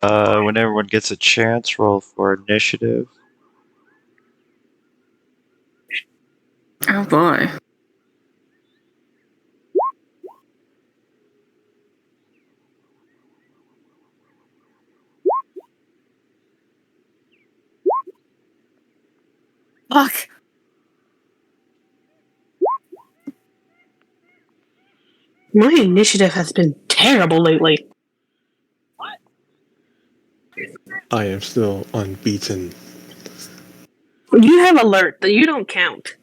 When everyone gets a chance, roll for initiative. Oh boy. Fuck. My initiative has been terrible lately. I am still unbeaten. You have alert that you don't count.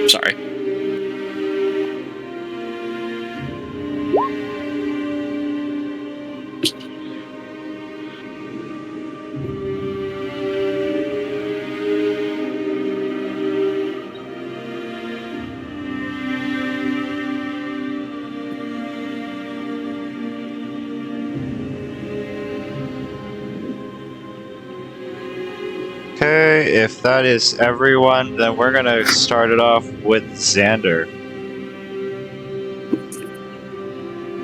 Sorry. Okay, if that is everyone, then we're gonna start it off with Xander.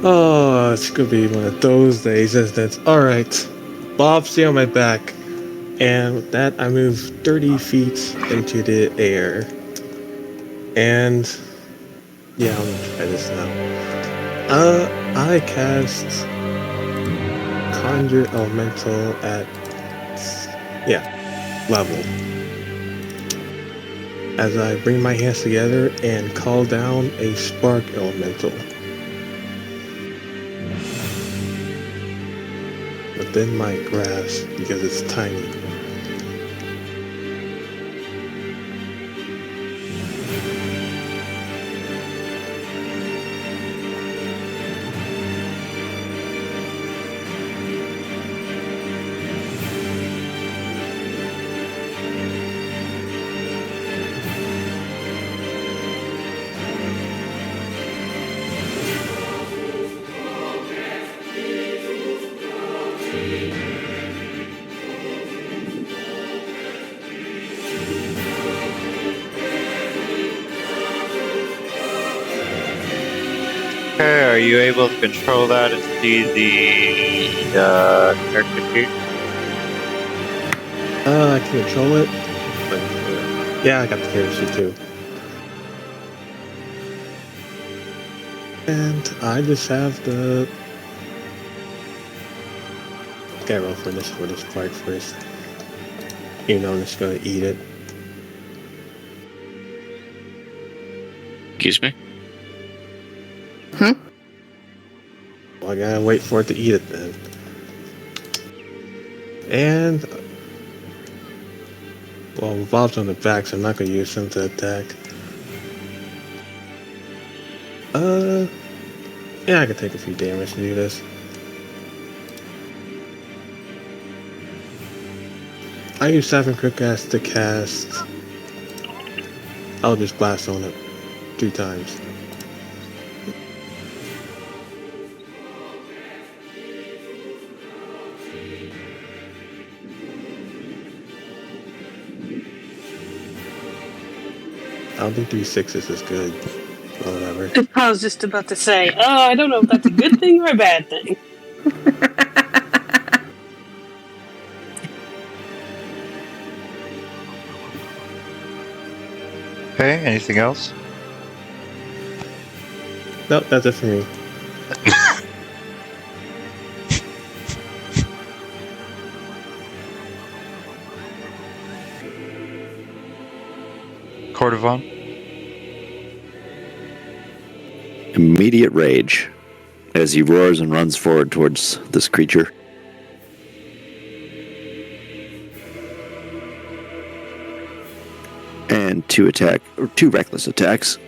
Oh, it's gonna be one of those days, isn't it? Alright. Bob's on my back. And with that, I move 30 feet into the air. And yeah, I'm gonna try this now. I cast Conjure Elemental at level. As I bring my hands together and call down a Spark Elemental. Within my grasp because it's tiny. Okay, are you able to control that and see the character sheet? I can control it. But, yeah, I got the character sheet too. And I just have the... Gotta roll for this part first. Even though I'm just gonna eat it. Excuse me? Well, I gotta wait for it to eat it then. And... Well, Bob's on the back, so I'm not gonna use him to attack. Yeah, I can take a few damage to do this. I use 7 quick gas to cast... I'll just blast on it 3 times. I'll do 3 6s is good. Whatever. cover. I was just about to say, I don't know if that's a good thing or a bad thing. Okay, anything else? Nope, that's it for me. Cordovan? Immediate rage as he roars and runs forward towards this creature. And two reckless attacks.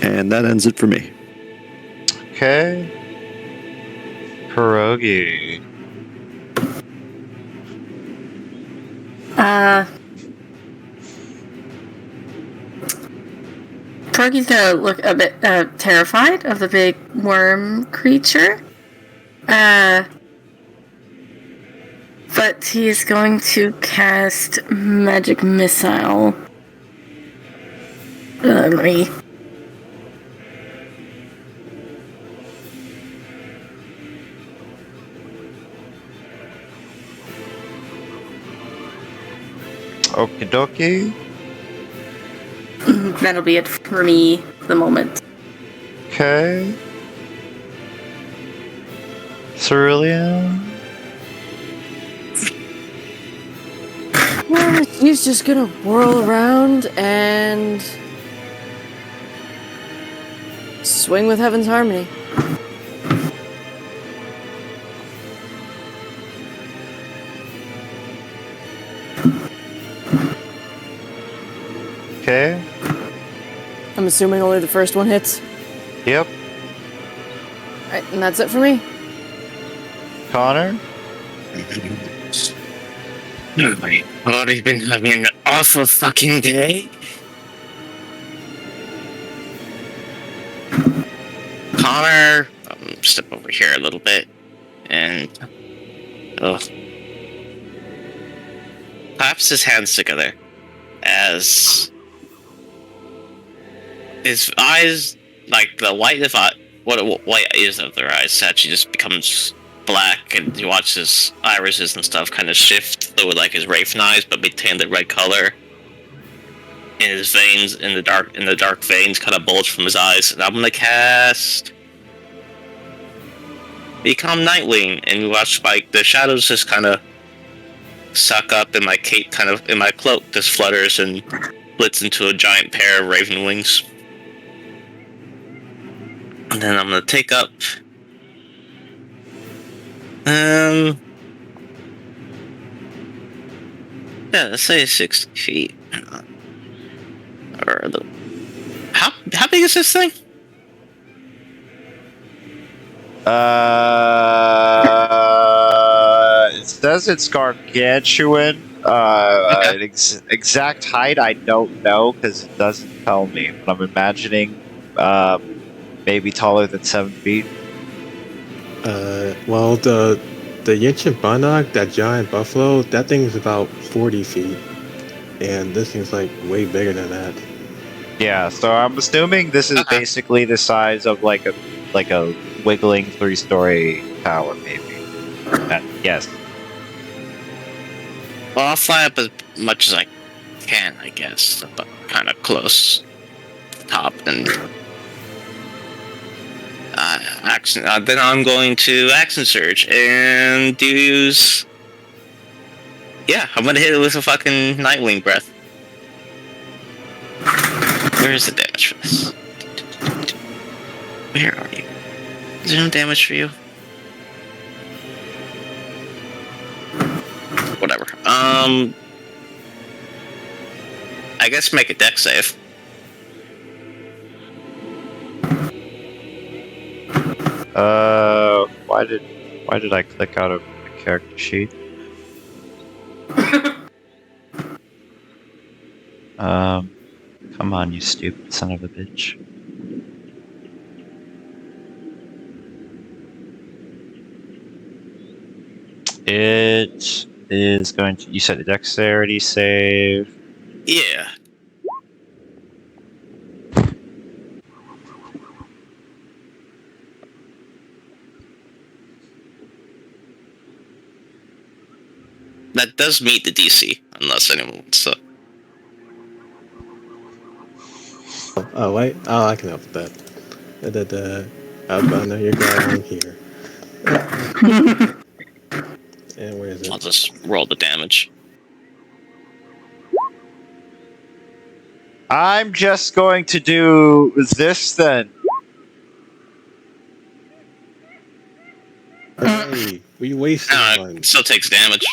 And that ends it for me. Okay. Pierogi. Torgy's gonna look a bit terrified of the big worm creature. But he's going to cast Magic Missile. Me. Okie dokie. That'll be it for me at the moment. Okay. Cerulean. Well, he's just gonna whirl around and swing with Heaven's Harmony. Okay. I'm assuming only the first one hits. Yep. Alright, and that's it for me. Connor. Oh my god, I've been having an awful fucking day. Connor, step over here a little bit, and claps his hands together as his eyes, like the white of what white is of their eyes, actually just becomes black, and you watch his irises and stuff kind of shift with like his Wraithen eyes, but maintain the red color. And his veins in the dark veins kind of bulge from his eyes. And I'm gonna cast Become Nightwing, and you watch like the shadows just kind of suck up, and my cape in my cloak just flutters and splits into a giant pair of raven wings. And then I'm gonna take up yeah, let's say 60 feet. Or a little. How big is this thing? It says it's gargantuan. Okay. Exact height I don't know because it doesn't tell me. But I'm imagining maybe taller than 7 feet. Well, the ancient Bannock, that giant buffalo, that thing's about 40 feet. And this thing's like way bigger than that. Yeah, so I'm assuming this is basically the size of like a wiggling 3-story tower, maybe. Yes. Well, I'll fly up as much as I can, I guess, but kind of close to the top, and then I'm going to Action Surge and use. Yeah, I'm gonna hit it with a fucking Nightwing Breath. Where is the damage for this? Where are you? Is there no damage for you? Whatever. I guess make a deck save. Why did I click out of the character sheet? Come on, on, you stupid son of a bitch. It is going to. You said a dexterity save. Yeah. That does meet the DC, unless anyone wants to. Oh, wait. Oh, I can help with that. Oh, no, you're going here. And where is I'll it? just roll the damage. I'm just going to do this then. Hey, we wasted one. It still takes damage.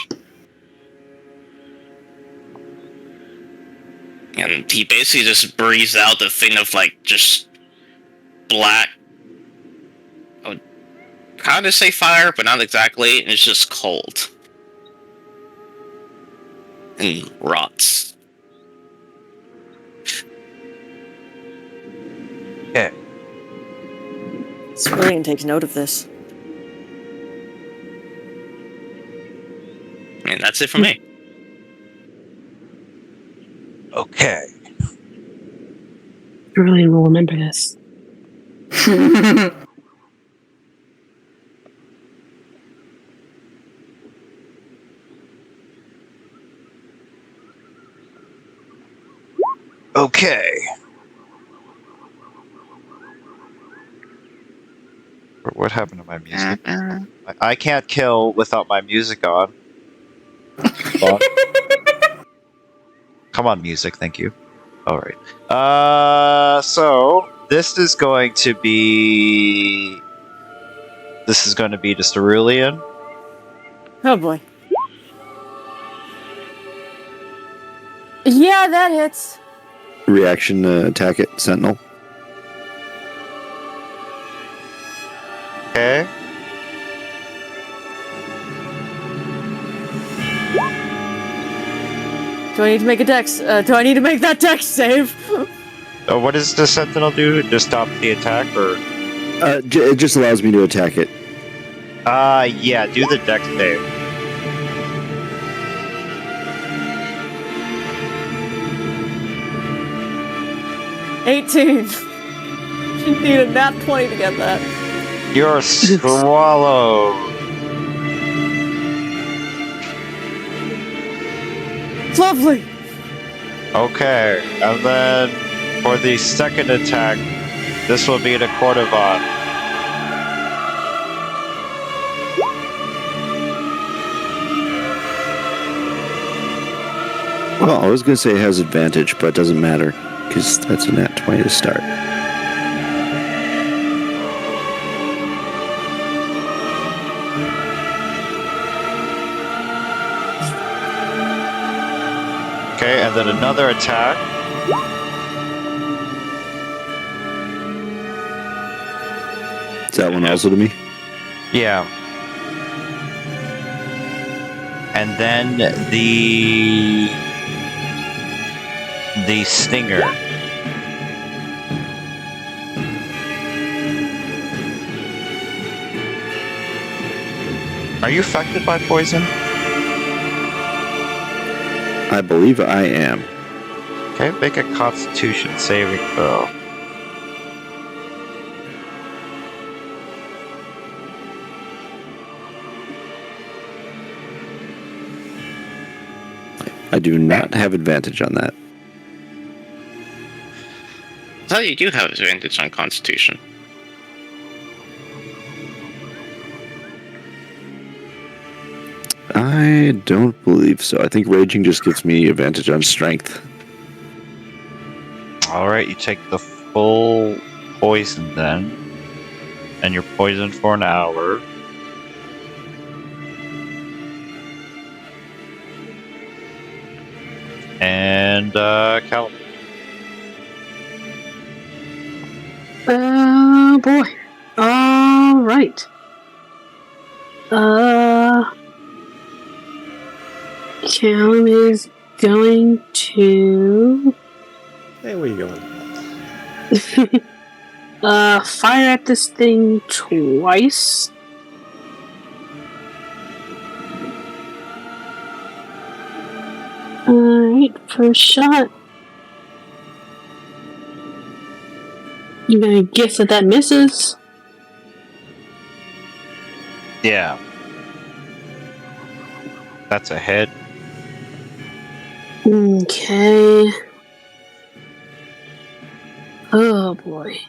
And he basically just breathes out the thing of like just black. I would kind of say fire, but not exactly. And it's just cold and rots. Okay. Cerulean takes note of this. And that's it for me. Okay. Cerulean will remember this. Okay. What happened to my music? I can't kill without my music on. Come on, music. Thank you. All right. So this is going to be. This is going to be just Cerulean. Oh boy. Yeah, that hits. Reaction to attack it, Sentinel. Okay. Do I need to make a dex? Do I need to make that dex save? What does the Sentinel do? Just stop the attack, or? It just allows me to attack it. Yeah. Do the dex save. $18. You need a nat 20 to get that. You're swallowed. Lovely. Okay, and then for the second attack, this will be the Cordovan. Well, I was going to say it has advantage, but it doesn't matter, because that's a nat 20 to start. Okay, and then another attack. Is that one also to me? Yeah. And then the stinger. Are you affected by poison? I believe I am. Okay, make a Constitution saving throw. I do not have advantage on that. I thought you do have advantage on Constitution. I don't believe so. I think raging just gives me advantage on strength. Alright, you take the full poison then. And you're poisoned for an hour. And, Callum. Oh boy. All right. Callum is going to Hey, where you going? Fire at this thing twice. Alright, first shot. You gonna guess that misses? Yeah. That's a hit. Okay. Oh boy.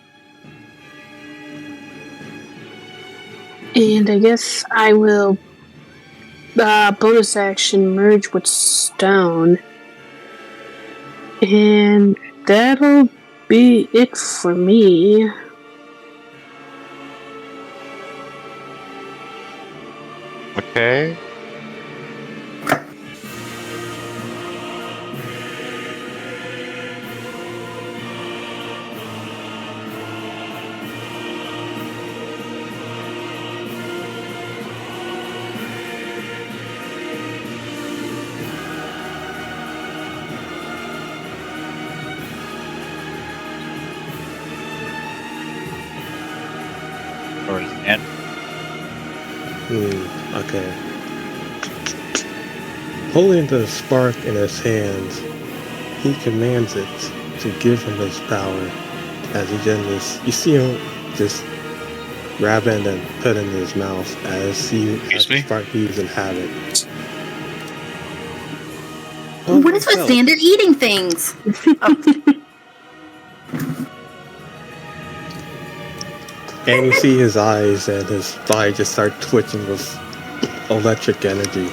And I guess I will bonus action merge with stone. And that'll be it for me. Okay. Or is it Okay. Holding the spark in his hands, he commands it to give him his power. As he just, you see him just grab it and put it in his mouth as the spark he's inhabit. What is with Xander eating things? And you see his eyes and his body just start twitching with electric energy.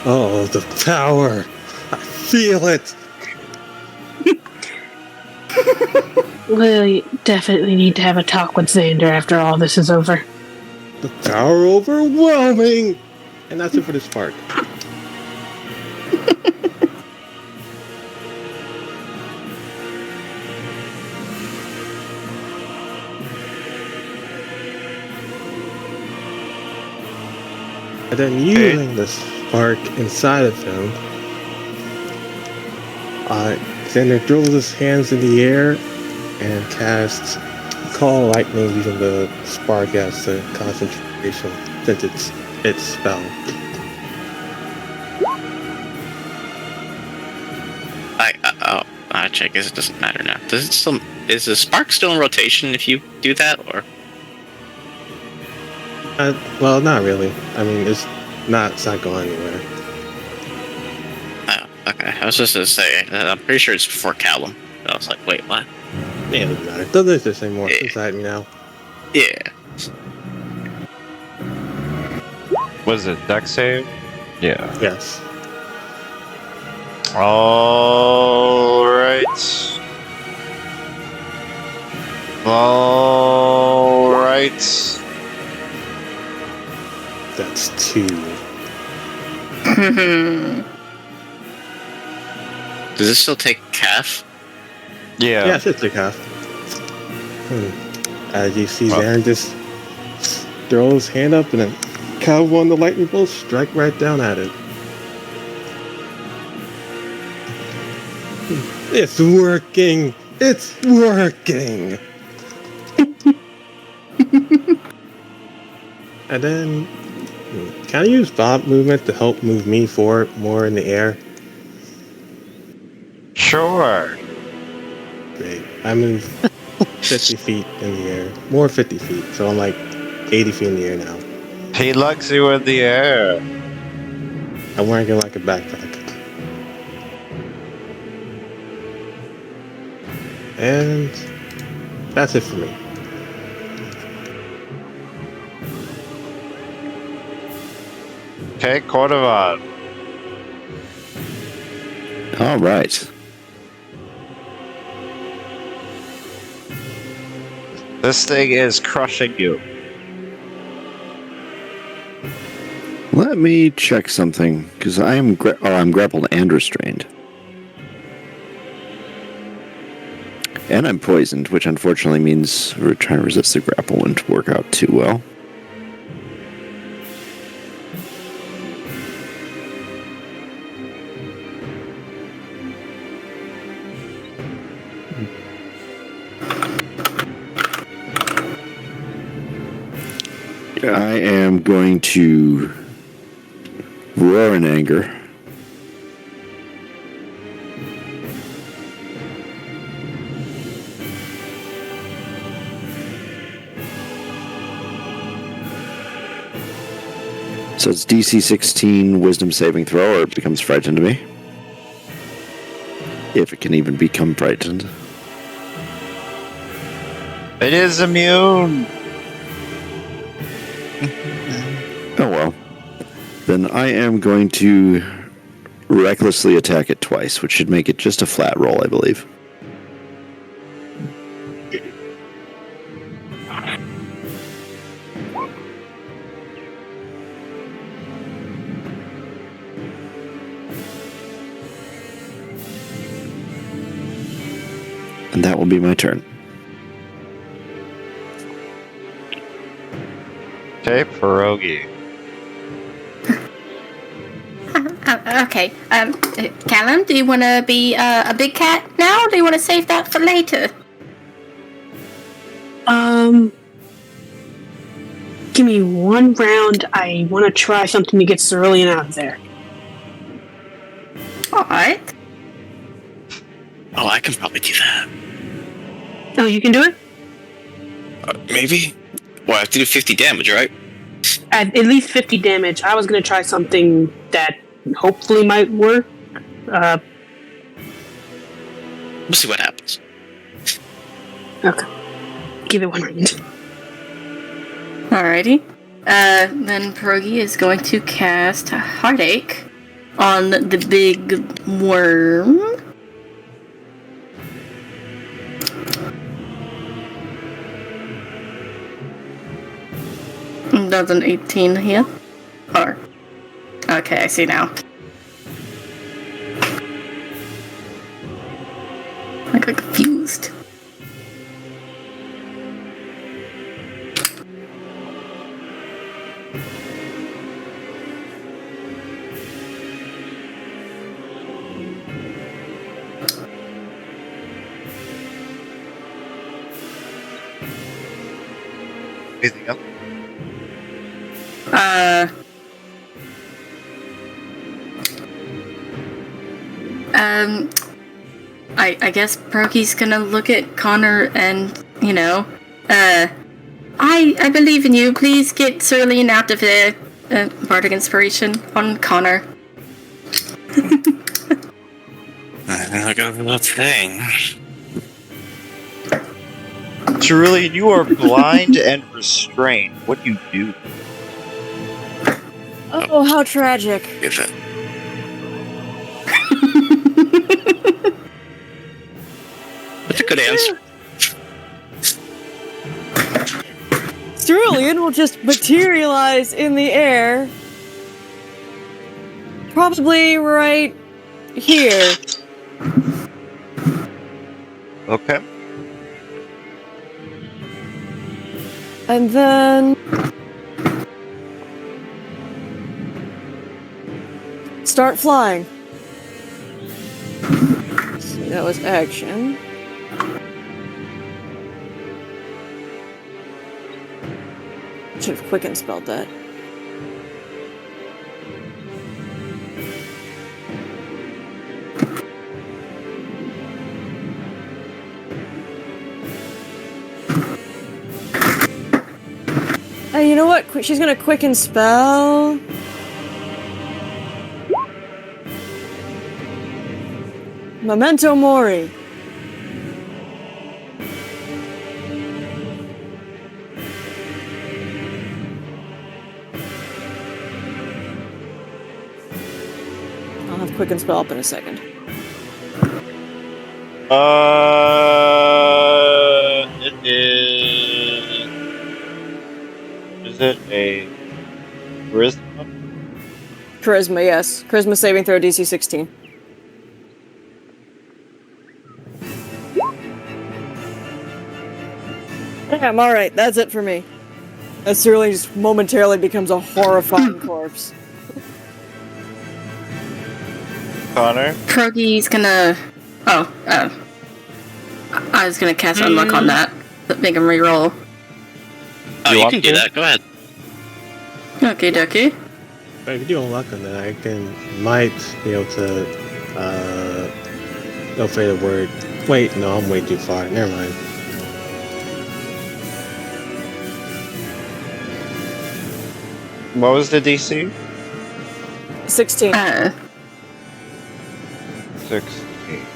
Oh, the power! I feel it! We definitely need to have a talk with Xander after all this is over. The power overwhelming! And that's it for this part. And then using the spark inside of him, Xander drills his hands in the air and casts Call Lightning using the spark as the concentration, since it's its spell. I check. It doesn't matter now. Does it still? Is the spark still in rotation if you do that, or? Well, not really. I mean, it's not going anywhere. Oh, okay. I was just gonna say. I'm pretty sure it's before Callum. I was like, wait, what? Yeah, it doesn't matter. It doesn't exist anymore. It's inside me now. Yeah. Was it dex save? Yeah. Yes. Alright. Alright. That's 2. Does this still take calf? Yeah. Yeah, it should take half. As you see, Aaron just throw his hand up and then cowboy on the lightning bolt, strike right down at it. It's working! It's working! And then, can I use Bob movement to help move me forward more in the air? Sure. Great. I move 50 feet in the air. More 50 feet, so I'm like 80 feet in the air now. He lugs you in the air. I'm wearing it like a backpack. And that's it for me. Okay, Cordovan. All right. This thing is crushing you. Let me check something, because I'm grappled and restrained. And I'm poisoned, which unfortunately means we're trying to resist the grapple wouldn't work out too well. I am going to roar in anger. So it's DC 16 Wisdom saving throw, or it becomes frightened to me. If it can even become frightened. It is immune. Oh well. Then I am going to recklessly attack it twice, which should make it just a flat roll, I believe. And that will be my turn. Okay, pierogi. Okay. Callum, do you want to be a big cat now, or do you want to save that for later? Give me one round. I want to try something to get Cerulean out of there. Alright. Oh, I can probably do that. Oh, you can do it? Maybe? Well, I have to do 50 damage, right? At least 50 damage. I was going to try something that hopefully might work. We'll see what happens. Okay. Give it one round. Alrighty. Then Pierogi is going to cast Heartache on the big worm. Does an 18 here? Or... Okay, I see now. I got confused. Anything else? I guess Pierogi's gonna look at Connor and, I believe in you. Please get Cerulean out of there. Bardic Inspiration on Connor. I got that thing. Cerulean, you are blind and restrained. What do you do? Oh, how tragic. Get that. That's a good answer. Cerulean will just materialize in the air. Probably right here. Okay. And then... start flying. See, that was action. Should have quicken spelled that. Hey, you know what? She's gonna quicken spell. Memento Mori. I'll have quicken spell up in a second. It is. Is it a charisma? Charisma, yes. Charisma saving throw DC 16. Damn, alright, that's it for me. That Cerulean just momentarily becomes a horrifying corpse. Connor? Pierogi's gonna... I was gonna cast Unlock on that, but make him reroll. Oh, You you want can do to? that. Go ahead. Okay, dokie. But if you do unlock them, then I might be able to, no fatal word. Wait, no, I'm way too far. Never mind. What was the DC? 16. 16.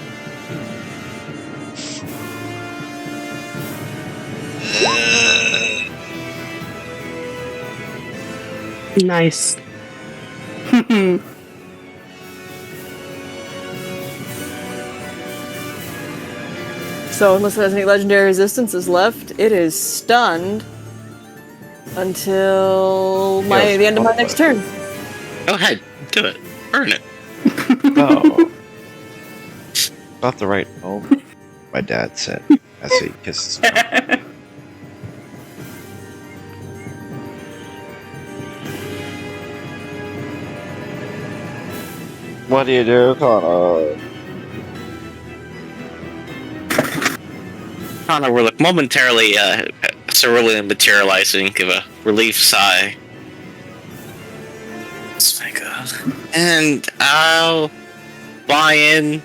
Nice. So unless there's any legendary resistances left, it is stunned until the end of my next turn. Go ahead, do it. Burn it. No. Not the right moment, my dad said as he kisses me. What do you do, Connor? Connor will look momentarily cerulean materializing, give a relief sigh. Oh my god. And I'll fly in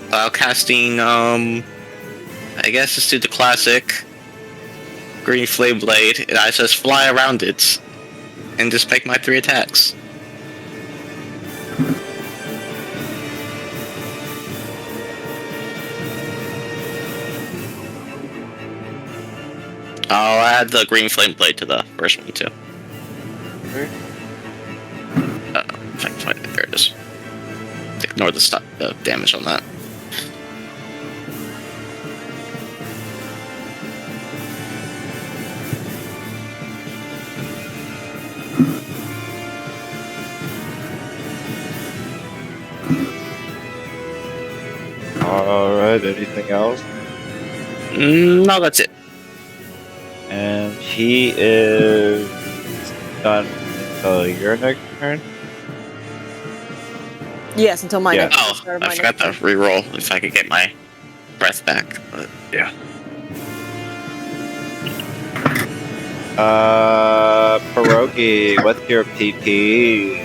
while casting, I guess let's do the classic Green Flame Blade, and I just fly around it and just make my 3 attacks. I'll add the Green Flame Blade to the first one too. If I can find it, there it is. Ignore the damage on that. Alright, anything else? No, that's it. And he is done until your next turn? Yes, until my next Oh, start of I my forgot next to reroll if I could get my breath back. But yeah. Pierogi, what's your PP?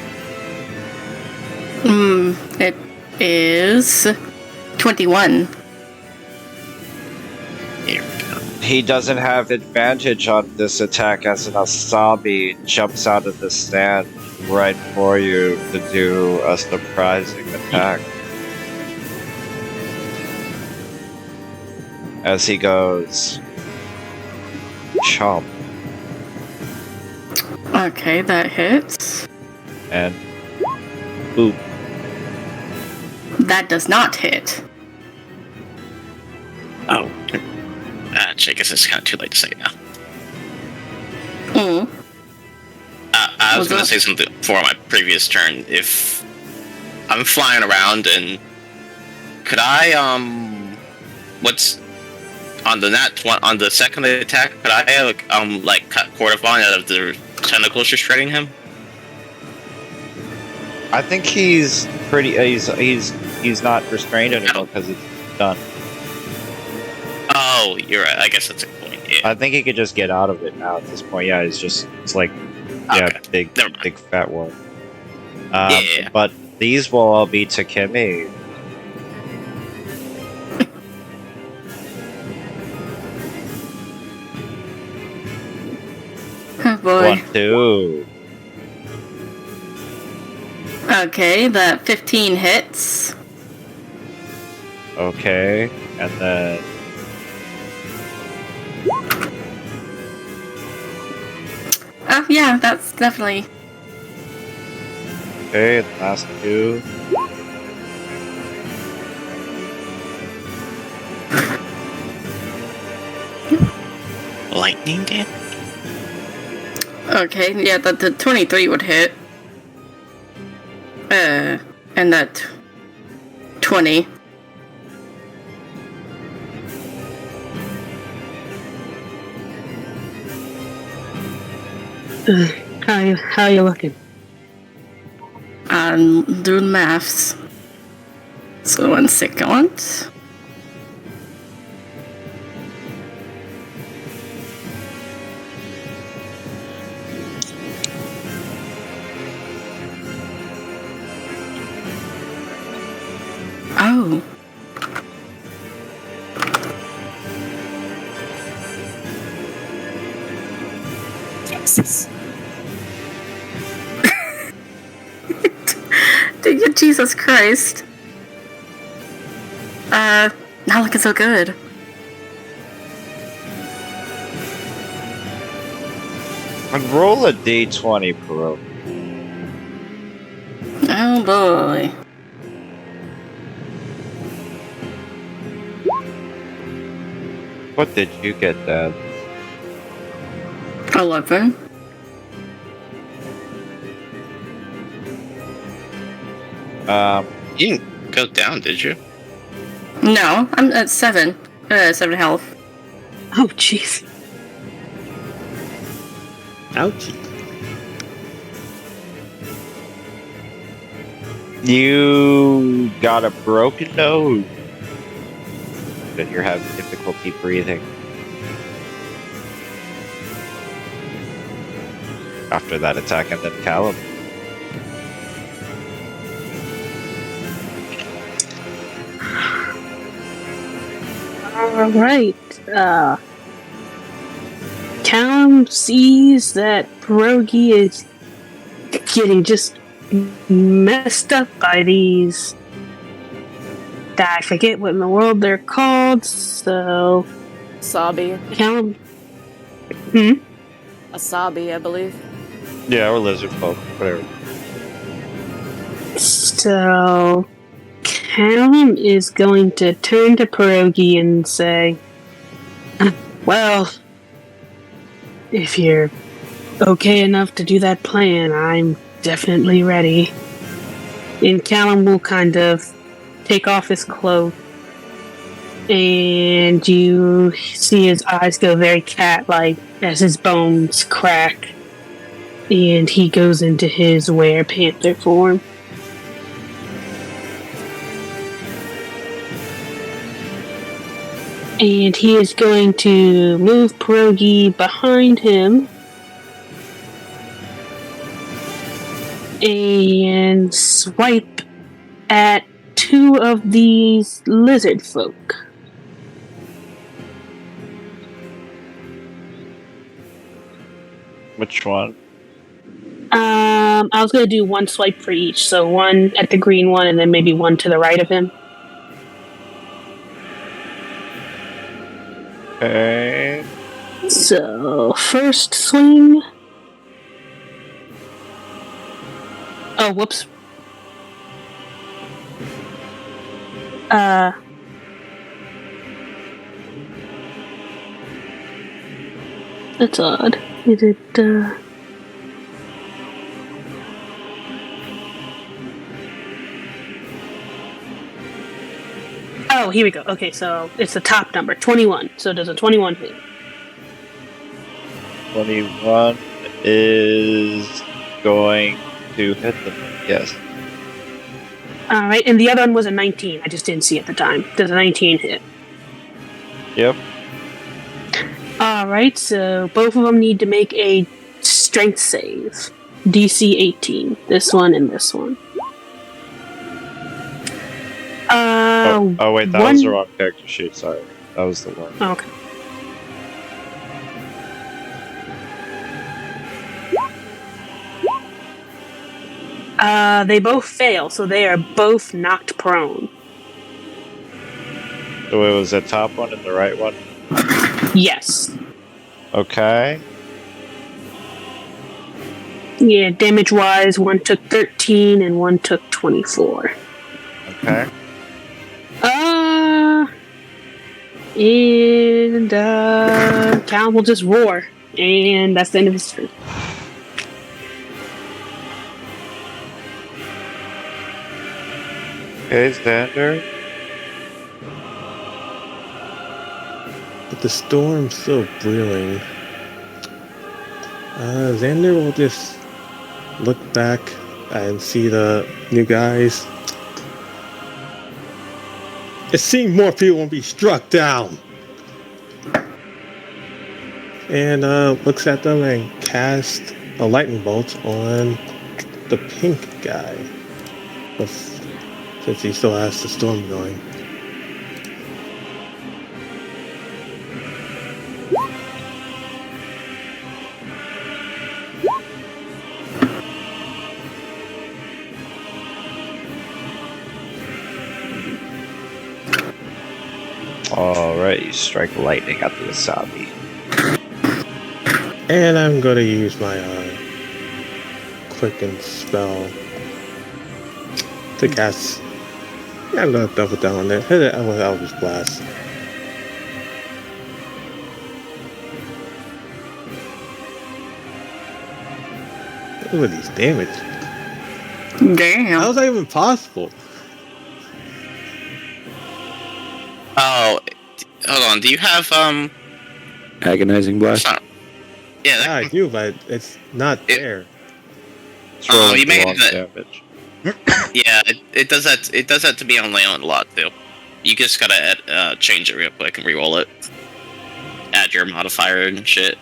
It is 21. Here we go. He doesn't have advantage on this attack as an Asabi jumps out of the stand right for you to do a surprising attack. As he goes, chomp, Okay, that hits. and boop. That does not hit. Oh. Actually, I guess it's kind of too late to say now. Mm. I was Was going to that- say something before my previous turn. If I'm flying around and could I what's on the on the second attack? Could I like cut Cordovon out of the tentacles just shredding him? I think he's pretty. He's not restrained anymore because it's done. Oh, you're right. I guess that's a point. Yeah. I think he could just get out of it now at this point. Yeah, it's like Okay. big Never mind. big fat one. Yeah. But these will all be to Kimmy. Oh boy. 1, 2. Okay, that 15 hits. Okay, and then Oh yeah, that's definitely. okay, the last 2. Lightning damage. Okay, yeah, the 23 would hit. And that 20. How you looking? Do the maths. So 1 second. Oh. Jesus. Jesus Christ. Not looking so good. And roll a d20 pro. Oh boy. What did you get, Dad? 11. You didn't go down, did you? No, I'm at 7. 7 health. Oh, jeez. Ouchie. You got a broken nose. But you're having difficulty breathing. After that attack, and then Callum. All right. Callum sees that Pierogi is getting just messed up by these. I forget what in the world they're called. So Asabi. Callum. Asabi, I believe. Yeah, or lizard folk, whatever. So Callum is going to turn to Pierogi and say, "Well, if you're okay enough to do that plan, I'm definitely ready." And Callum will kind of take off his cloak, and you see his eyes go very cat-like as his bones crack, and he goes into his were-panther form. And he is going to move Pierogi behind him and swipe at 2 of these lizard folk. Which one? I was going to do 1 swipe for each, so 1 at the green one and then maybe 1 to the right of him. Okay. So, first swing. Oh, whoops. That's odd. Is it, Oh, here we go. Okay, so it's the top number, 21. So does a 21 hit? 21 is going to hit them. Yes. Alright, and the other one was a 19. I just didn't see at the time. Does a 19 hit? Yep. Alright, so both of them need to make a strength save. DC 18. This one and this one. Oh wait, that was the wrong character sheet. Sorry, that was the one. Okay. They both fail, so they are both knocked prone. So it was the top one and the right one. Yes. Okay. Yeah, damage-wise, one took 13 and one took 24. Okay. And Cal will just roar, and that's the end of his turn. Okay, Xander. With the storm still brewing, Xander will just look back and see the new guys. It seemed more people will be struck down. And looks at them and casts a lightning bolt on the pink guy. since he still has the storm going. Alright, you strike lightning at the wasabi. And I'm going to use my quicken spell to cast. Yeah, I'm going to double down on that. Hit it with Elvis Blast. Look at these damage. Damn. How is that even possible? Oh, hold on. Do you have Agonizing blast. it's not- yeah, Yeah, that, I do, but it's not there. It's rolling you the made wrong that- damage. yeah, it does that. It does that to me on Leon a lot too. You just gotta change it real quick and re-roll it. Add your modifier and shit.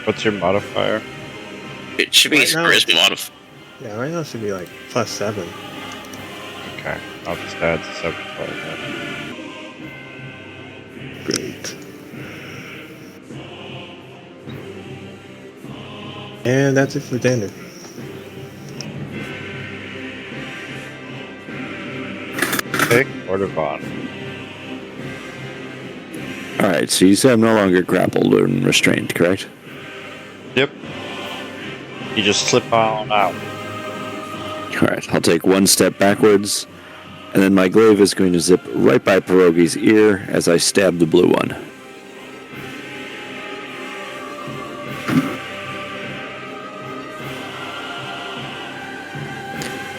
What's your modifier? It should be Right now charisma modifier. Yeah, right now it should be like +7. Okay, I'll just add 7 for that. Great. And that's it for Dander. Pick or Devon. Alright, so you say I'm no longer grappled or restrained, correct? Yep. You just slip on out. Alright, I'll take one step backwards, and then my glaive is going to zip right by Pierogi's ear as I stab the blue one.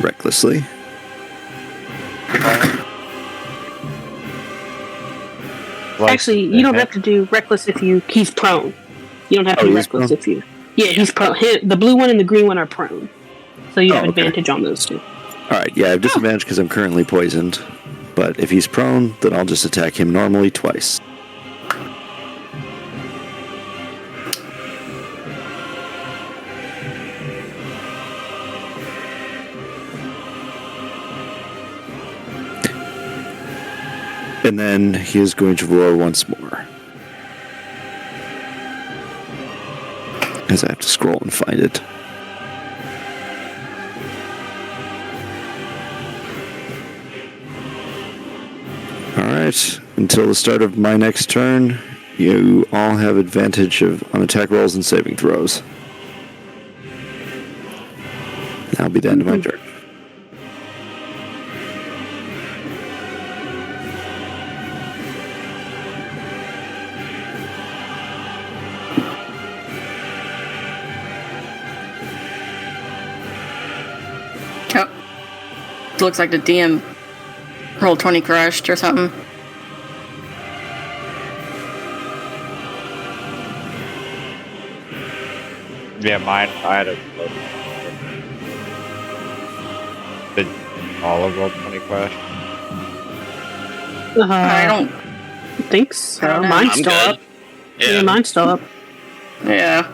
Recklessly. Actually, you don't have to do reckless if he's prone. You don't have to Oh, do he's reckless prone? if you. Yeah, he's prone. The blue one and the green one are prone, so you have Oh, okay. advantage on those two. Alright, yeah, I have disadvantage because I'm currently poisoned. But if he's prone, then I'll just attack him normally twice. And then he is going to roar once more. As I have to scroll and find it. Alright, until the start of my next turn, you all have advantage on attack rolls and saving throws. That'll be the end of my turn. Oh. Looks like the DM rolled 20 crushed or something. Yeah, mine, I had a low. Did all of roll 20 crash? I don't. think so. I don't know. Mine's I'm still good. up. Yeah, mine's still up. Yeah.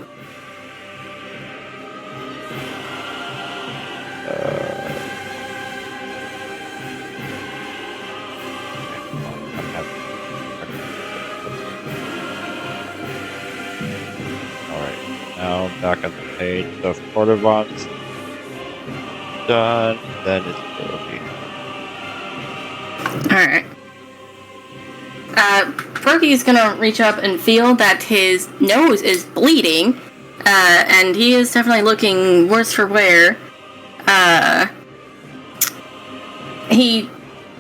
Alright, now back on the page. So if Portavon's done, then it's Willoughby. Alright. Fergie is gonna reach up and feel that his nose is bleeding, and he is definitely looking worse for wear. He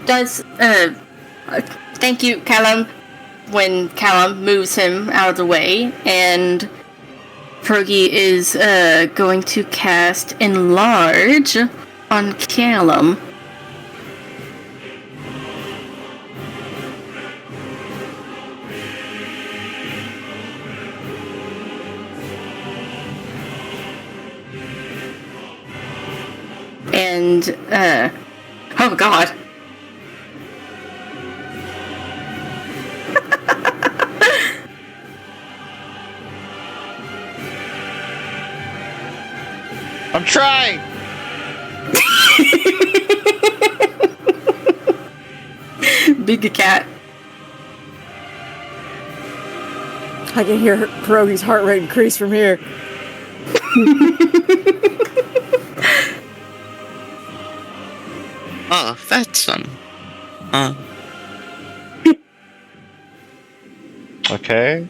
does, thank you, Callum, when Callum moves him out of the way, and Fergie is, going to cast Enlarge on Callum. And, oh god. I'm trying! big cat. I can hear Pierogi's heart rate increase from here. Oh, that's fun. Okay.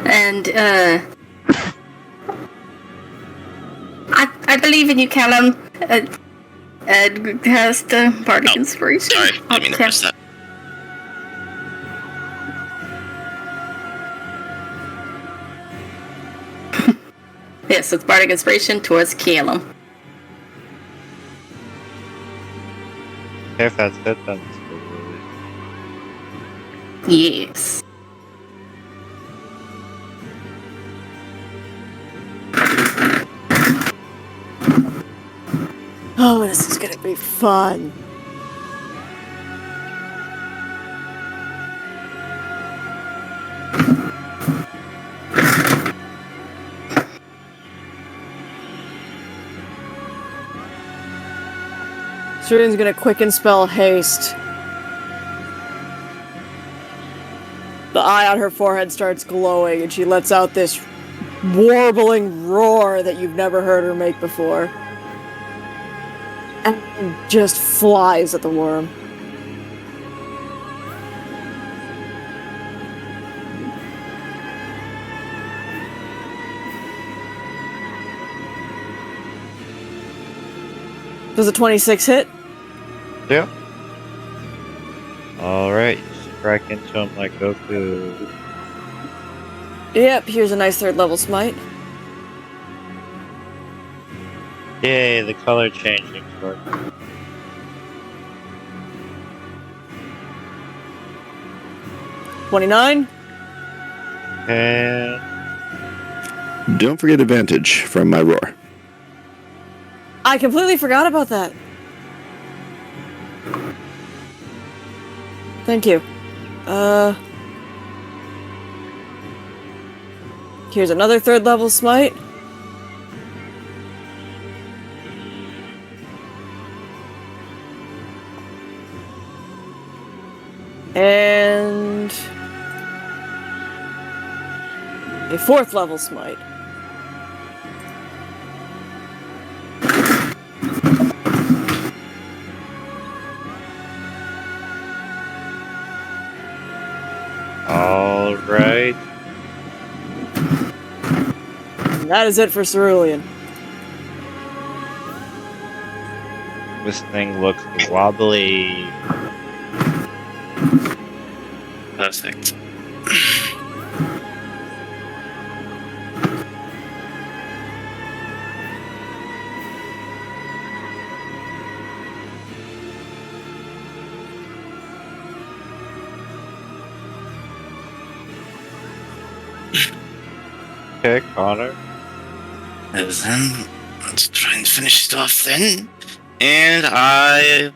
And, I believe in you, Callum. Cast Bardic Oh, Inspiration. Sorry, I didn't mean to press that. Yes, it's Bardic Inspiration towards Callum. Okay, if that's it, then it's good. Yes. Oh, this is gonna be fun. Shurian's gonna quicken spell haste. The eye on her forehead starts glowing, and she lets out this warbling roar that you've never heard her make before. And just flies at the worm. Does a 26 hit? Yeah. Alright, strike into him like Goku. Yep, here's a nice 3rd level smite. Yay, the color changing short. $29. And Don't forget advantage from my roar. I completely forgot about that. Thank you. Here's another 3rd level smite. And a 4th level smite. alright. And that is it for Cerulean. This thing looks wobbly. Perfect. Okay, Connor. And then, let's try and finish it off then. And I...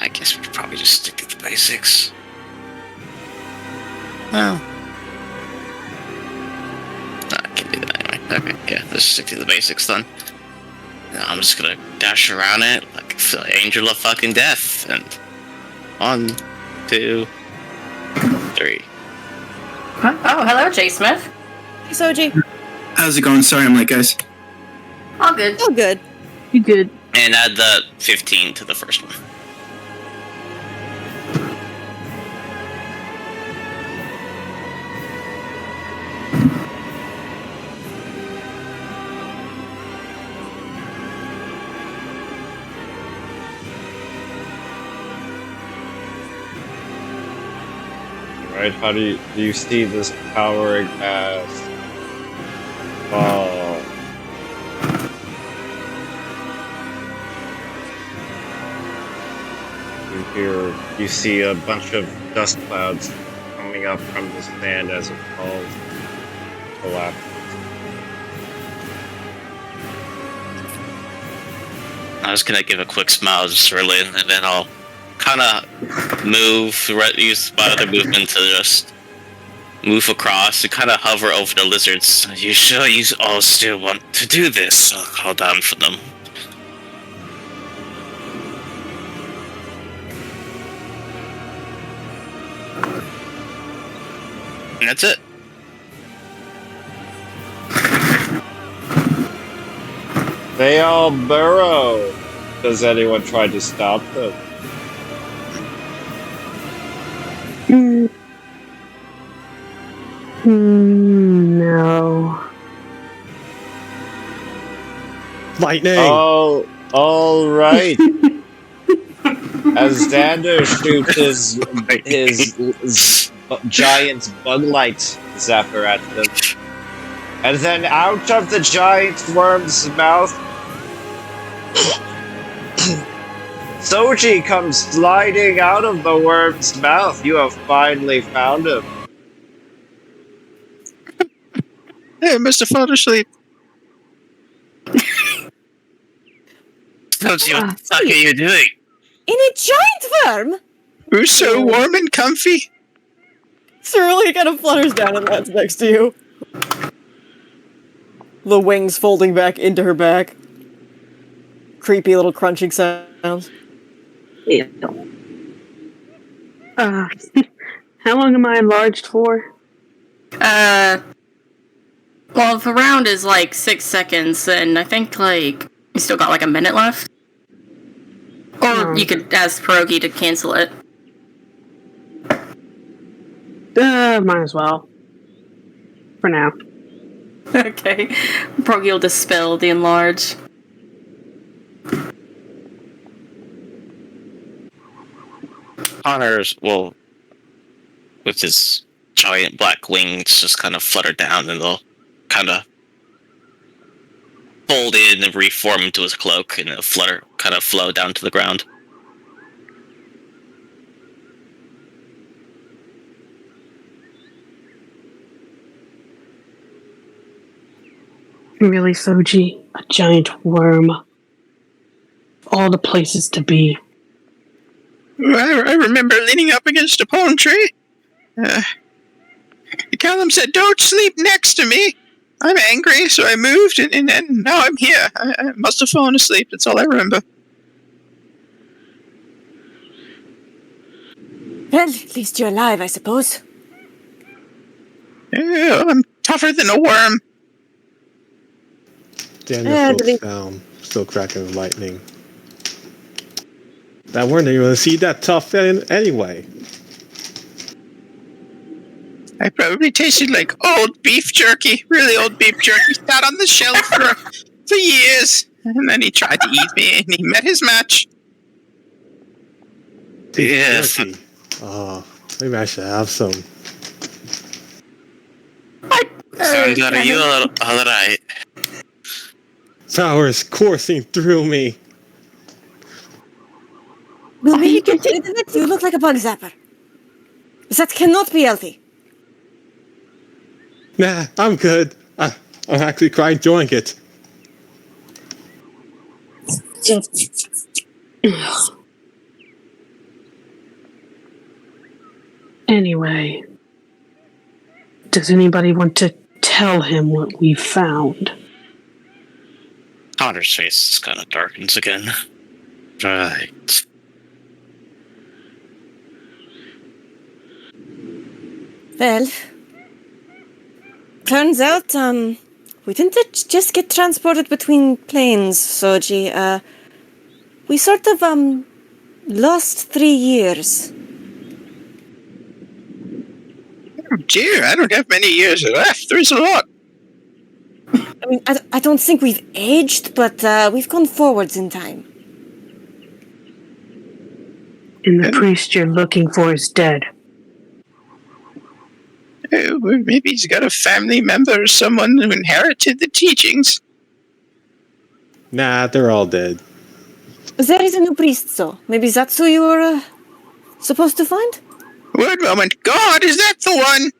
I guess we could probably just stick to the basics. Well... No, I can't do that anyway. Okay, yeah, let's stick to the basics then. Now I'm just gonna dash around it like the angel of fucking death. And 1, 2, 3. Oh, hello, Jay Smith. Hey, Soji. How's it going? Sorry I'm late, guys. All good. Oh, good. You good? And add the 15 to the first one. Right, how do you see this powering past? Oh. You see a bunch of dust clouds coming up from the sand as it falls, collapses. I was gonna give a quick smile to Cerulean, and then I'll kind of use my other movement to just move across and kind of hover over the lizards. You sure you all still want to do this? I'll call down for them. And that's it. They all burrow. Does anyone try to stop them? No. Lightning! Oh, all right. As Xander shoots his giant bug light zapper at them, and then out of the giant worm's mouth, Soji comes sliding out of the worm's mouth. You have finally found him. Hey, Mr. Fall asleep. Soji, what the fuck are you doing? In a giant worm? We're so warm and comfy. Cerulean kind of flutters down and lands next to you. The wings folding back into her back. Creepy little crunching sounds. How long am I enlarged for? Well, if a round is like 6 seconds, then I think like you still got like a minute left. Or you could ask Pierogi to cancel it. Might as well. For now. Okay. Pierogi will dispel the enlarge. Connor's, well, with his giant black wings, just kind of flutter down and they'll kind of fold in and reform into his cloak and it'll flutter, kind of flow down to the ground. Really, Soji? A giant worm. All the places to be. I remember leaning up against a palm tree. Callum said, "Don't sleep next to me." I'm angry, so I moved, and now I'm here. I must have fallen asleep. That's all I remember. Well, at least you're alive, I suppose. I'm tougher than a worm. Daniel looks down, still cracking with lightning. That worm didn't even see that tough anyway. I probably tasted like old beef jerky, really old beef jerky. Sat on the shelf for years, and then he tried to eat me, and he met his match. Yes. Turkey. Oh, maybe I should have some. Sounds are you alright? Power is coursing through me. Will you get rid of it? You look like a bug zapper. That cannot be healthy. Nah, I'm good. I'm actually quite enjoying it. Anyway, does anybody want to tell him what we found? Connor's face kind of darkens again. Right. Well, turns out, we didn't just get transported between planes, Soji. We sort of, lost 3 years. Oh dear, I don't have many years left. There's a lot. I mean, I don't think we've aged, but, we've gone forwards in time. And the priest you're looking for is dead. Well, maybe he's got a family member or someone who inherited the teachings. Nah, they're all dead. There is a new priest, so maybe that's who you were, supposed to find? One moment. God, is that the one?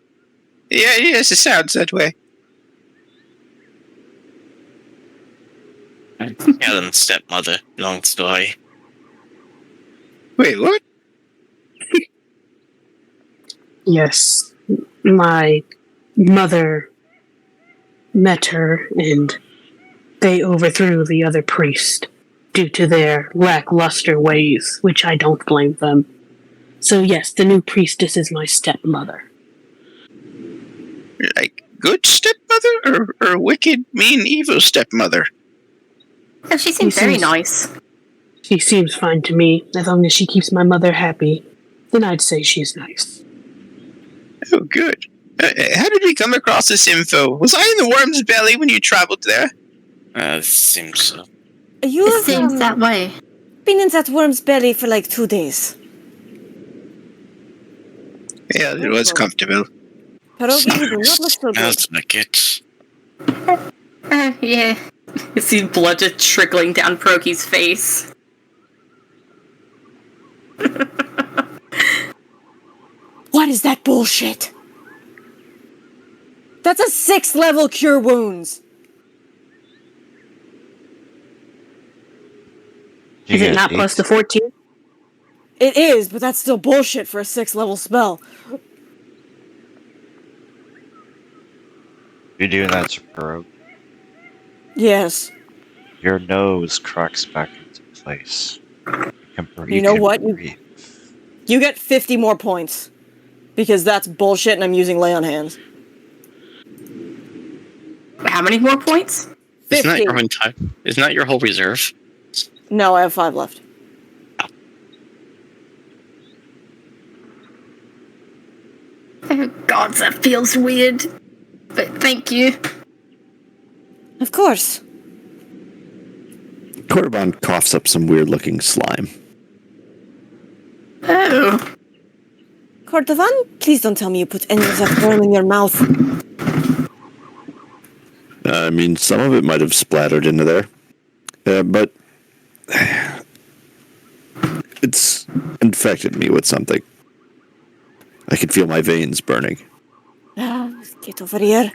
Yeah, yes, it sounds that way. Helen's stepmother. Long story. Wait, what? Yes, my mother met her, and they overthrew the other priest due to their lackluster ways, which I don't blame them. So yes, the new priestess is my stepmother. Like, good stepmother or wicked, mean, evil stepmother? Oh, she seems very nice. She seems fine to me. As long as she keeps my mother happy, then I'd say she's nice. Oh, good. How did we come across this info? Was I in the worm's belly when you traveled there? Seems so. You It have seems that way. been in that worm's belly for like 2 days. Yeah, it was comfortable. Pierogi, you do not look so good. Smells like it. Yeah. You see blood just trickling down Proki's face. What is that bullshit? That's a 6th level cure wounds. Is it not plus the 14? It is, but that's still bullshit for a 6th level spell. You're doing that to Pierogi. Yes. Your nose cracks back into place. You know can what? breathe. You get 50 more points. Because that's bullshit and I'm using lay on hands. How many more points? 50. Isn't that your whole reserve? No, I have 5 left. Oh god, that feels weird. But thank you. Of course. Cordovan coughs up some weird-looking slime. Oh. Cordovan, please don't tell me you put any of that worm in your mouth. I mean, some of it might have splattered into there. But it's infected me with something. I could feel my veins burning. Get over here.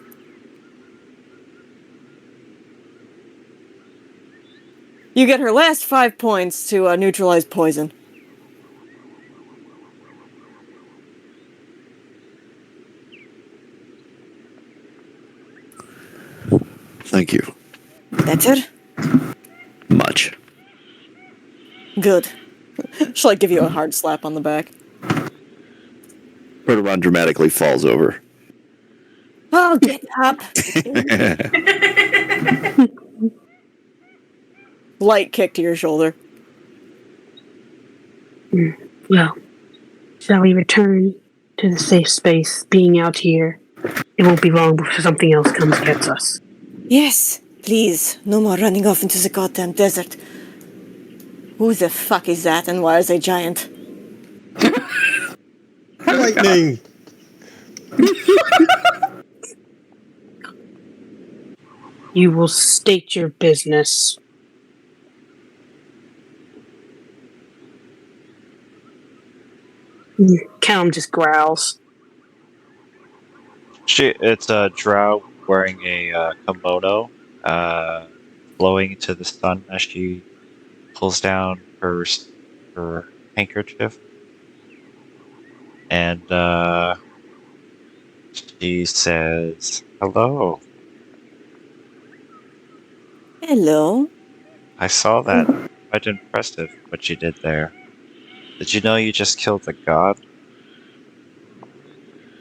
You get her last 5 points to neutralize poison. Thank you. Better? Much. Good. Shall I give you a hard slap on the back? Cordovan dramatically falls over. Oh, get up! Light kick to your shoulder. Well, shall we return to the safe space? Being out here, it won't be long before something else comes and gets us. Yes, please. No more running off into the goddamn desert. Who the fuck is that and why is they giant? Lightning! You will state your business. Callum just growls. It's a drow wearing a kimono, glowing into the sun as she pulls down her handkerchief, and she says, "Hello. Hello. I saw that. Quite impressive what you did there. Did you know you just killed a god?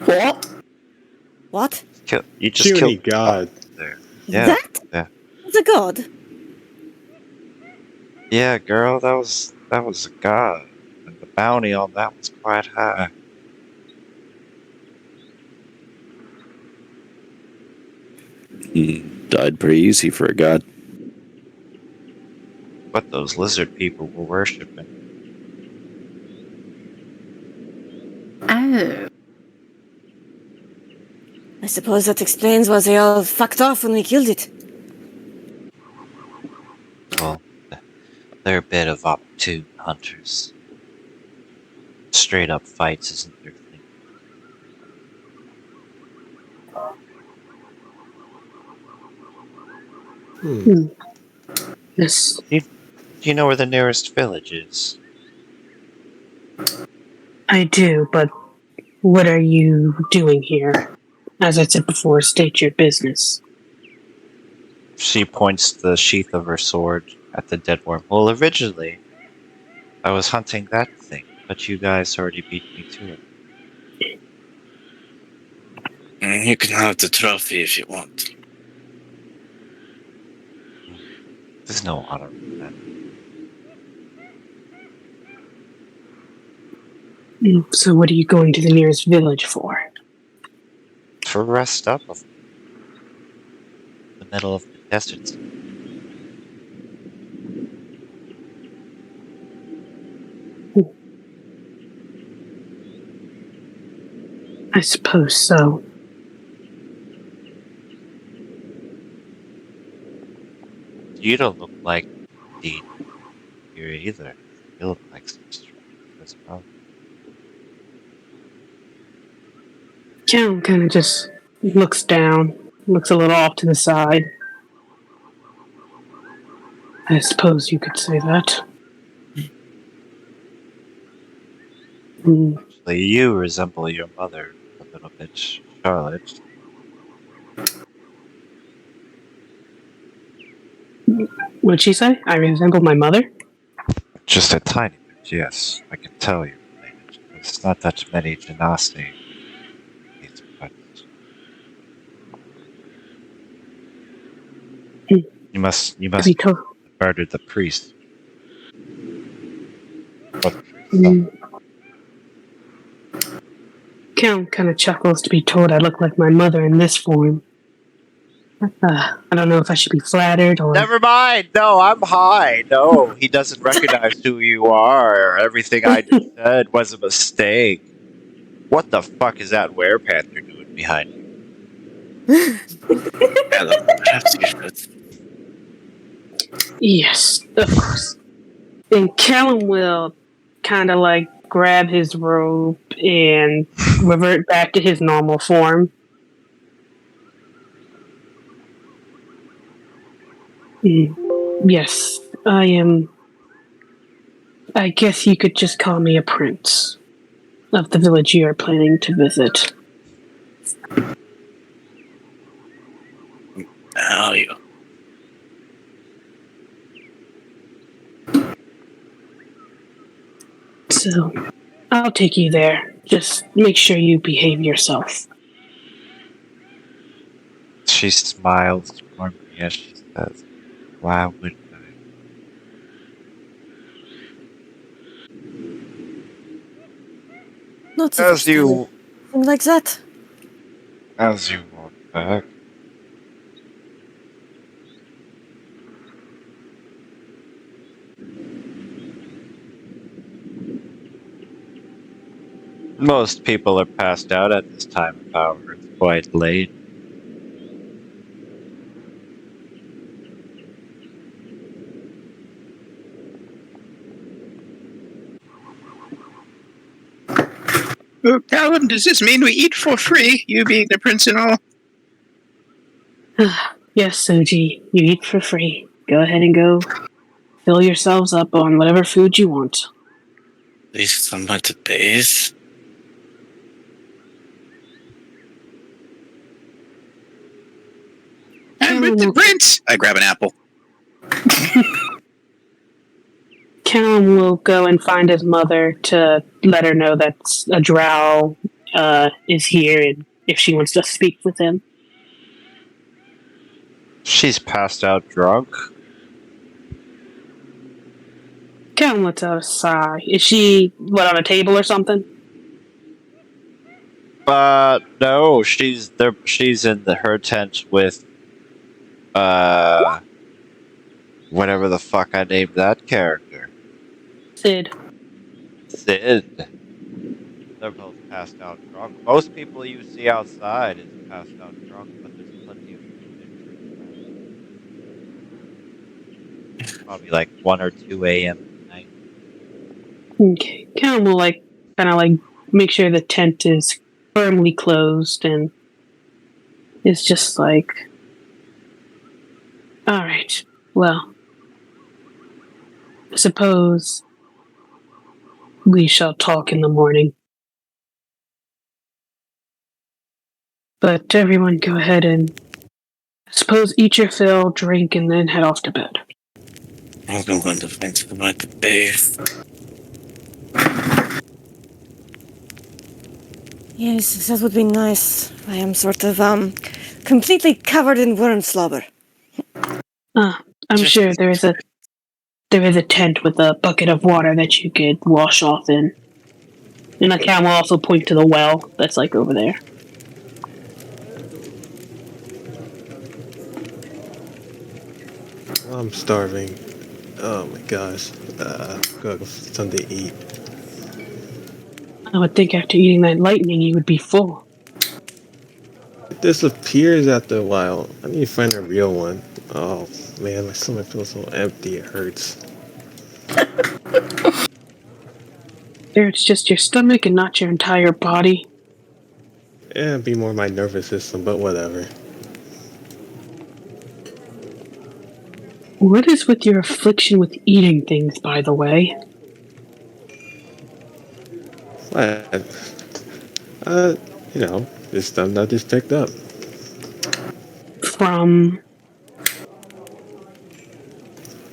What? What? You just Puny killed god. there. Yeah, That? yeah, The god? yeah, girl. That was a god, and the bounty on that was quite high." He died pretty easy for a god. What those lizard people were worshipping. Oh. I suppose that explains why they all fucked off when we killed it. Well, they're a bit of opportune hunters. Straight up fights isn't their thing. Yes. Do you know where the nearest village is? I do, but what are you doing here? As I said before, state your business. She points the sheath of her sword at the dead worm. Well, originally, I was hunting that thing, but you guys already beat me to it. You can have the trophy if you want. There's no honor in that. So what are you going to the nearest village for? To rest up of the middle of the desert. I suppose so. You don't look like the here either. You look like some strangers as well. Cal kind of just looks down, looks a little off to the side. I suppose you could say that. Actually, you resemble your mother a little bit, Charlotte. What'd she say? I resemble my mother? Just a tiny bit, yes. I can tell you related. There's not that many genasi. But you must Be told. have murdered the priest. What priest? Cal kind of chuckles to be told I look like my mother in this form. I don't know if I should be flattered or... Never mind. No, I'm high. No, he doesn't recognize who you are. Everything I just said was a mistake. What the fuck is that werepanther doing behind you? Perhaps you should. Yes, of course. And Callum will kind of like grab his robe and revert back to his normal form. Yes, I am. I guess you could just call me a prince of the village you are planning to visit. How you? So, I'll take you there. Just make sure you behave yourself. She smiles warmly as she says, "Why wouldn't I?" Not the As first time. you Something like that. walk back, most people are passed out at this time of hour. It's quite late. Oh, Callum, does this mean we eat for free? You being the prince and all? Yes, Soji, you eat for free. Go ahead and go fill yourselves up on whatever food you want. At least somewhere to bathe. And with the prince! I grab an apple. Callum will go and find his mother to let her know that a drow is here and if she wants to speak with him. She's passed out drunk. Callum lets out a sigh. Is she, on a table or something? No, she's there. She's in her tent with, whatever the fuck I named that character. Sid. Sid. They're both passed out drunk. Most people you see outside is passed out drunk, but there's plenty of food and drink around. Probably like 1 or 2 a.m. at night. Okay. Callum will make sure the tent is firmly closed and is just like, all right, well, I suppose we shall talk in the morning. But everyone go ahead and, I suppose, eat your fill, drink, and then head off to bed. I'm going to find somewhere to bathe. Yes, that would be nice. I am sort of, completely covered in worm slobber. I'm sure there is a tent with a bucket of water that you could wash off in. And I will also point to the well that's like over there. I'm starving. Oh my gosh. Gotta go something to eat. I would think after eating that lightning you would be full. It disappears after a while. I need to find a real one. Oh man, my stomach feels so empty. It hurts. There, it's just your stomach and not your entire body. Yeah, it'd be more my nervous system, but whatever. What is with your affliction with eating things, by the way? Uh, this stuff I just picked up. From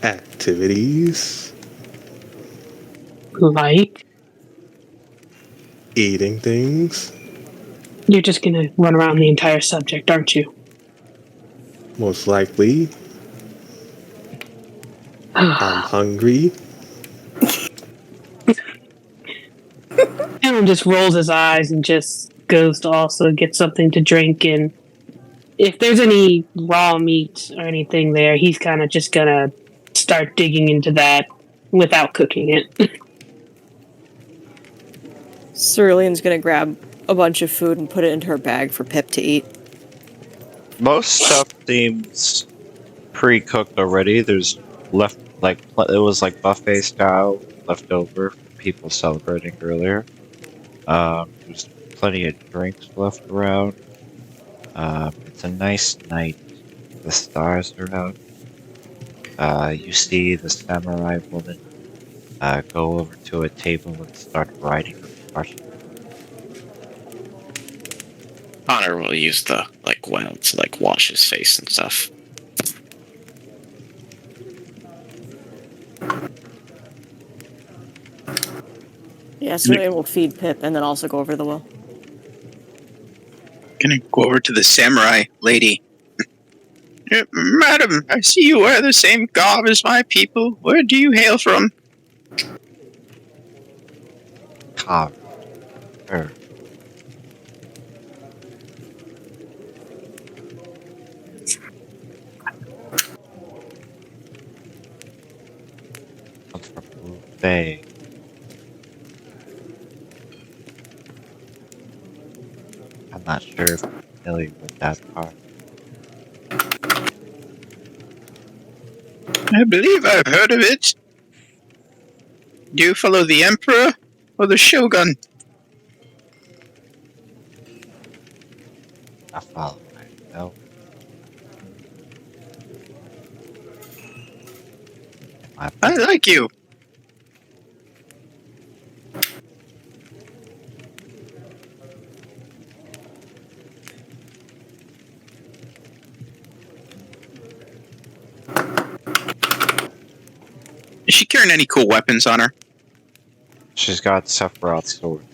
Activities, like, eating things, you're just gonna run around the entire subject, aren't you? most likely. I'm hungry. Alan just rolls his eyes and just goes to also get something to drink. And if there's any raw meat or anything there, he's kind of just gonna start digging into that without cooking it. Cerulean's gonna grab a bunch of food and put it into her bag for Pip to eat. Most stuff seems pre-cooked already. There's left, like, it was like buffet style left over from people celebrating earlier. There's plenty of drinks left around. It's a nice night. The stars are out. You see the samurai woman go over to a table and start riding her horse. Connor will use the well to wash his face and stuff. Yeah, Cerulean will feed Pip and then also go over to the well. Gonna go over to the samurai lady. Madam, I see you wear the same garb as my people. Where do you hail from? Carved. Her. Comes from Bay. I'm not sure if I'm familiar with that part. I believe I've heard of it. Do you follow the emperor or the shogun? I follow myself. I like you. Is she carrying any cool weapons on her? She's got Sephiroth's sword.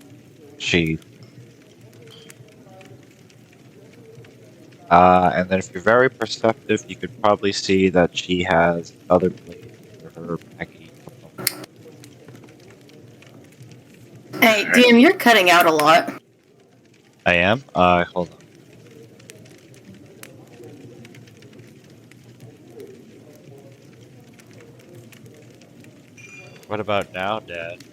And then if you're very perceptive, you could probably see that she has other blades for her Becky. Hey, DM, you're cutting out a lot. I am? Hold on. What about now, Dad?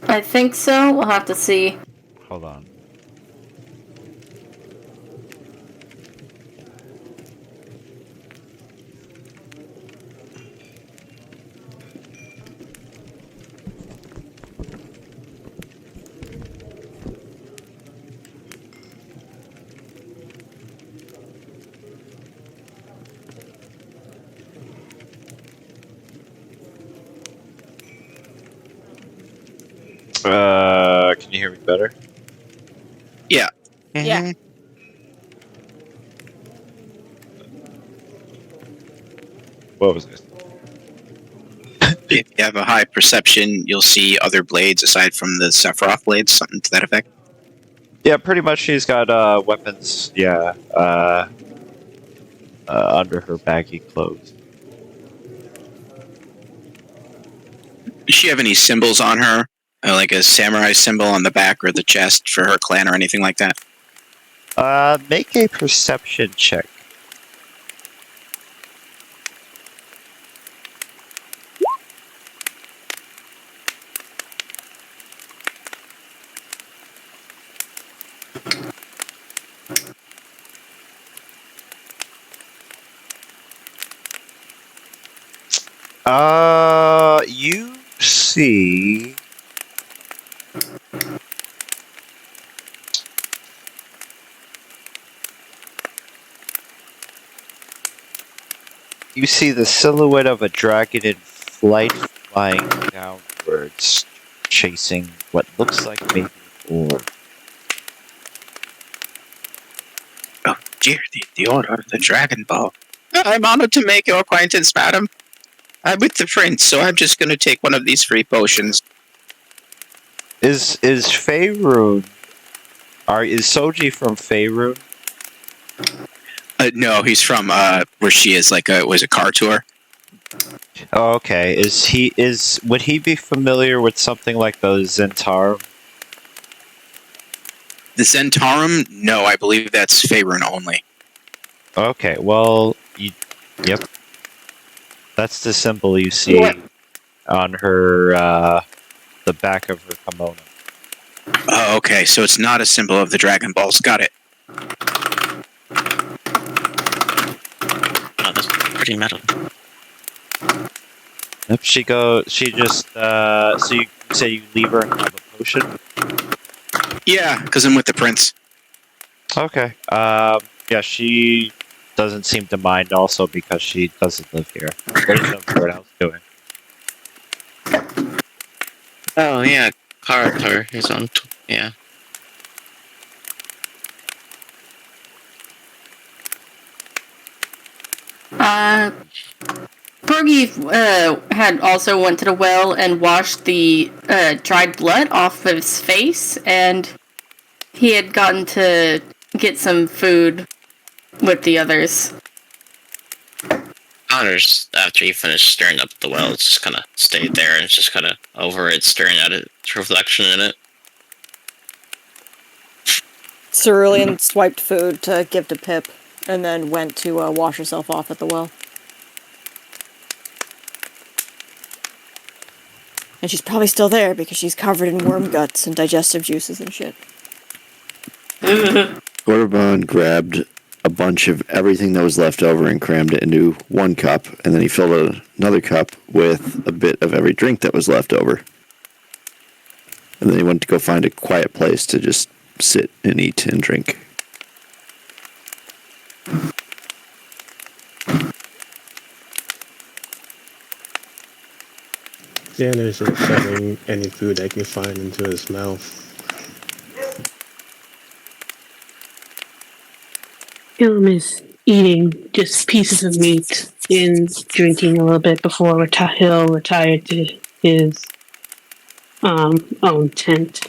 I think so. We'll have to see. Hold on. Can you hear me better? Yeah. Yeah. What was this? If you have a high perception, you'll see other blades aside from the Sephiroth blades, something to that effect. Yeah, pretty much she's got weapons, under her baggy clothes. Does she have any symbols on her? Like a samurai symbol on the back or the chest for her clan or anything like that? Make a perception check. You see. You see the silhouette of a dragon in flight flying downwards, chasing what looks like maybe an orb. Oh, dear, the Order of the Dragon Ball. I'm honored to make your acquaintance, madam. I'm with the prince, so I'm just going to take one of these free potions. Is Faerun? Is Soji from Faerun? No, he's from where she is, like was a car tour. Oh, okay. Would he be familiar with something like the Zentarum? The Zentarum? No, I believe that's Faerun only. Okay, well, yep. That's the symbol you see on her, the back of her kimono. Oh, okay, so it's not a symbol of the Dragon Balls. Got it. Oh, that's pretty metal. Yep, she just, so you say you leave her and grab a potion? Yeah, because I'm with the prince. Okay, yeah, she doesn't seem to mind also because she doesn't live here. What is everyone else doing? Oh yeah, character is on. Yeah. Pierogi had also went to the well and washed the dried blood off of his face, and he had gotten to get some food with the others. Connors, after he finished staring up at the well, just kind of stayed there and just kind of over it, staring at its reflection in it. Cerulean swiped food to give to Pip, and then went to wash herself off at the well. And she's probably still there because she's covered in worm guts and digestive juices and shit. Gorban grabbed a bunch of everything that was left over and crammed it into one cup, and then he filled another cup with a bit of every drink that was left over. And then he went to go find a quiet place to just sit and eat and drink. Xander isn't shoving any food I can find into his mouth. Gilliam is eating just pieces of meat and drinking a little bit before he'll retire to his own tent.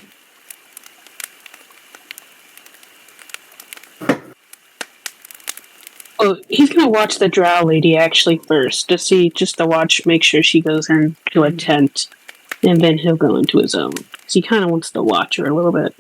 Oh, he's gonna watch the drow lady actually first just to watch, make sure she goes into a tent, and then he'll go into his own. So he kind of wants to watch her a little bit.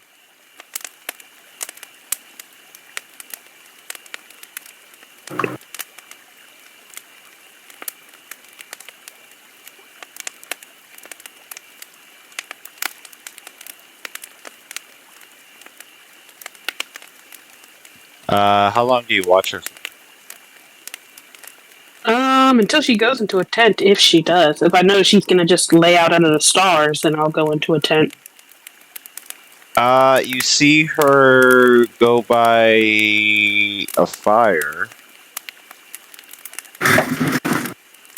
How long do you watch her? Until she goes into a tent, if she does. If I know she's gonna just lay out under the stars, then I'll go into a tent. You see her go by a fire.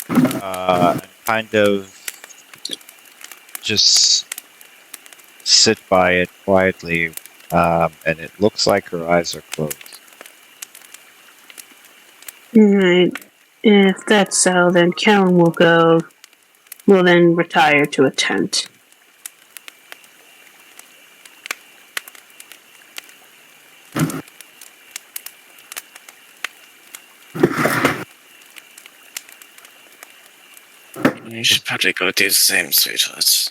And kind of just sit by it quietly, and it looks like her eyes are closed. Alright. If that's so, then Callum will then retire to a tent. You should probably go do the same, sweetheart.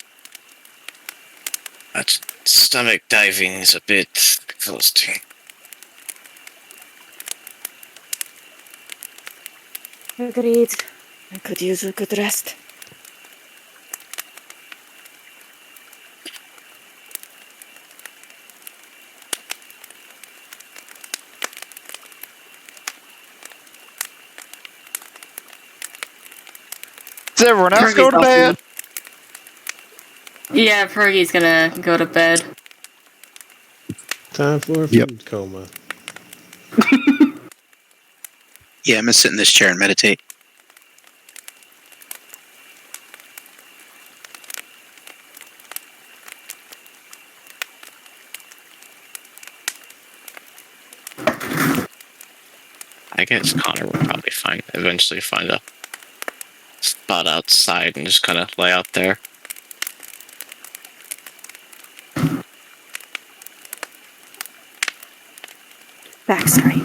That stomach diving is a bit exhausting. Agreed. I could use a good rest. Does everyone else Fergie's go to also- bed? Yeah, Fergie's gonna go to bed. Time for a Yep. food coma. Yeah, I'm gonna sit in this chair and meditate. I guess Connor will probably eventually find a spot outside and just kind of lay out there. Back, sorry.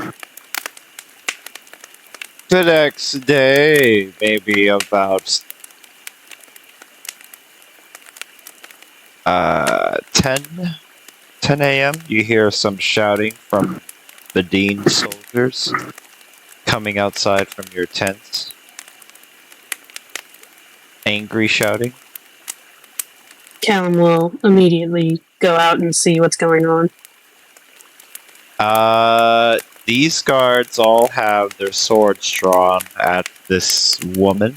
The next day, maybe about 10 a.m., you hear some shouting from the Dean soldiers coming outside from your tents. Angry shouting. Callum will immediately go out and see what's going on. These guards all have their swords drawn at this woman.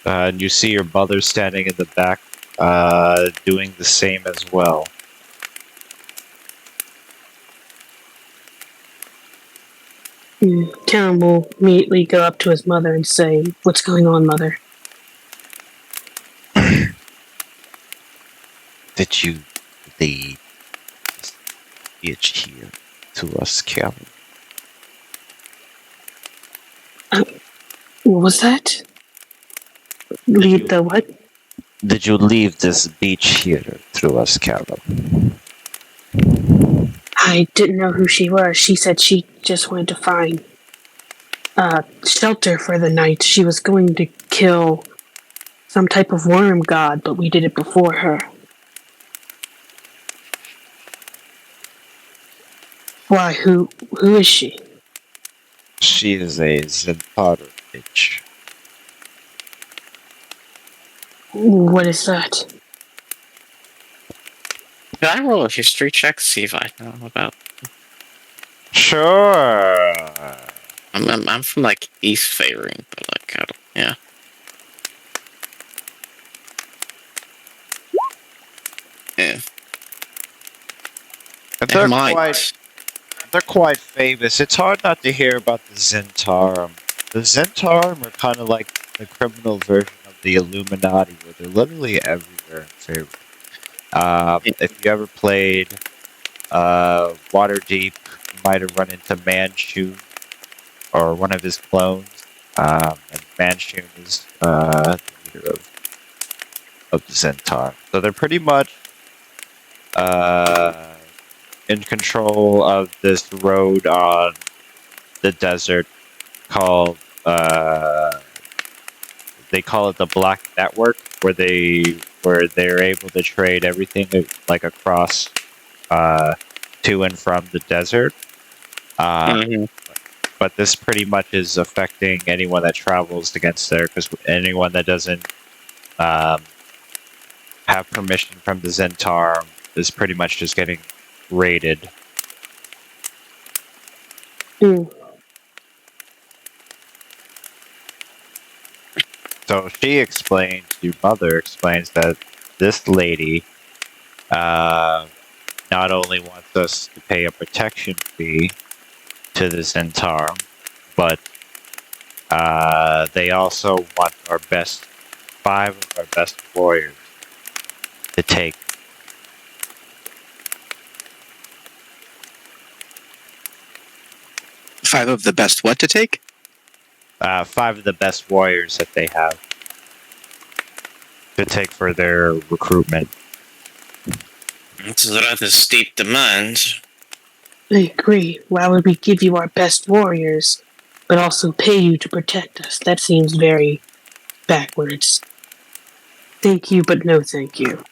And you see your mother standing in the back, doing the same as well. Callum will immediately go up to his mother and say, "What's going on, mother?" Did you lead this bitch here to us, Calvin? What was that? Lead the what? Did you leave this beach here to us, Calvin? I didn't know who she was. She said she just wanted to find shelter for the night. She was going to kill some type of worm god, but we did it before her. Why? Who is she? She is a Zentaru bitch. What is that? Can I roll a history check to see if I know about? Sure. I'm from like East Favoring, but like I don't, yeah. Yeah. They're quite famous. It's hard not to hear about the Zentarum. The Zentarum are kind of like the criminal version of the Illuminati, where they're literally everywhere in favor. If you ever played Waterdeep, you might have run into Manchu or one of his clones. And Manchu is the leader of the Zentarum. So they're pretty much in control of this road on the desert called they call it the Black Network, where they're able to trade everything like across to and from the desert. But this pretty much is affecting anyone that travels against there, because anyone that doesn't have permission from the Zentarum is pretty much just getting raided. So your mother explains that this lady not only wants us to pay a protection fee to the Zentarum, but they also want our best 5 of our best warriors to take. Five of the best what to take? 5 of the best warriors that they have to take for their recruitment. It's a rather steep demand. I agree. Why would we give you our best warriors, but also pay you to protect us? That seems very backwards. Thank you, but no thank you.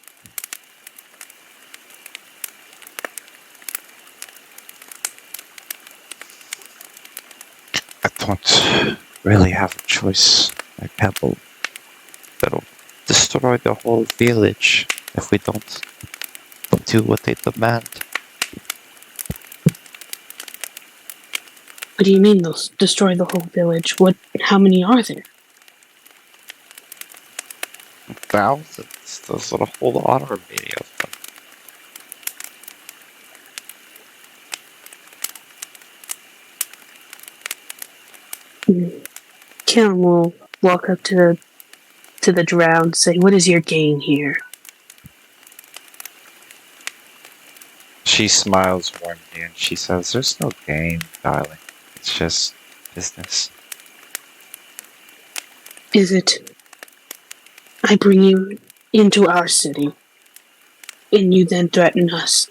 I don't really have a choice. My pebble. That'll destroy the whole village if we don't do what they demand. What do you mean they'll destroy the whole village? How many are there? Thousands. There's a whole army of them. Callum will walk up to the drow and say, "What is your gain here?" She smiles warmly and she says, "There's no game, darling. It's just business." Is it, I bring you into our city, and you then threaten us,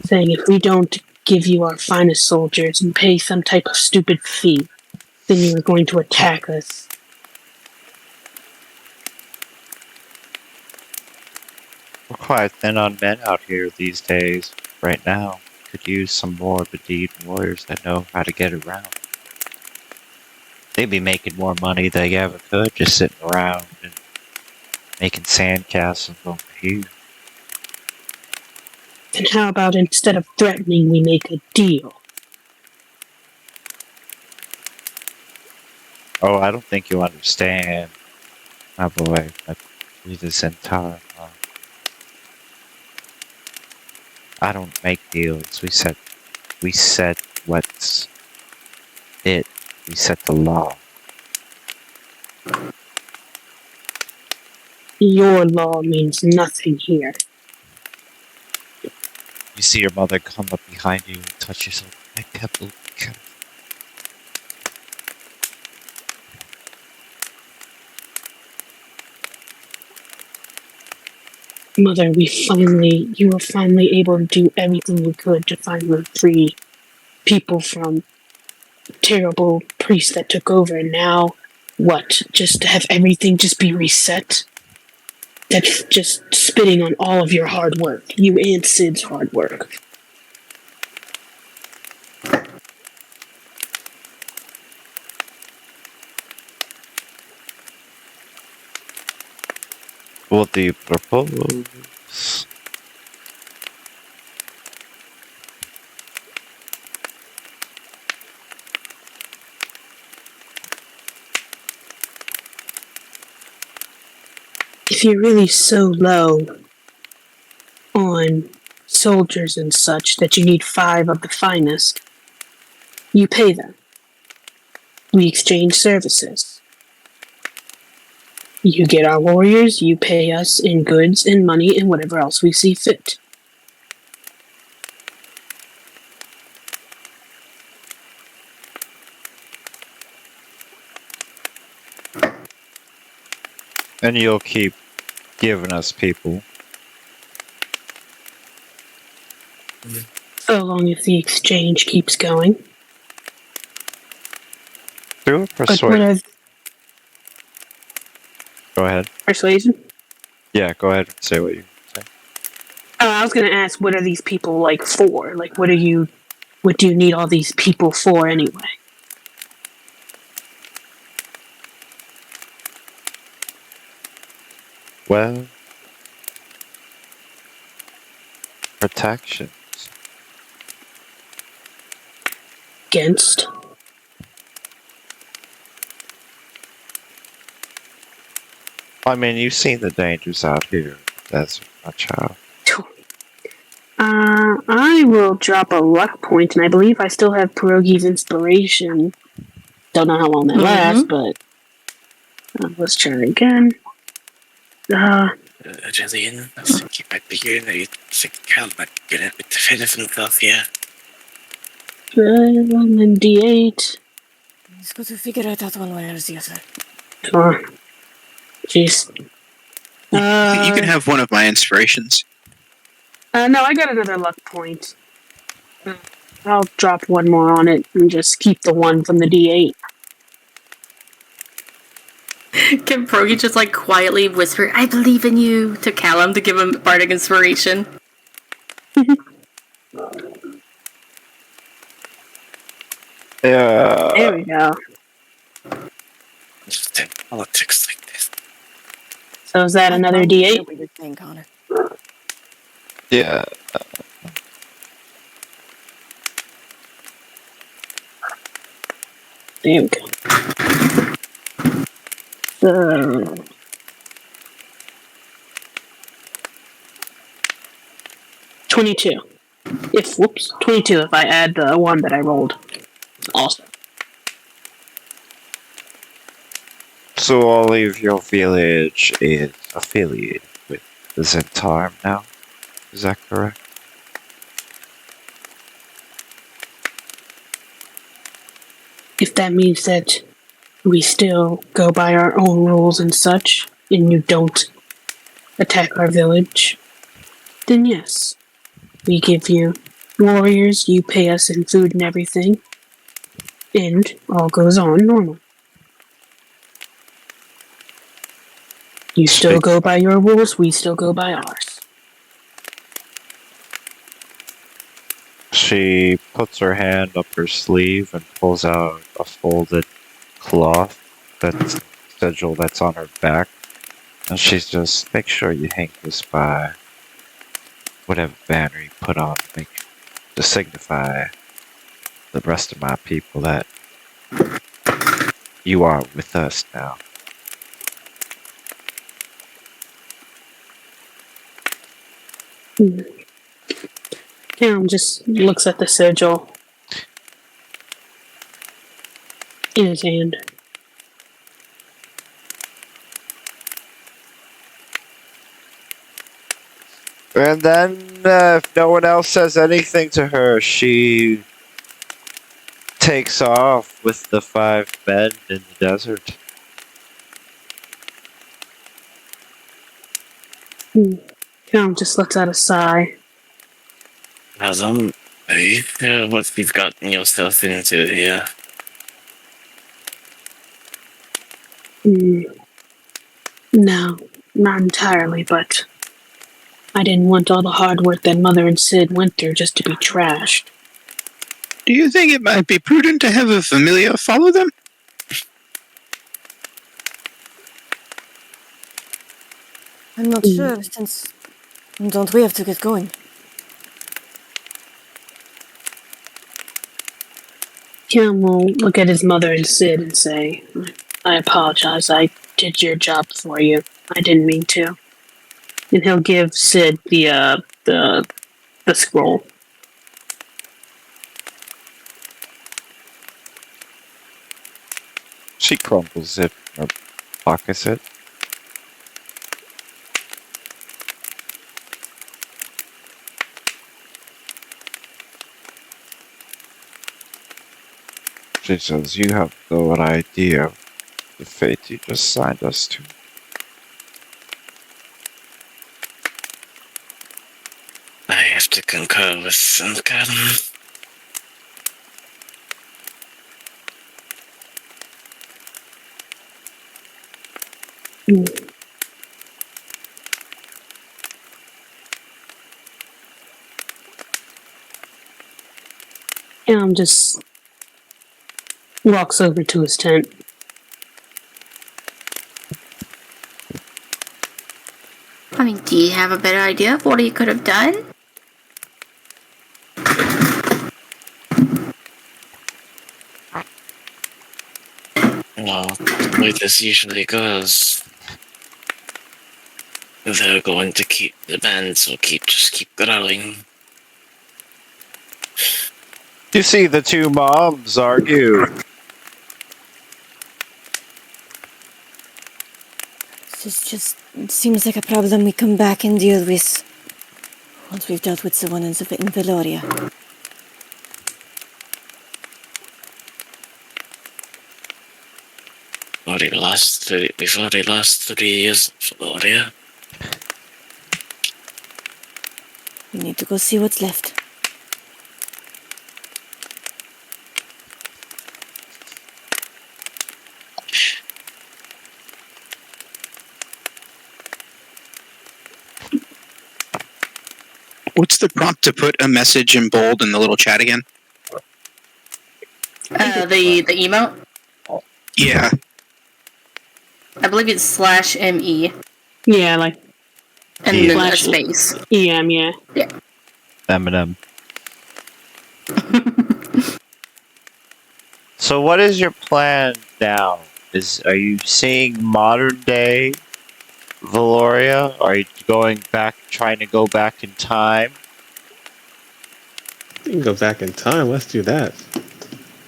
saying if we don't give you our finest soldiers and pay some type of stupid fee, then you are going to attack us. We're quite thin on men out here these days. Right now, could use some more Bedid warriors that know how to get around. They'd be making more money than they ever could just sitting around and making sandcastles over here. Then how about instead of threatening, we make a deal? Oh, I don't think you understand. My boy, I do this entire I don't make deals. We set what's it. We set the law. Your law means nothing here. You see your mother come up behind you and touch yourself. My pebble. Mother, you were finally able to do everything we could to finally free people from terrible priests that took over, and now, what? Just to have everything just be reset? That's just spitting on all of your hard work. You and Sid's hard work. What do you propose? If you're really so low on soldiers and such that you need 5 of the finest, you pay them. We exchange services. You get our warriors, you pay us in goods and money and whatever else we see fit. And you'll keep giving us people. So long as the exchange keeps going. Do a But what persuasion. are Go ahead. persuasion? Yeah, go ahead and say what you say. I was gonna ask, what are these people like for? Like, what do you need all these people for anyway? Well, protections. Against? I mean, you've seen the dangers out here. That's my child. I will drop a luck point, and I believe I still have Pierogi's inspiration. Don't know how long that lasts, but let's try again. Jillian, I think you might be getting it. I think Cal might be getting a bit ahead of himself here. And then D8. He's got to figure it out one way or the other. Oh, jeez. You can have one of my inspirations. No, I got another luck point. I'll drop one more on it and just keep the one from the D8. Can Progi just like quietly whisper, "I believe in you" to Callum to give him bardic inspiration? There we go. Just in politics like this. So is that another I D8? know what you're saying, Connor. Yeah. There we go. So 22. 22 if I add the one that I rolled. Awesome. So all of your village is affiliated with the Zentarum now? Is that correct? If that means that we still go by our own rules and such, and you don't attack our village, then yes. We give you warriors, you pay us in food and everything, and all goes on normal. You still go by your rules, we still go by ours. She puts her hand up her sleeve and pulls out a folded cloth that's sigil that's on her back. And she's just, make sure you hang this by whatever banner you put on, to signify the rest of my people that you are with us now. Cam just looks at the sigil in his hand. And then, if no one else says anything to her, she takes off with the 5 men in the desert. Cam just lets out a sigh. What you've gotten yourself into here? No, not entirely, but I didn't want all the hard work that Mother and Sid went through just to be trashed. Do you think it might be prudent to have a familiar follow them? I'm not sure, since... Don't we have to get going? Cam will look at his mother and Sid and say, I apologize, I did your job for you. I didn't mean to. And he'll give Sid the scroll. She crumbles it or pockets it. She says, you have no idea of the fate you just signed us to. I have to concur with Callum. Cam just walks over to his tent. I mean, do you have a better idea of what he could have done? Well, the way this usually goes, they're going to keep the bands will keep growing. You see the two moms argue. It seems like a problem we come back and deal with once we've dealt with the one in Vaeloria. We've already lost 3 years in Vaeloria. We need to go see what's left. What's the prompt to put a message in bold in the little chat again? The emote. Yeah. I believe it's /me Yeah, like and Yeah. then a Slash space. EM, yeah. Eminem. So what is your plan now? Are you seeing modern day Valoria? Are you trying to go back in time? We can go back in time. Let's do that.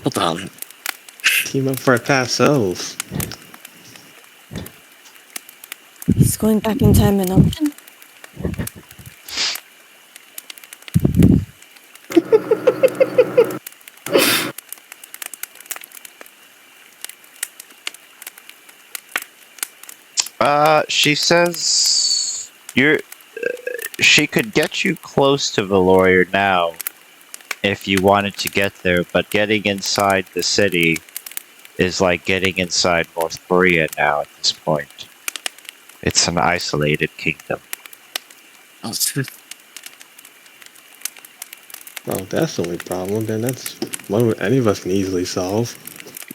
Hold on. Team up for our past selves. Is going back in time an option? She says she could get you close to Valoria now if you wanted to get there, but getting inside the city is like getting inside North Korea now at this point. It's an isolated kingdom. Well, that's the only problem. Then that's one any of us can easily solve.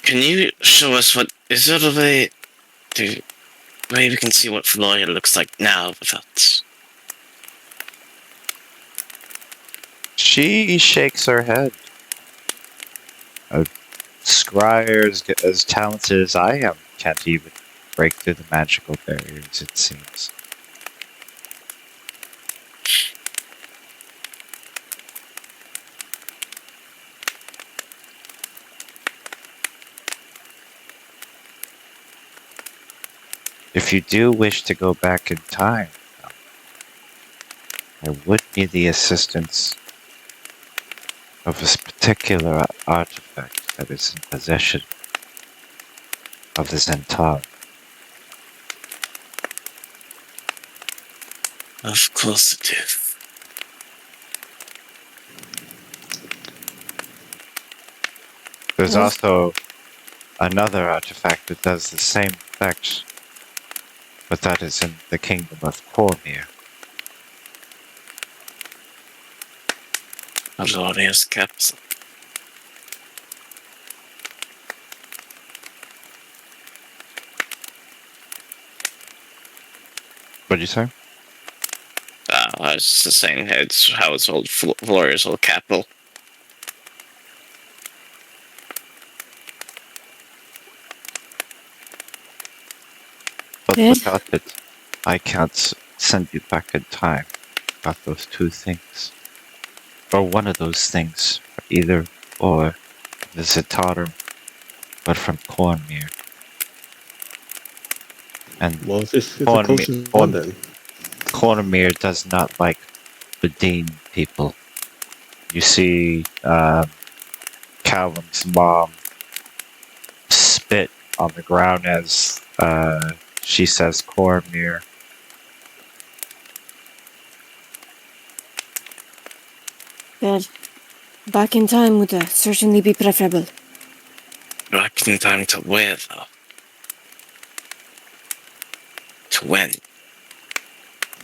Can you show us what is there a way to maybe we can see what Vaeloria looks like now without? She shakes her head. A scryer as talented as I am can't even break through the magical barriers, it seems. If you do wish to go back in time, I would need the assistance of a particular artifact that is in possession of the Centaur. Of course it is. There's Yes. also another artifact that does the same effect, but that is in the kingdom of Cormir. Vaeloria's capital. What did you say? I was just saying it's how it's old Vaeloria's old capital. But Yes. without it, I can't send you back in time. Got those two things. Or one of those things. Either or the Centaur, but from Cormir. And Well, it's the closest one then. Cormir does not like redeem people. You see Callum's mom spit on the ground as she says Cormir. Well, back in time would certainly be preferable. Back in time to where though? To when?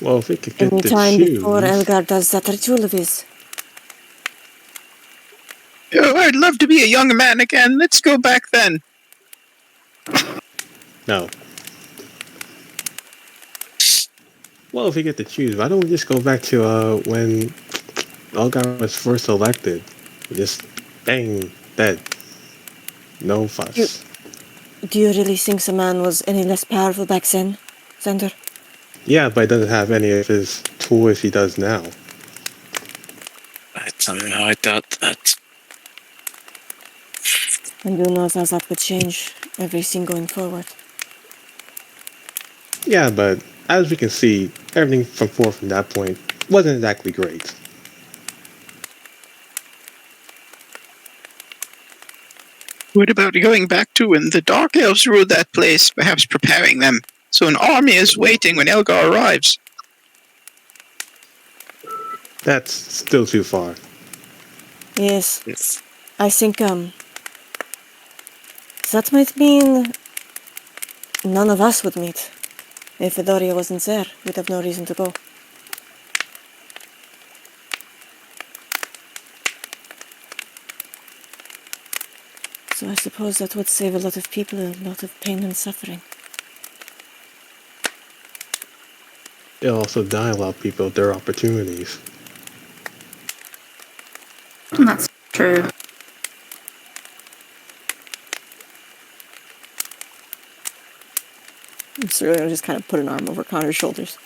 Well, if we could get Any the time shoes. before Elgar does that ritual of his. Oh, I'd love to be a young man again. Let's go back then. No. Well, if we get to choose, why don't we just go back to when Elgar was first elected? Just bang, dead. No fuss. Do you really think the man was any less powerful back then, Xander? Yeah, but he doesn't have any of his tools he does now. I doubt that. And who knows how that would change everything going forward. Yeah, but as we can see, everything from forth from that point wasn't exactly great. What about going back to when the Dark Elves ruled that place, perhaps preparing them, so an army is waiting when Elgar arrives? That's still too far. Yes. I think, that might mean none of us would meet. If Vaeloria wasn't there, we'd have no reason to go. So I suppose that would save a lot of people a lot of pain and suffering. It'll also deny a lot of people their opportunities. That's true. So I just kind of put an arm over Connor's shoulders.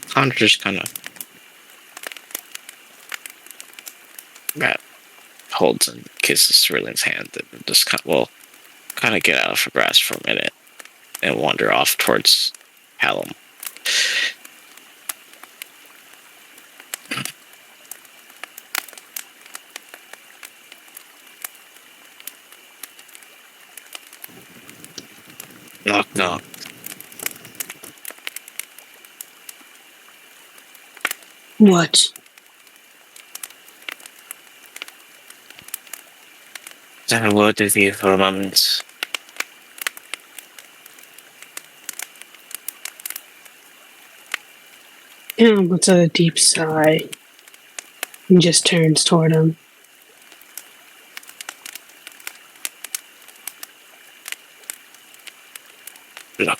Connor just kind of holds and kisses Cerulean's hand and just kind of get out of her grasp for a minute and wander off towards Hallam. Knock, knock. What? Can I have a word with you for a moment? Cam lets out a deep sigh and just turns toward him. Look.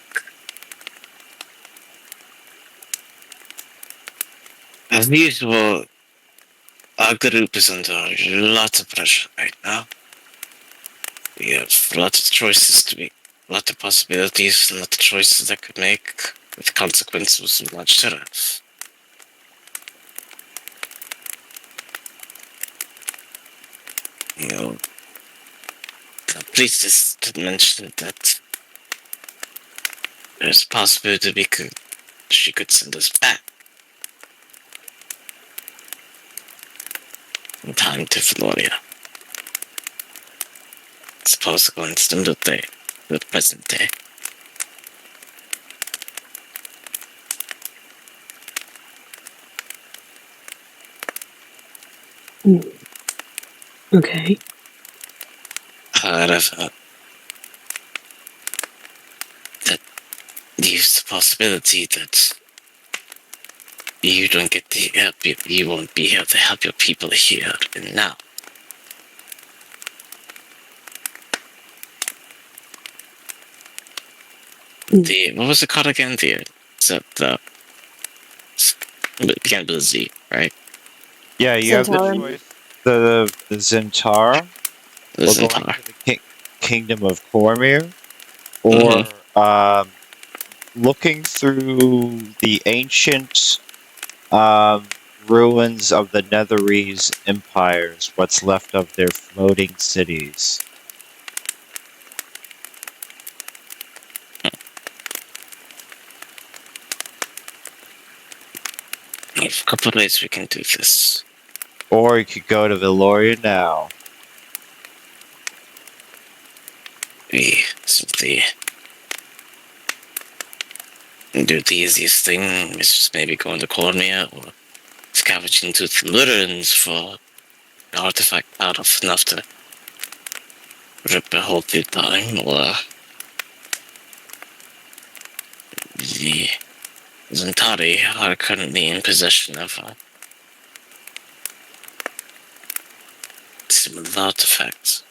As usual, our group is under lots of pressure right now. We have lots of choices to make, a lot of possibilities, and a lot of choices that could make, with consequences much to us. You know, the priestess did mention that there's a possibility she could send us back in time to Vaeloria. Suppose coincident with the present day. Okay. However, that leaves the possibility that you don't get the help, you won't be able to help your people here and now. What was it called again? The it began with a Z, right? Yeah, you have the Centaur. choice. The Zentaur, The or Centaur. going to the kingdom of Cormyr, or looking through the ancient ruins of the Netherese empires, what's left of their floating cities. There's a couple of ways we can do this. Or you could go to Vaeloria now. We simply do the easiest thing, is just maybe go into Cormia or scavenging through the ruins for an artifact out of enough to rip a hole through time, or the Zentari are currently in possession of similar artifacts.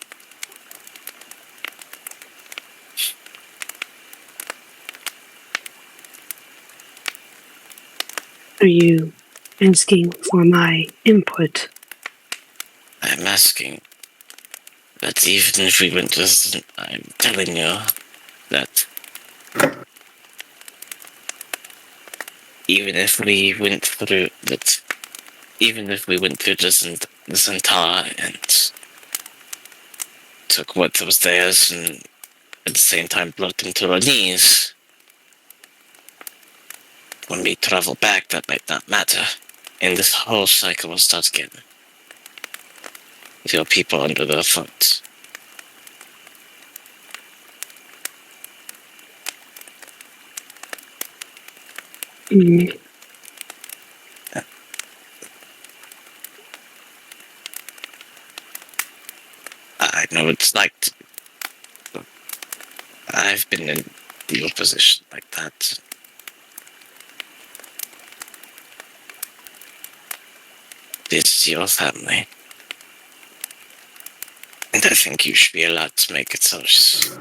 Are you asking for my input? I'm asking that even if we went to, I'm telling you that even if we went through that, even if we went through the Centaur and took what was theirs and at the same time blocked into our knees, when we travel back, that might not matter. And this whole cycle will start again. With your people under their foot. Mm. I know it's like I've been in your position like that. This is your family. And I think you should be allowed to make a choice.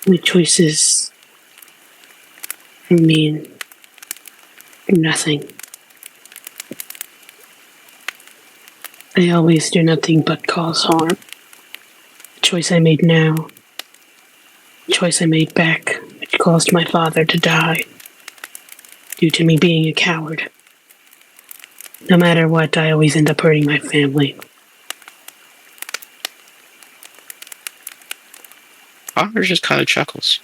My choices mean nothing. They always do nothing but cause harm. The choice I made now, the choice I made back, which caused my father to die due to me being a coward. No matter what, I always end up hurting my family. Connor just kind of chuckles.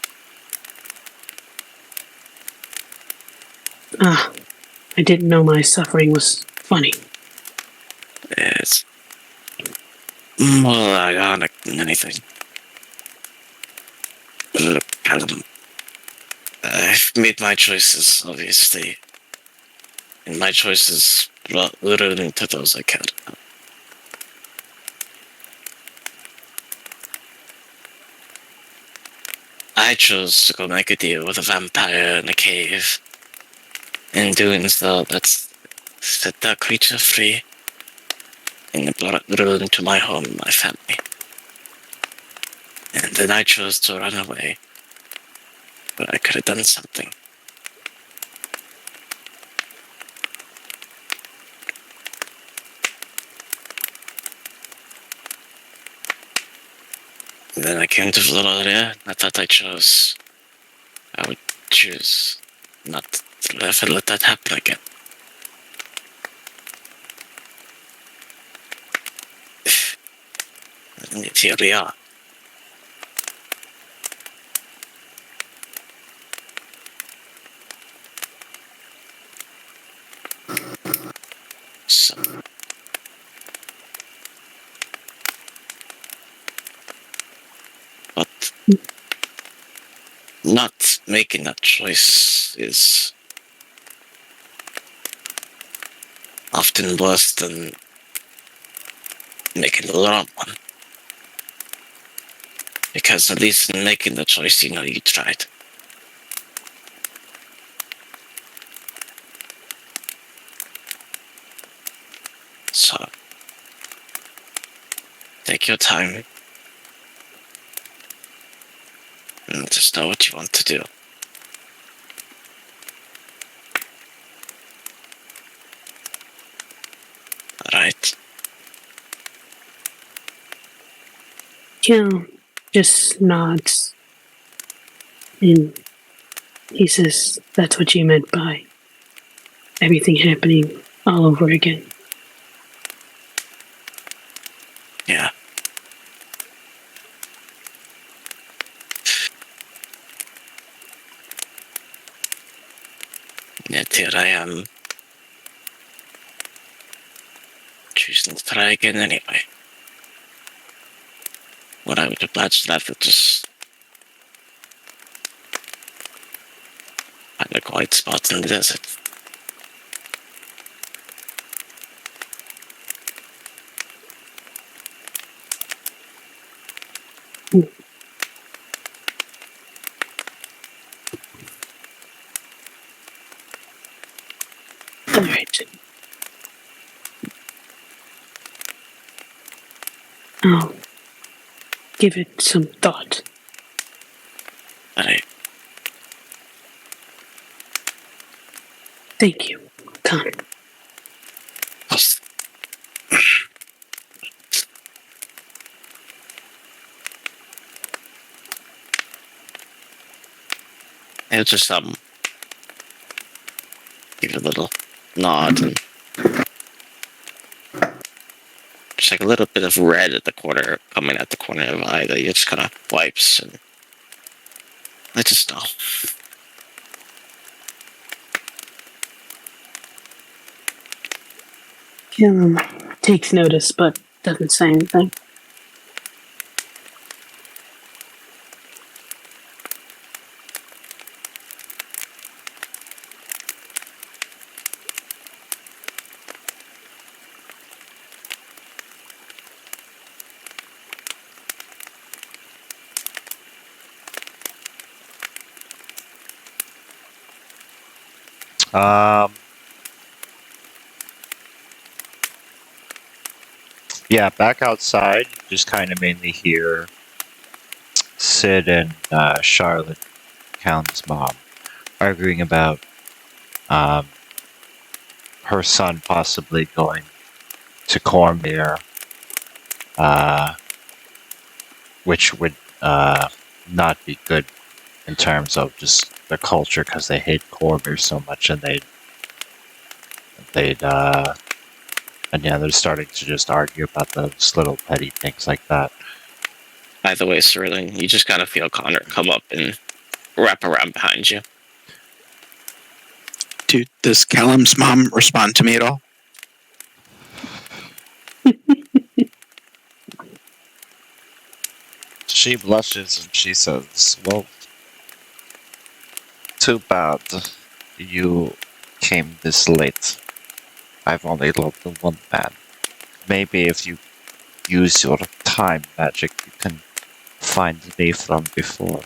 Ah, I didn't know my suffering was funny. It's more ironic than anything. Look, Callum, I've made my choices, obviously. And my choices brought little into those I cared about. I chose to go make a deal with a vampire in a cave. In doing so, that's set that creature free. And it brought little into my home and my family. And then I chose to run away. But I could have done something. And then I came to Vaeloria, and I thought I would choose not to ever let that happen again. And yet here we are. So, but not making that choice is often worse than making the wrong one. Because at least in making the choice, you know you tried. So, take your time. And just know what you want to do. Alright? Kel just nods. And he says, that's what you meant by everything happening all over again. Yeah. Yet here I am. Choosing to try again anyway. What I would imagine that would just find a quiet spot in the desert. All right. I'll give it some thought. Alright. Thank you, Connor. He'll just give a little nod and just like a little bit of red at the corner, coming at the corner of the eye that he just kind of wipes and lets us know. Calum takes notice, but doesn't say anything. Yeah, back outside, you just kind of mainly hear Sid and Charlotte, Calum's mom, arguing about her son possibly going to Cormyr, which would not be good in terms of just the culture because they hate Cormyr so much, and and yeah, they're starting to just argue about those little petty things like that. By the way, Sterling, you just kind of feel Connor come up and wrap around behind you. Dude, does Callum's mom respond to me at all? She blushes and she says, "Well, too bad you came this late. I've only loved the one man. Maybe if you use your time magic, you can find me from before."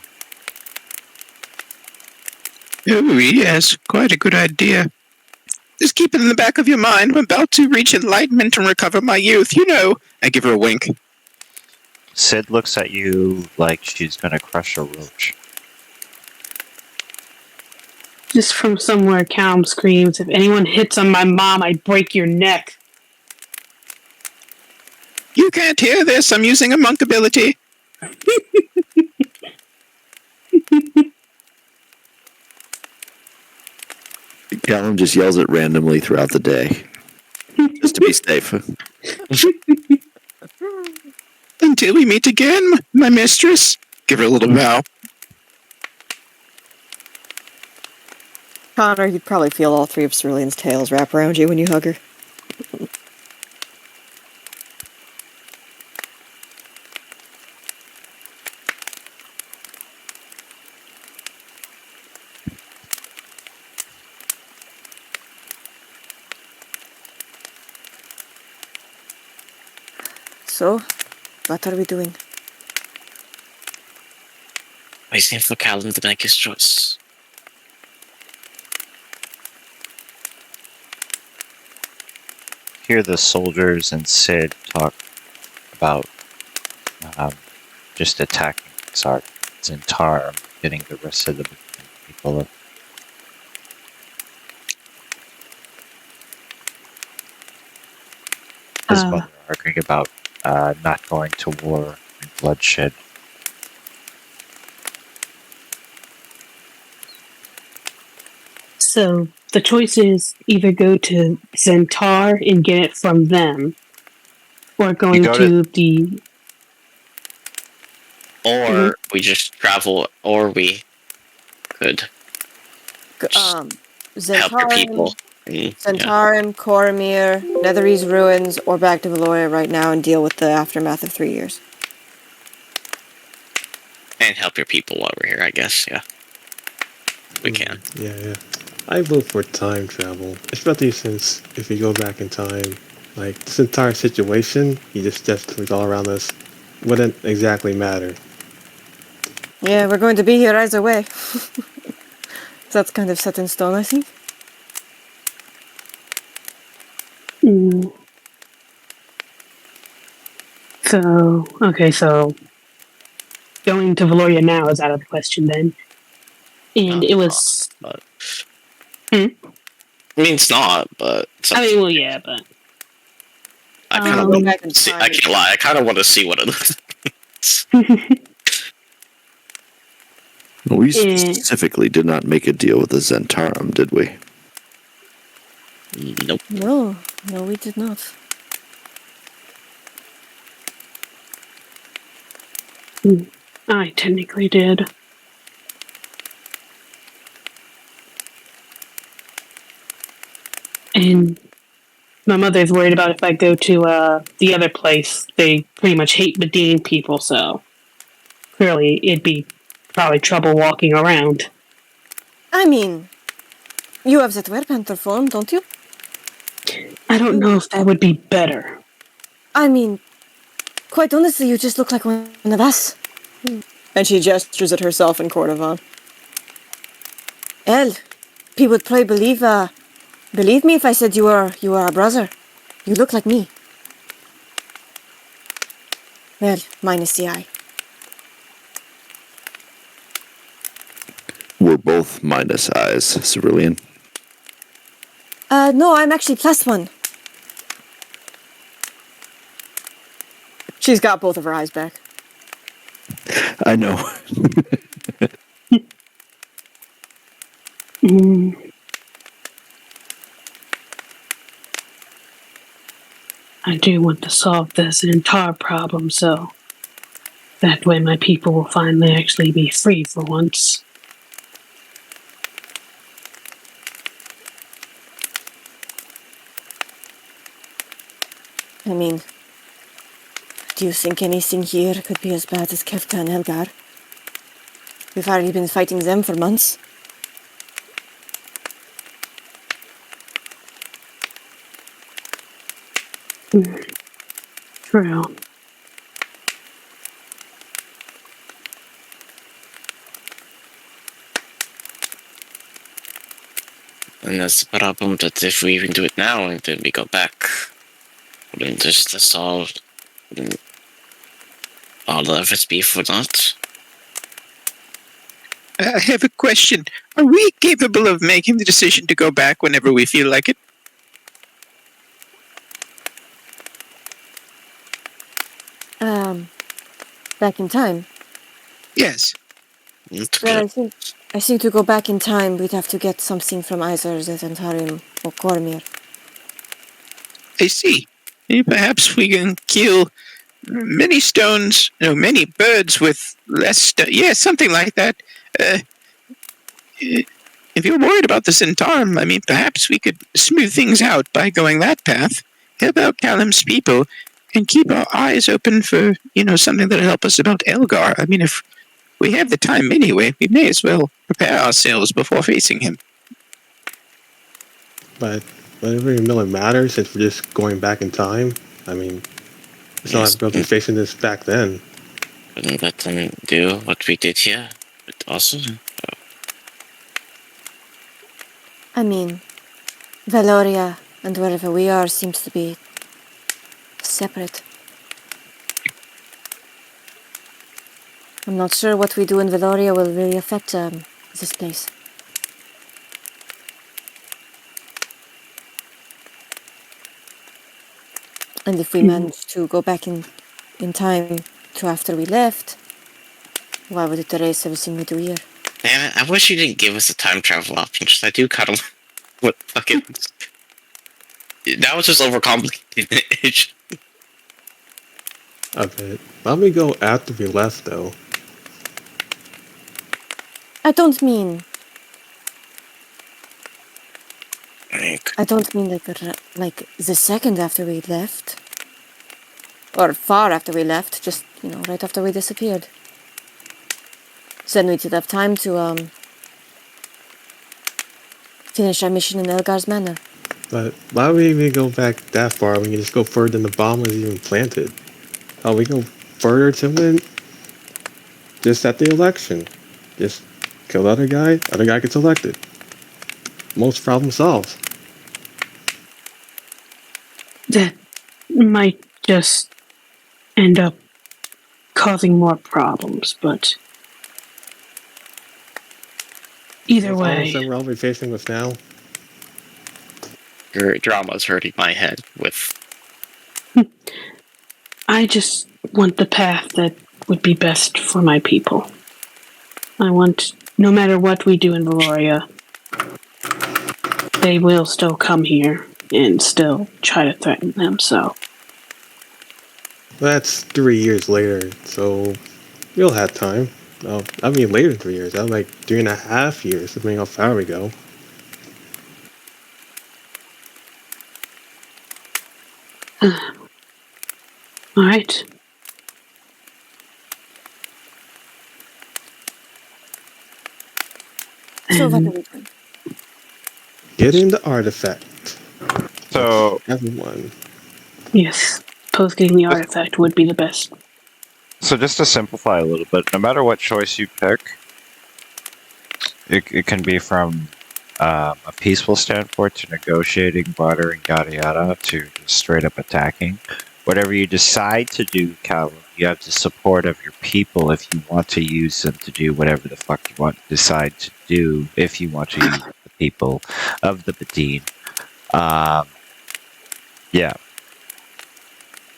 Oh, yes, quite a good idea. Just keep it in the back of your mind. I'm about to reach enlightenment and recover my youth, you know. I give her a wink. Sid looks at you like she's gonna crush a roach. Just from somewhere, Calum screams, "If anyone hits on my mom, I break your neck." You can't hear this. I'm using a monk ability. Callum just yells it randomly throughout the day, just to be safe. Until we meet again, my mistress. Give her a little bow. Connor, you'd probably feel all three of Cerulean's tails wrap around you when you hug her. So, what are we doing? Waiting for Callum to make his choice. Hear the soldiers and Sid talk about just attacking Zentar, getting the rest of the people up. His mother arguing about not going to war and bloodshed. So the choice is either go to Zentar and get it from them, or going go to the. Or we just travel, or we could help your people. Zentarum, Cormyr, Netherese Ruins, or back to Vaeloria right now and deal with the aftermath of 3 years. And help your people over here, I guess, yeah. We can. Yeah. I vote for time travel, especially since if we go back in time, like this entire situation, you just like all around us, wouldn't exactly matter. Yeah, we're going to be here either way. That's kind of set in stone, I think. So going to Vaeloria now is out of the question then. And it was. But, I mean, it's not, but. I mean, well, yeah, but. I kind of want to see. I can't lie. I kind of want to see what it looks like. We Eh. specifically did not make a deal with the Zentarum, did we? Nope. No, we did not. I technically did. And my mother's worried about if I go to the other place. They pretty much hate Medine people, so clearly it'd be probably trouble walking around. I mean, you have that werepanther form, don't you? I don't know if that would be better. I mean, quite honestly, you just look like one of us. And she gestures at herself and Cordovan. Elle, people would probably believe me if I said you were a brother. You look like me. Well, minus the eye. We're both minus eyes, Cerulean. No, I'm actually +1. She's got both of her eyes back. I know. I do want to solve this entire problem, so that way my people will finally actually be free for once. I mean, do you think anything here could be as bad as Kefka and Elgar? We've already been fighting them for months. True. And that's the problem, that if we even do it now and then we go back, wouldn't this all of its beef or not? I have a question. Are we capable of making the decision to go back whenever we feel like it? Back in time. Yes. Well, I think to go back in time, we'd have to get something from either the Zentarum or Cormir. I see. Perhaps we can kill many stones, many birds with less stone. Yeah, something like that. If you're worried about the Centarum, I mean, perhaps we could smooth things out by going that path. Help out Callum's people and keep our eyes open for, something that'll help us about Elgar. I mean, if we have the time anyway, we may as well prepare ourselves before facing him. But whatever really matters, since we're just going back in time, I mean, it's not like we were facing this back then. Wouldn't let them do what we did here? But also, I mean, Vaeloria and wherever we are seems to be separate. I'm not sure what we do in Vaeloria will really affect this place. And if we manage to go back in time to after we left, why would it erase everything we do here? damn it, I wish you didn't give us a time travel option, because I do kind of what fucking. That was just overcomplicated. A bit. Why don't we go after we left, though? I don't mean Like, like the second after we left. Or far after we left, just, right after we disappeared. So then we'd have time to, finish our mission in Elgar's Manor. But why would we even go back that far when you just go further than the bomb was even planted? Oh, we go further to win? Just at the election. Just kill the other guy gets elected. Most problem solved. That might just end up causing more problems, but either way. We're all facing with now. your drama's hurting my head with. I just want the path that would be best for my people. I want, no matter what we do in Vaeloria, they will still come here and still try to threaten them, so. That's 3 years later, so you'll have time. Oh, I mean, later than 3 years. That was like 3.5 years, depending how far we go. Alright. So what are And we doing? Getting the artifact. So, Everyone. yes, post getting the artifact would be the best. so just to simplify a little bit, no matter what choice you pick, it can be from a peaceful standpoint to negotiating, bartering, yada yada, to just straight up attacking. Whatever you decide to do, Callum, you have the support of your people if you want to use them to do whatever the fuck you want decide to do. If you want to use the people of the Badine, yeah.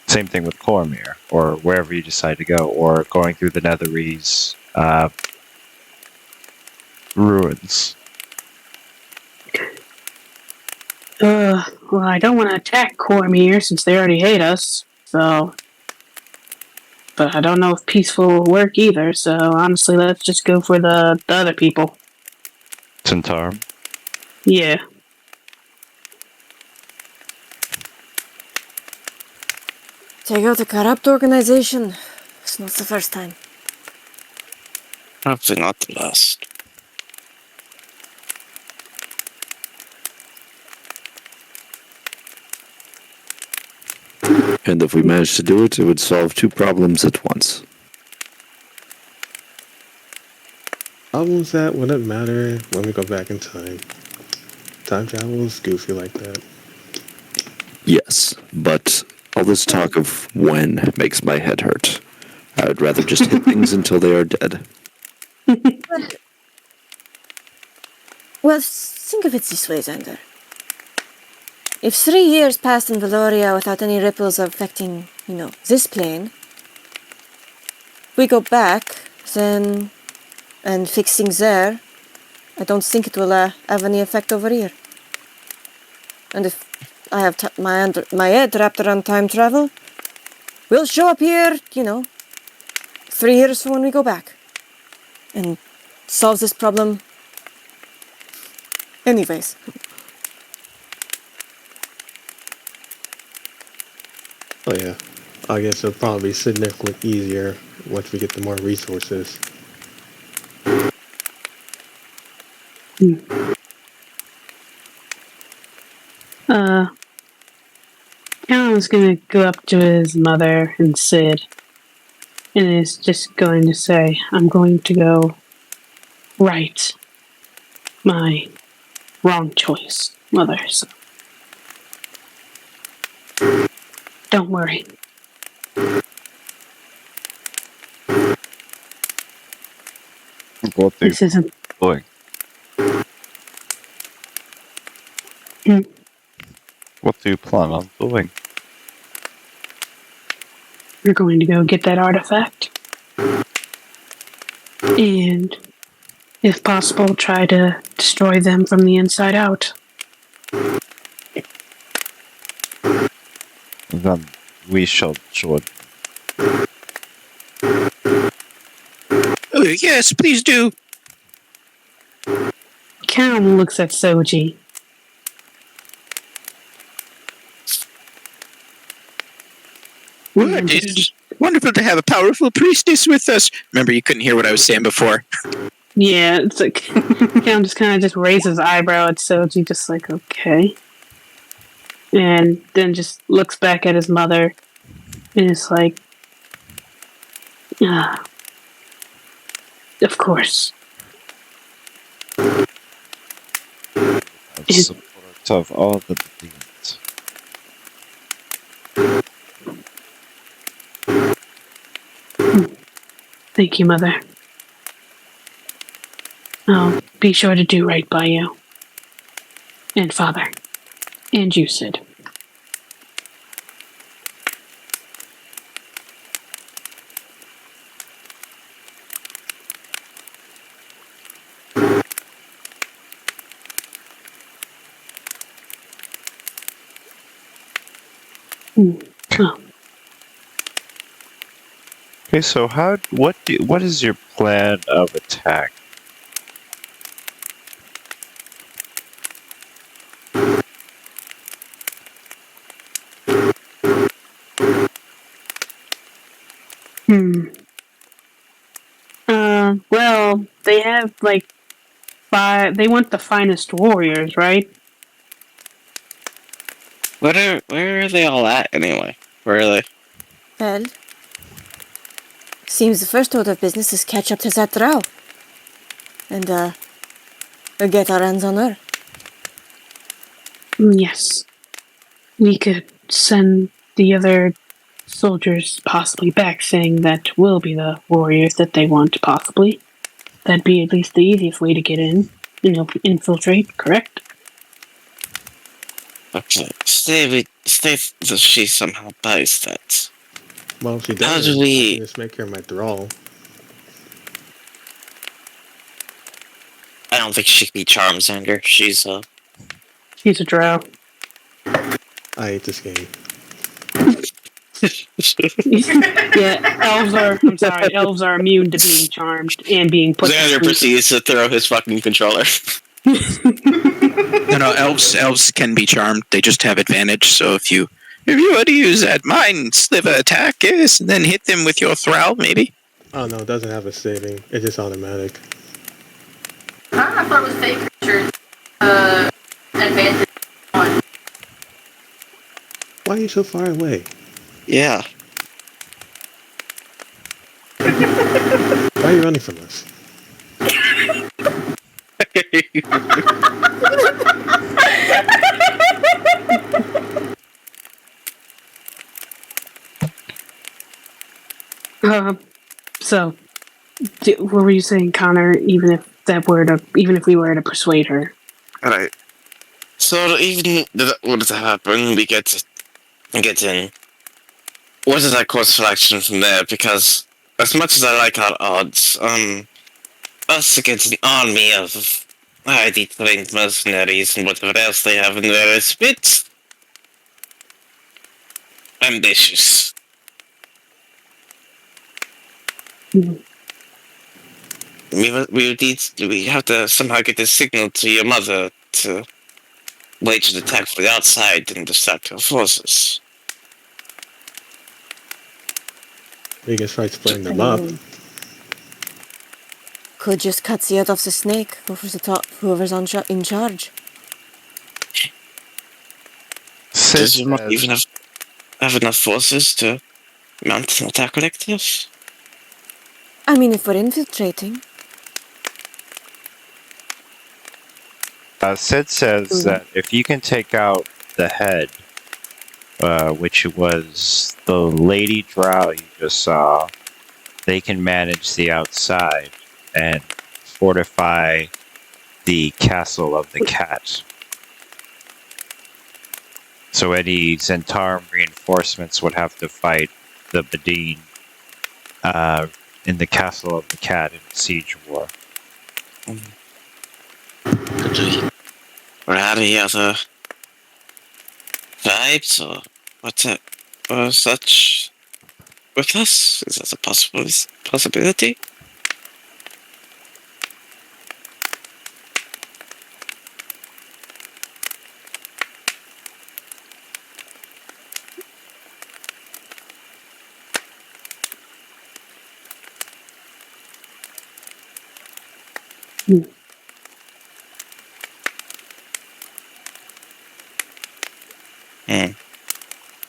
Same thing with Cormyr, or wherever you decide to go, or going through the Netherese ruins. Well, I don't want to attack Cormyr since they already hate us, so. But I don't know if peaceful will work either, so honestly, let's just go for the other people. Centaurum. Yeah. Take out a corrupt organization. It's not the first time. Hopefully not the last. And if we managed to do it, it would solve 2 problems at once. Problems that wouldn't matter when we go back in time. Time travel is goofy like that. Yes, but all this talk of when makes my head hurt. I would rather just hit things until they are dead. Well, think of it this way, Xander. If 3 years passed in Vaeloria without any ripples affecting, this plane, we go back, then, and fix things there, I don't think it will have any effect over here. And if I have my head wrapped around time travel, we'll show up here, 3 years from when we go back. And solve this problem anyways. Oh yeah. I guess it'll probably be significantly easier once we get the more resources. Alan's gonna go up to his mother and Sid, and is just going to say, I'm going to go right my wrong choice, mother, so. Don't worry. What are you This isn't. doing? Hmm. What do you plan on doing? You're going to go get that artifact. And, if possible, try to destroy them from the inside out. Then we shall join. Oh, yes, please do. Cam looks at Soji. Well, And it just- is wonderful to have a powerful priestess with us. Remember, you couldn't hear what I was saying before. Yeah, it's like Cam just kind of just raises his eyebrow at Soji, just like, okay. And then just looks back at his mother and is like, ah, of course. Have support of all the Badines. Thank you, mother. I'll be sure to do right by you. And father. And you, Sid. Oh, Okay, so what is your plan of attack? hmm. Well, they have like five. They want the finest warriors, right? Where are they all at anyway? Where are they? Well, seems the first order of business is catch up to that drow. And, get our hands on her. Yes. We could send the other soldiers possibly back, saying that we'll be the warriors that they want, possibly. That'd be at least the easiest way to get in. Infiltrate, correct? Okay, stay that she somehow buys that. Well, if she How doesn't, do I we? can just make her my thrall. I don't think she can be Charmsanger. She's She's a drow. I hate this game. Yeah, elves are immune to being charmed and being put to Xander sleep. proceeds to throw his fucking controller. No, elves can be charmed. They just have advantage. So if you were to use that mind sliver attack, yes, and then hit them with your thrall, maybe. Oh no, it doesn't have a saving. It's just automatic. I thought it was fake creatures. Advantage on. Why are you so far away? Yeah. Why are you running from us? So, what were you saying, Connor? Even if we were to persuade her, Alright. So even that were to happen, we get in. What is our course of action from there? Because as much as I like our odds, us against an army of highly trained mercenaries and whatever else they have in there is a bit ambitious. We have to somehow get this signal to your mother to wage an attack from the outside and distract her forces. We can try splitting them up. Could just cut the head off the snake, whoever's in charge. Does your mother even have enough forces to mount an attack like this? I mean, if we're infiltrating. Sid says that if you can take out the head, which was the lady drow you just saw, they can manage the outside and fortify the castle of the cat. So any Zentarum reinforcements would have to fight the Badine in the castle of the cat in a siege war. Or any other tribes or what's or such with us? Is that a possibility?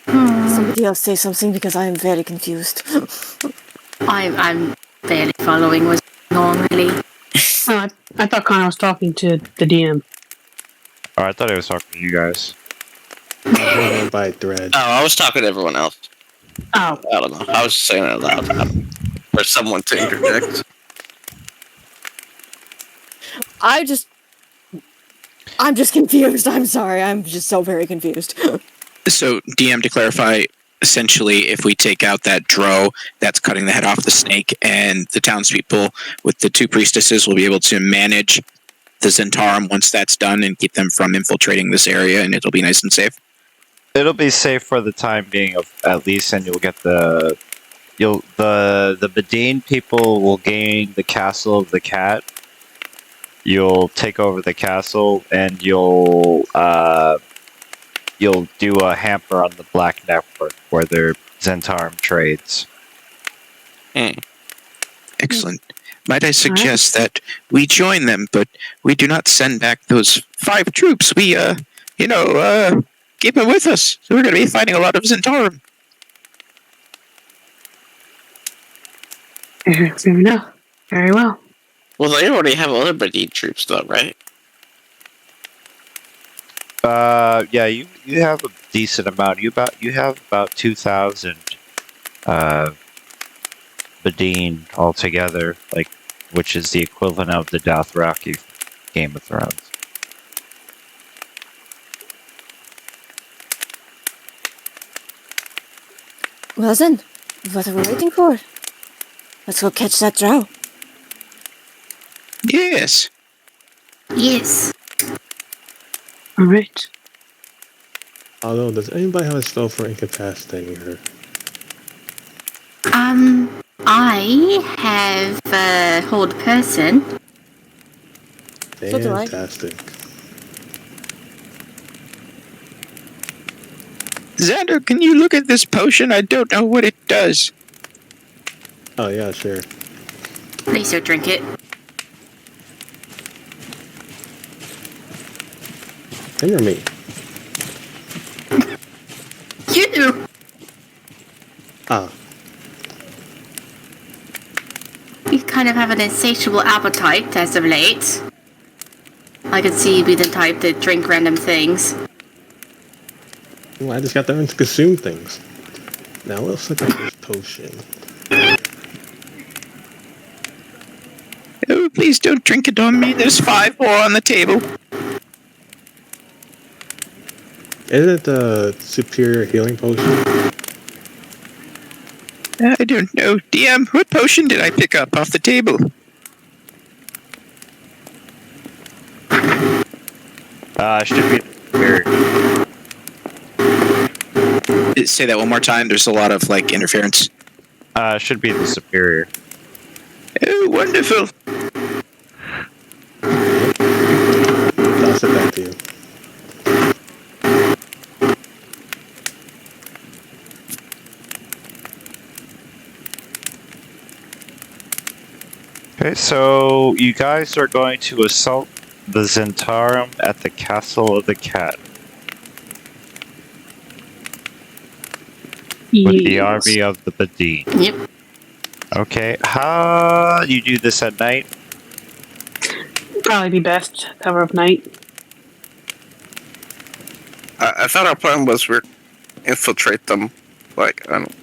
Somebody else say something because I am very confused. I'm barely following what's going on, really. I thought Connor was talking to the DM. Oh, I thought I was talking to you guys. I went by thread. Oh, I was talking to everyone else. Oh, I don't know. I was just saying it out loud for someone to interject. I'm just confused. I'm sorry. I'm just so very confused. So, DM, to clarify, essentially, if we take out that drow that's cutting the head off the snake, and the townspeople with the two priestesses will be able to manage the Zentarum once that's done and keep them from infiltrating this area, and it'll be nice and safe. It'll be safe for the time being, of at least, and you'll get the Bedine people will gain the castle of the cat. You'll take over the castle, and you'll do a hamper on the Black Network where their Zentarum trades. Excellent. Might I suggest that we join them, but we do not send back those 5 troops. We, keep them with us. So we're going to be fighting a lot of Zentarum. Fair enough. Very well. Well, they already have other Bedine troops, though, right? Yeah, you have a decent amount. You have about 2,000 Bedine altogether, like, which is the equivalent of the Dothraki Game of Thrones. Well then, what are we waiting for? Let's go catch that drow. Yes. Yes. All right. Although, does anybody have a spell for incapacitating her? I have hold person. So do I. Fantastic. Xander, can you look at this potion? I don't know what it does. Oh, yeah, sure. Please don't drink it. Him or me? You. Ah, You kind of have an insatiable appetite as of late. I could see you be the type to drink random things. well, I just got to consume things. Now let's look at this potion. Oh, please don't drink it on me. There's 5 more on the table. Is it the superior healing potion? I don't know. DM, what potion did I pick up off the table? Should be here. Say that one more time. There's a lot of, interference. Should be the superior. Oh, wonderful. Toss it back to you. Okay, so you guys are going to assault the Zentarum at the Castle of the Cat with the army of the Bedine. Yep. Okay, how you do this at night? Probably be best cover of night. I thought our plan was we're infiltrate them. Like, I don't.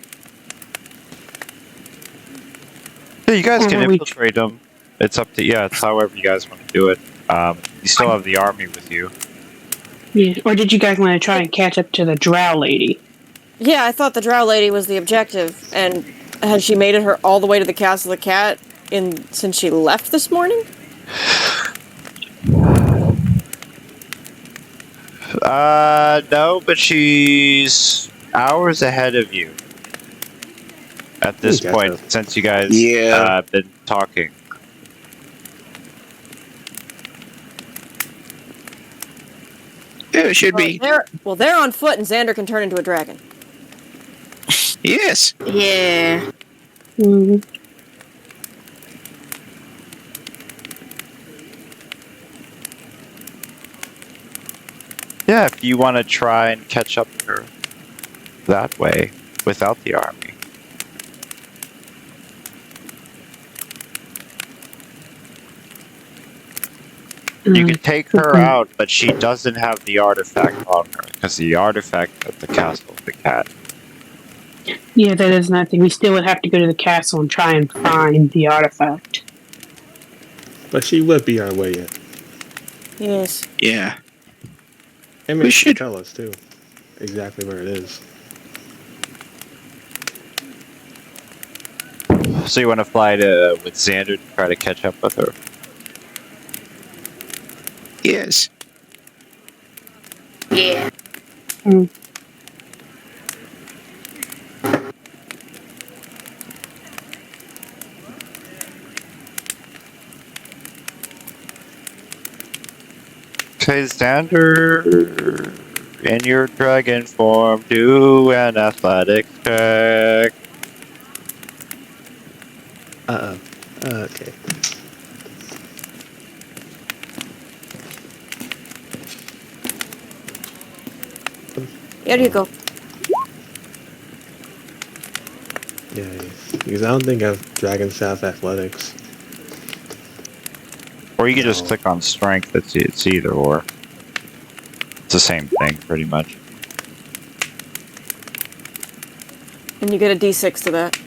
Yeah, you guys can Or we- infiltrate them. It's up to it's however you guys want to do it. You still have the army with you. Yeah. Or did you guys want to try and catch up to the drow lady? Yeah, I thought the drow lady was the objective, and has she made it her all the way to the Castle of the Cat since she left this morning? No, but she's hours ahead of you at this Gotcha. point, since you guys been talking. Yeah, it should be. They're on foot, and Xander can turn into a dragon. Yes. Yeah. Mm-hmm. Yeah, if you want to try and catch up to her that way without the army. You can take her out, but she doesn't have the artifact on her, because the artifact at the Castle of the Cat. Yeah, that is nothing. We still would have to go to the castle and try and find the artifact. But she would be our way in. Yes. Yeah. And We maybe she should- tell us, too, exactly where it is. So you want to fly with Xander to try to catch up with her? Yes. Yeah. Okay, Xander, in your dragon form, do an athletics check. Okay. Here you go. Yeah, because I don't think I have Dragon Staff Athletics. Or you could just No. click on strength, it's either or. It's the same thing, pretty much. And you get a d6 to that.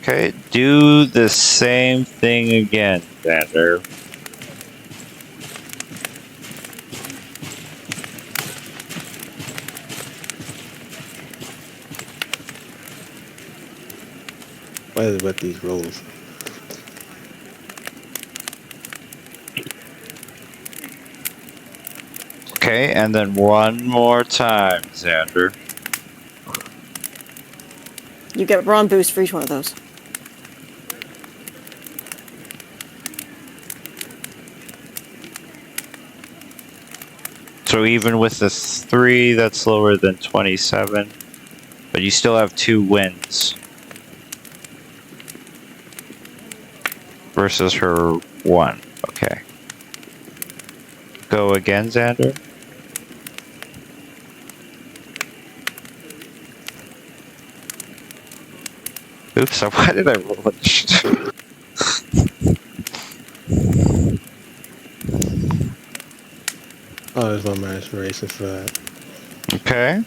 Okay, do the same thing again, Xander. Why is it with these rolls? Okay, and then one more time, Xander. You get brawn boost for each one of those. So even with the 3, that's lower than 27. But you still have 2 wins. Versus her 1. Okay. Go again, Xander. Oops, why did I roll it? Oh, there's one more inspiration for that. Okay.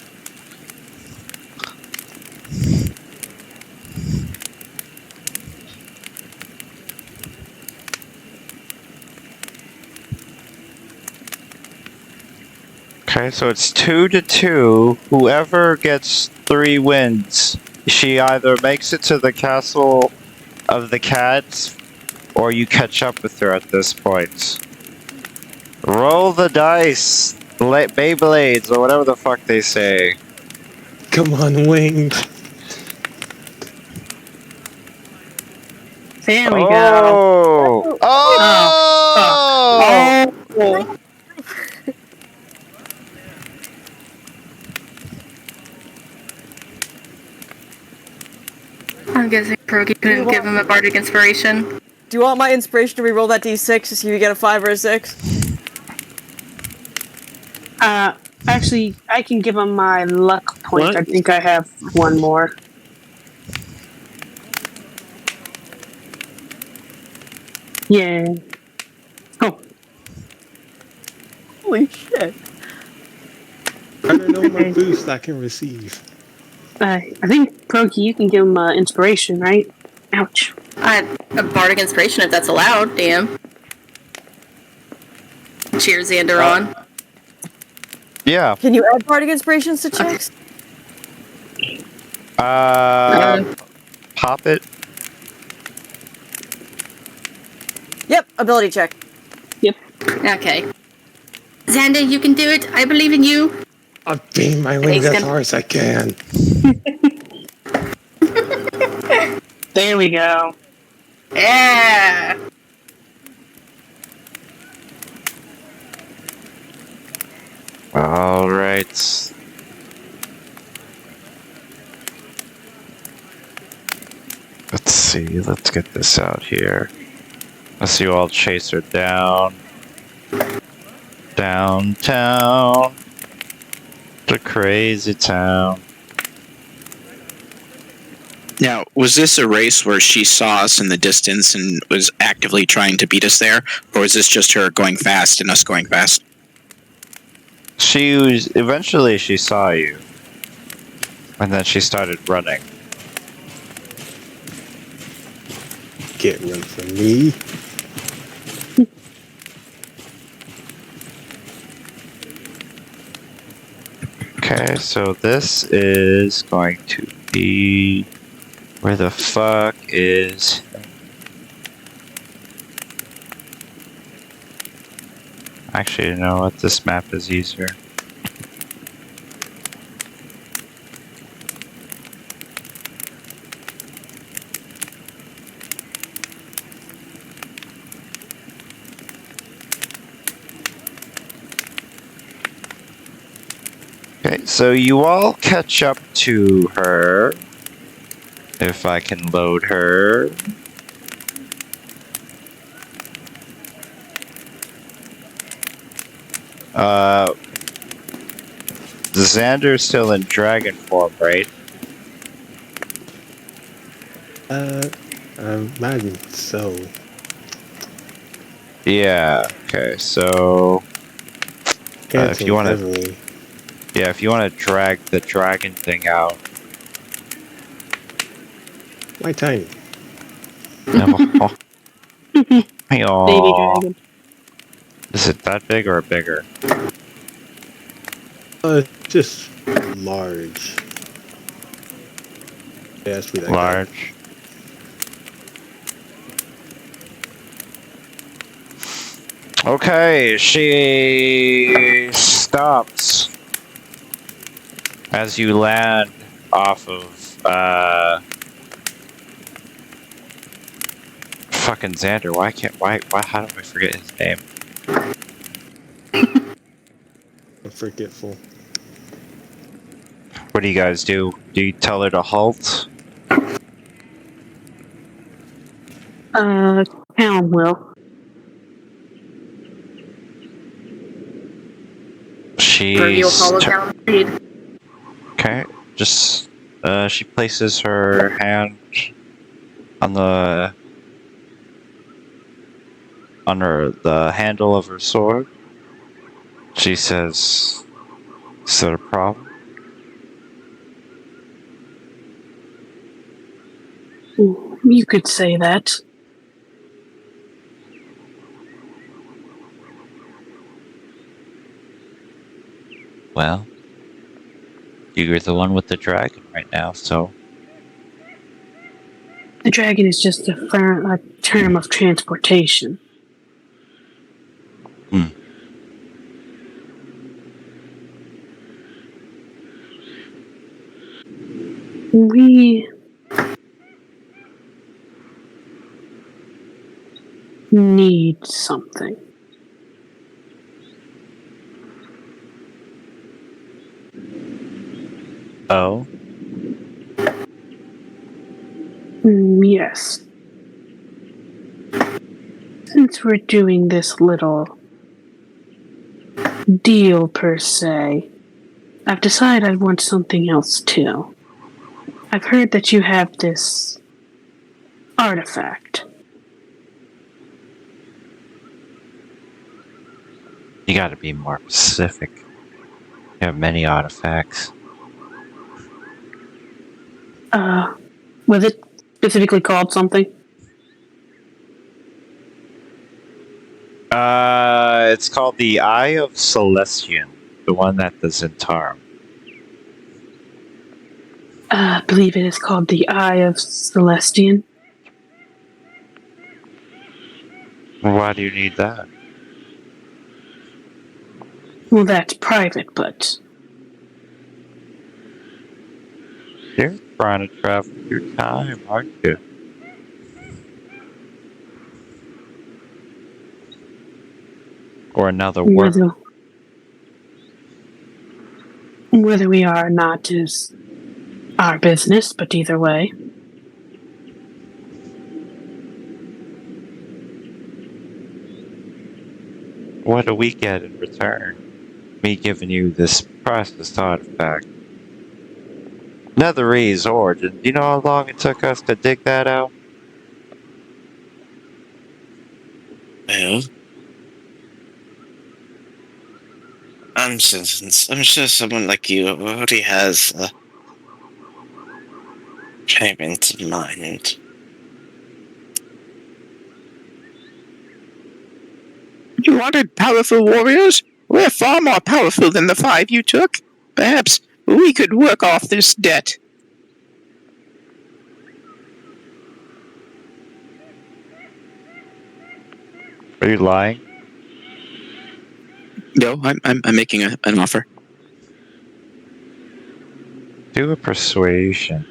Okay, so it's 2-2. Whoever gets 3 wins, she either makes it to the castle of the cats, or you catch up with her at this point. Roll the dice, Beyblades, or whatever the fuck they say. Come on, wings! There we go. Oh! Oh! Oh. I'm guessing Krogi couldn't give him a bardic inspiration. Do you want my inspiration to re-roll that d6 to see if you get a 5 or a 6? Actually, I can give him my luck point. What? I think I have one more. Yeah. Oh, Holy shit. I don't know my boost I can receive. I think Proki, you can give him inspiration, right? Ouch. A bardic inspiration if that's allowed, damn. Cheers, Xander on. Yeah. Can you add bardic inspirations to checks? Pop it. Yep, ability check. Okay. Xander, you can do it. I believe in you. I'll beam my wings as hard as I can. There we go. Yeah. All right. Let's see. Let's get this out here. Let's you all chase her down. Downtown. The crazy town. Now, was this a race where she saw us in the distance and was actively trying to beat us there? Or was this just her going fast and us going fast? Eventually she saw you. And then she started running. Get one from me. Okay, so this is going to be... Where the fuck is... Actually, you know what? This map is easier. Okay, so you all catch up to her. If I can load her. Xander's still in dragon form, right? I imagine so. Yeah. Okay. So, if you Panting want to, heavily. yeah, if you want to drag the dragon thing out. Why tiny? Oh, Baby aw. dragon. Is it that big or bigger? Just large. It has to be like that. Large. Okay, she stops as you land off of fucking Xander. Why how do I forget his name? I'm forgetful. What do you guys do? Do you tell her to halt? Callum will. Reveal She's follow down read. okay. Just she places her hand on the the handle of her sword. She says, "Is that a problem?" You could say that. Well, you're the one with the dragon right now, so The dragon is just a term of transportation. We need something. oh, Yes. Since we're doing this little deal per se, I've decided I want something else too. I've heard that you have this artifact. you got to be more specific. You have many artifacts. Was it specifically called something? It's called the Eye of Celestian, the one that the Zentarum. I believe it is called the Eye of Celestian. Why do you need that? Well, that's private, but You're trying to travel through time, aren't you? Or another world. whether we are or not is our business, but either way. What do we get in return? Me giving you this priceless artifact. Netherese origin. Do you know how long it took us to dig that out? Well, I'm sure someone like you already has a payment in mind. You wanted powerful warriors? We're far more powerful than the 5 you took. Perhaps we could work off this debt. Are you lying? No, I'm making an offer. Do a persuasion.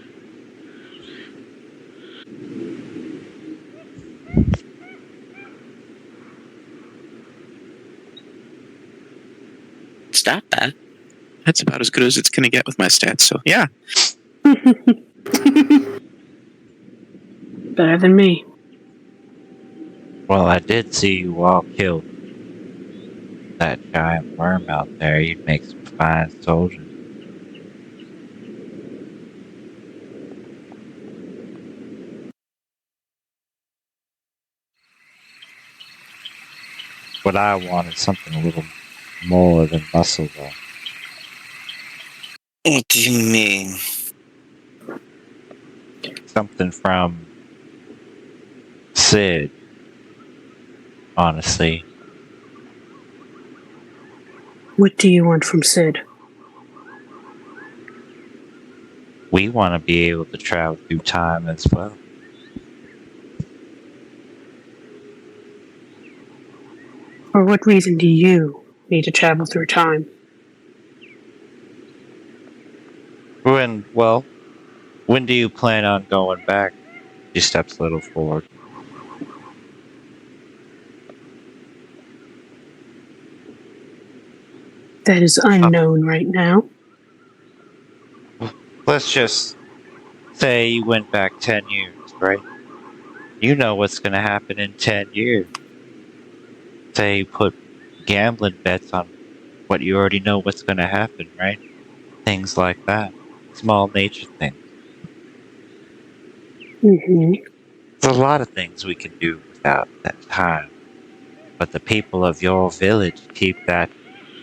It's not bad. That's about as good as it's going to get with my stats. So yeah, Better than me. Well, I did see you all kill that giant worm out there. You'd make some fine soldiers. What I want is something a little more than muscle, though. What do you mean? Something from Sid, honestly. What do you want from Sid? We want to be able to travel through time as well. For what reason do you need to travel through time? When do you plan on going back? She steps a little forward. That is unknown right now. Let's just say you went back 10 years, right? You know what's going to happen in 10 years. Say you put gambling bets on what you already know what's going to happen, right? Things like that. Small nature things. Mm-hmm. There's a lot of things we can do without that time. But the people of your village keep that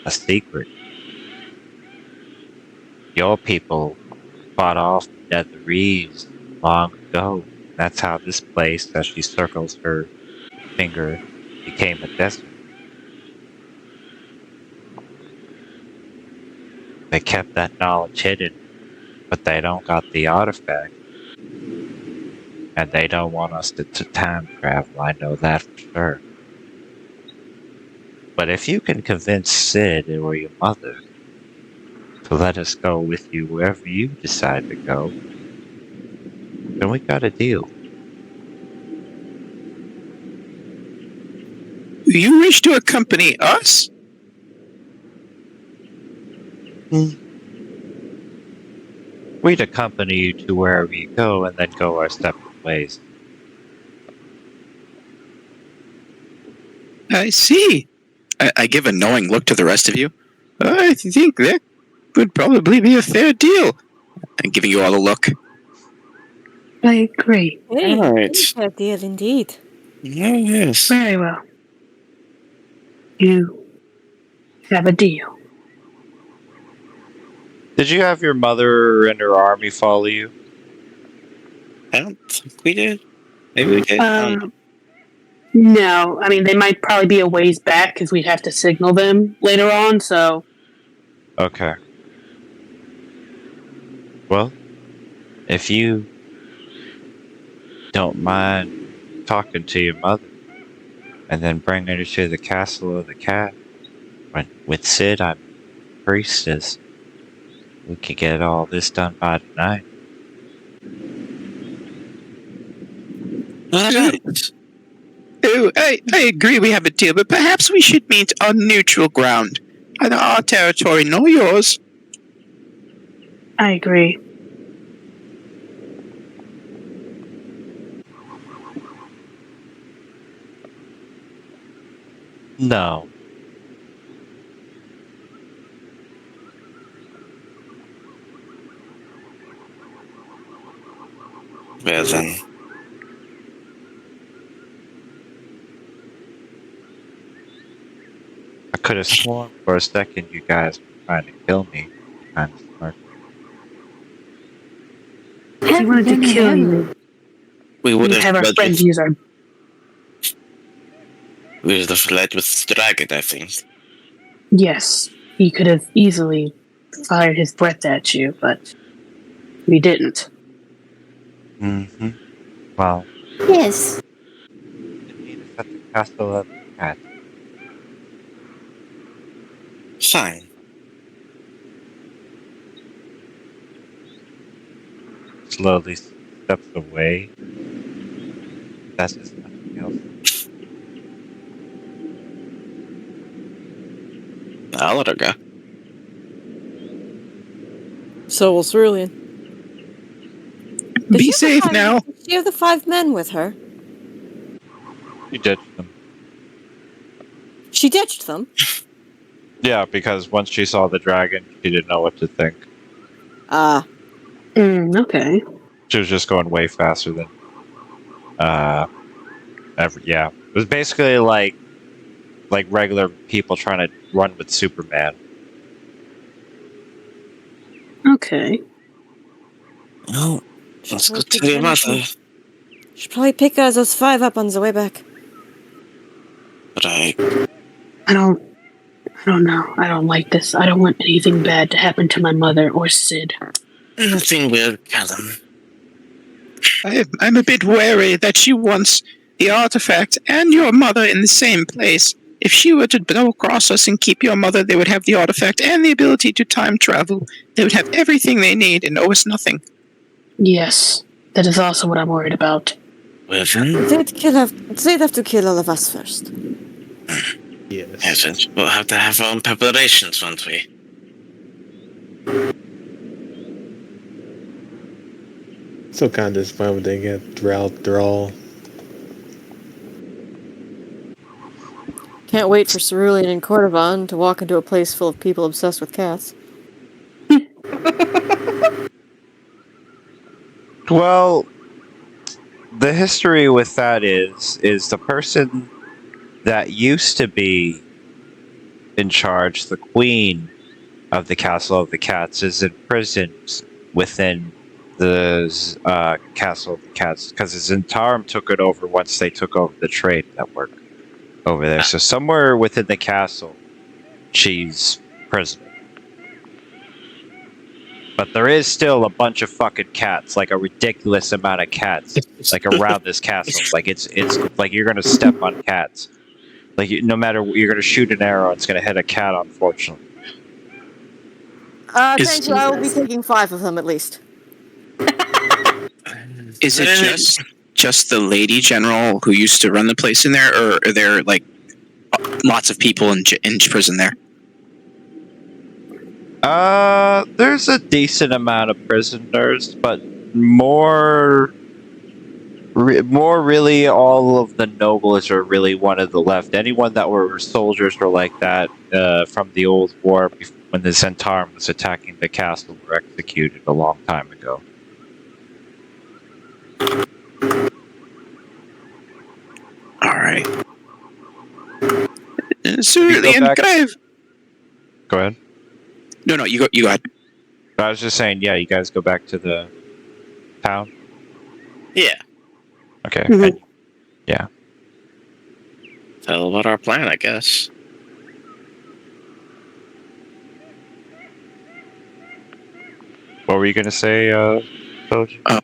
a secret. Your people fought off the Netherese long ago. That's how this place, as she circles her finger, became a desert. They kept that knowledge hidden, but they don't got the artifact. And they don't want us to time travel, I know that for sure. But if you can convince Sid or your mother to let us go with you wherever you decide to go, then we got a deal. you wish to accompany us? We'd accompany you to wherever you go and then go our separate ways. I see. I give a knowing look to the rest of you. I think that would probably be a fair deal. I'm giving you all a look. I agree. Hey, Alright. fair deal indeed. Yes. Very well. You have a deal. Did you have your mother and her army follow you? I don't think we did. Maybe we did. No, I mean, they might probably be a ways back because we'd have to signal them later on, so. Okay. Well, if you don't mind talking to your mother and then bringing her to the castle of the cat, with Sid, I'm priestess, we could get all this done by tonight. Alright. Oh, I agree we have a deal, but perhaps we should meet on neutral ground. Neither our territory nor yours. I agree. No. Well then. I could have sworn for a second you guys were trying to kill me. Kind of smart. If he wanted to kill you, We would we'd have our friends use our. we would have led with the dragon, I think. Yes, he could have easily fired his breath at you, but we didn't. Mm-hmm. Well, Yes. you meet us at the castle of the cat. Fine. Slowly steps away. That is nothing else. I'll let her go. So will Cerulean. Be safe now. Does she have the 5 men with her? You ditched them. She ditched them. Yeah, because once she saw the dragon, she didn't know what to think. Ah. Okay. She was just going way faster than yeah. It was basically like regular people trying to run with Superman. Okay. No. Let's go tell your mother. Should probably pick those 5 up on the way back. But I I don't know. I don't like this. I don't want anything bad to happen to my mother or Sid. nothing will, Callum. I'm a bit wary that she wants the artifact and your mother in the same place. If she were to double cross us and keep your mother, they would have the artifact and the ability to time travel. They would have everything they need and owe us nothing. Yes. That is also what I'm worried about. Well then, They'd have to kill all of us first. Yes. yes, we'll have to have our own preparations, won't we? So kind of disappointed they get throughout. They're all. Can't wait for Cerulean and Cordovan to walk into a place full of people obsessed with cats. Well, the history with that is the person that used to be in charge, the queen of the Castle of the Cats, is imprisoned within the Castle of the Cats because Zentarum took it over once they took over the trade network over there. So somewhere within the castle, she's prisoner. But there is still a bunch of fucking cats, like a ridiculous amount of cats, like around this castle. Like it's like you're gonna step on cats. Like no matter you're gonna shoot an arrow, it's gonna hit a cat. Unfortunately. Thank you. I will be taking 5 of them at least. Is it just the lady general who used to run the place in there, or are there like lots of people in prison there? There's a decent amount of prisoners, but more really all of the nobles are really one of the left. Anyone that were soldiers or like that from the old war when the Zentarum was attacking the castle were executed a long time ago. All right. Cerulean, could I have... Go ahead. No, you go. You go ahead. I was just saying, yeah, you guys go back to the town. Yeah. Okay. Mhm. And- yeah. Tell about our plan, I guess. What were you gonna say, Philip? Oh,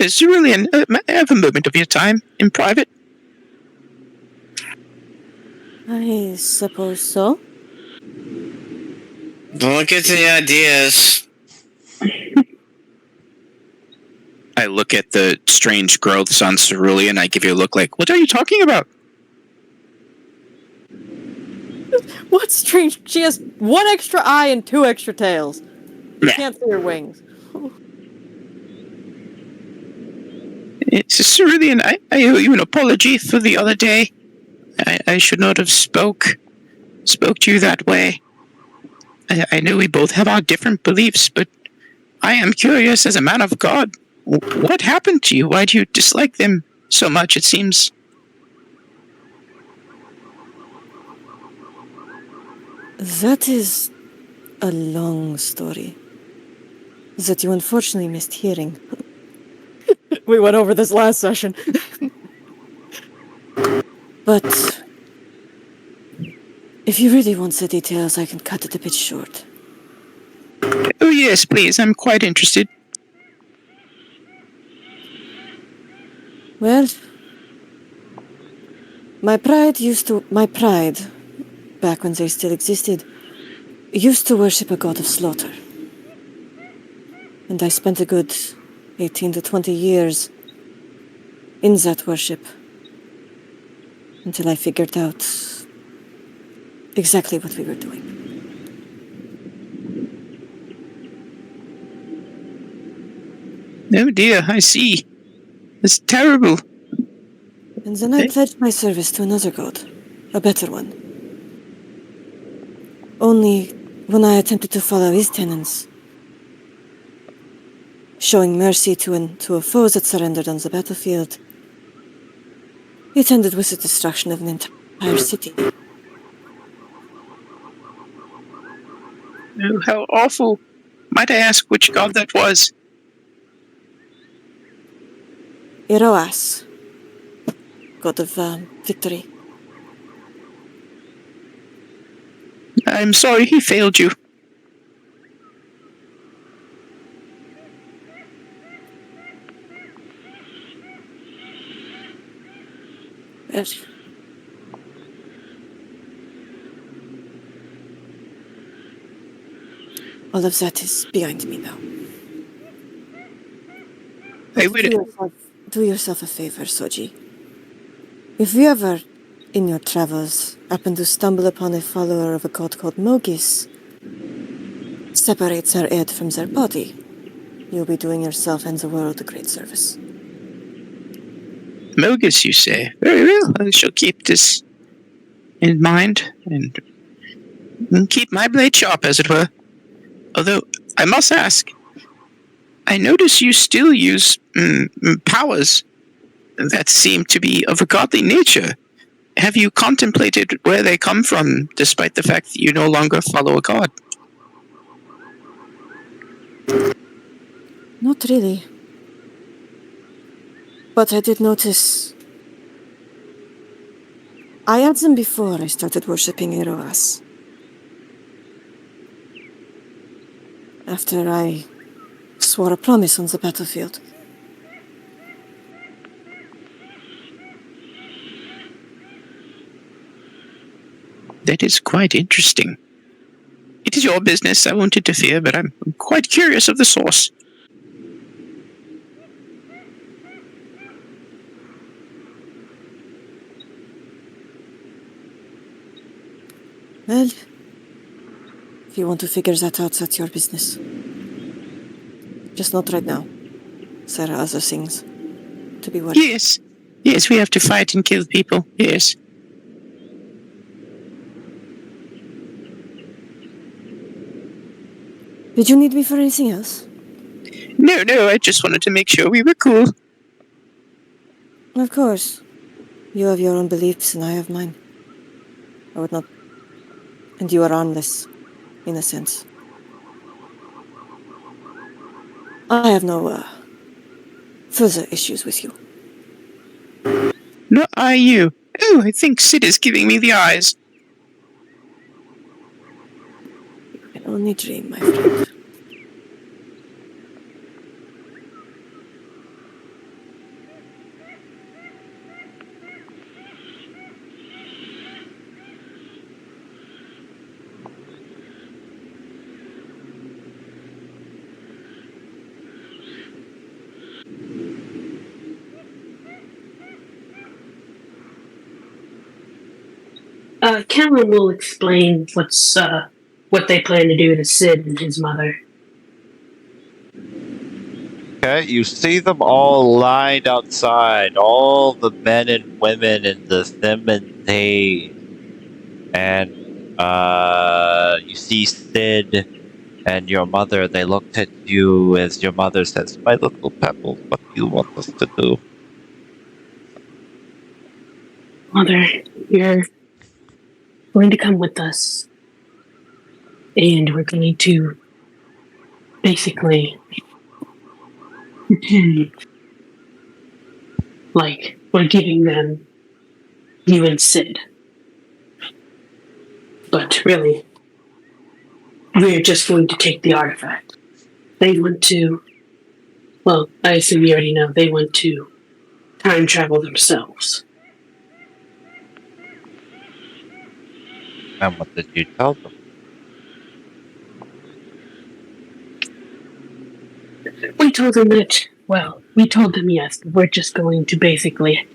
Cerulean, may I have a moment of your time in private? I suppose so. Don't get any ideas. I look at the strange growths on Cerulean. I give you a look like, what are you talking about? What's strange? She has 1 extra eye and 2 extra tails. You can't see her wings. Cerulean, I owe you an apology for the other day. I should not have spoke to you that way. I know we both have our different beliefs, but I am curious as a man of God. What happened to you? Why do you dislike them so much, it seems? That is a long story that you unfortunately missed hearing. We went over this last session. But if you really want the details, I can cut it a bit short. Oh yes, please, I'm quite interested. Well, my pride, back when they still existed, used to worship a god of slaughter. And I spent a good 18 to 20 years in that worship until I figured out exactly what we were doing. Oh dear, I see. It's terrible. And then I pledged my service to another god, a better one. Only when I attempted to follow his tenets, showing mercy to a foe that surrendered on the battlefield, it ended with the destruction of an entire city. Oh, how awful. Might I ask which god that was? Eroas, god of victory. I'm sorry he failed you. Yes. All of that is behind me now. I would... Do yourself a favor, Soji. If you ever, in your travels, happen to stumble upon a follower of a god called Mogis, separates their head from their body, you'll be doing yourself and the world a great service. Mogus, you say? Very well. I shall keep this in mind and keep my blade sharp, as it were. Although, I must ask, I notice you still use powers that seem to be of a godly nature. Have you contemplated where they come from, despite the fact that you no longer follow a god? Not really. But I did notice... I had them before I started worshipping Eroas. After I swore a promise on the battlefield. That is quite interesting. It is your business, I won't interfere, but I'm quite curious of the source. Well, if you want to figure that out, that's your business. Just not right now. There are other things to be worried. Yes. Yes, we have to fight and kill people. Yes. Did you need me for anything else? No, I just wanted to make sure we were cool. Of course. You have your own beliefs and I have mine. I would not... And you are harmless, in a sense. I have no, further issues with you. Nor are you. Oh, I think Sid is giving me the eyes. You can only dream, my friend. Callum will explain what they plan to do to Sid and his mother. Okay, you see them all lined outside, all the men and women in the Thimmenade. And you see Sid and your mother. They looked at you as your mother says, "My little Pebble, what do you want us to do?" Mother, you're going to come with us. And we're going to basically pretend like we're giving them you and Sid. But really, we're just going to take the artifact. They want to... Well, I assume you already know, they want to time travel themselves. And what did you tell them? We told them that, well, we told them, yes, we're just going to basically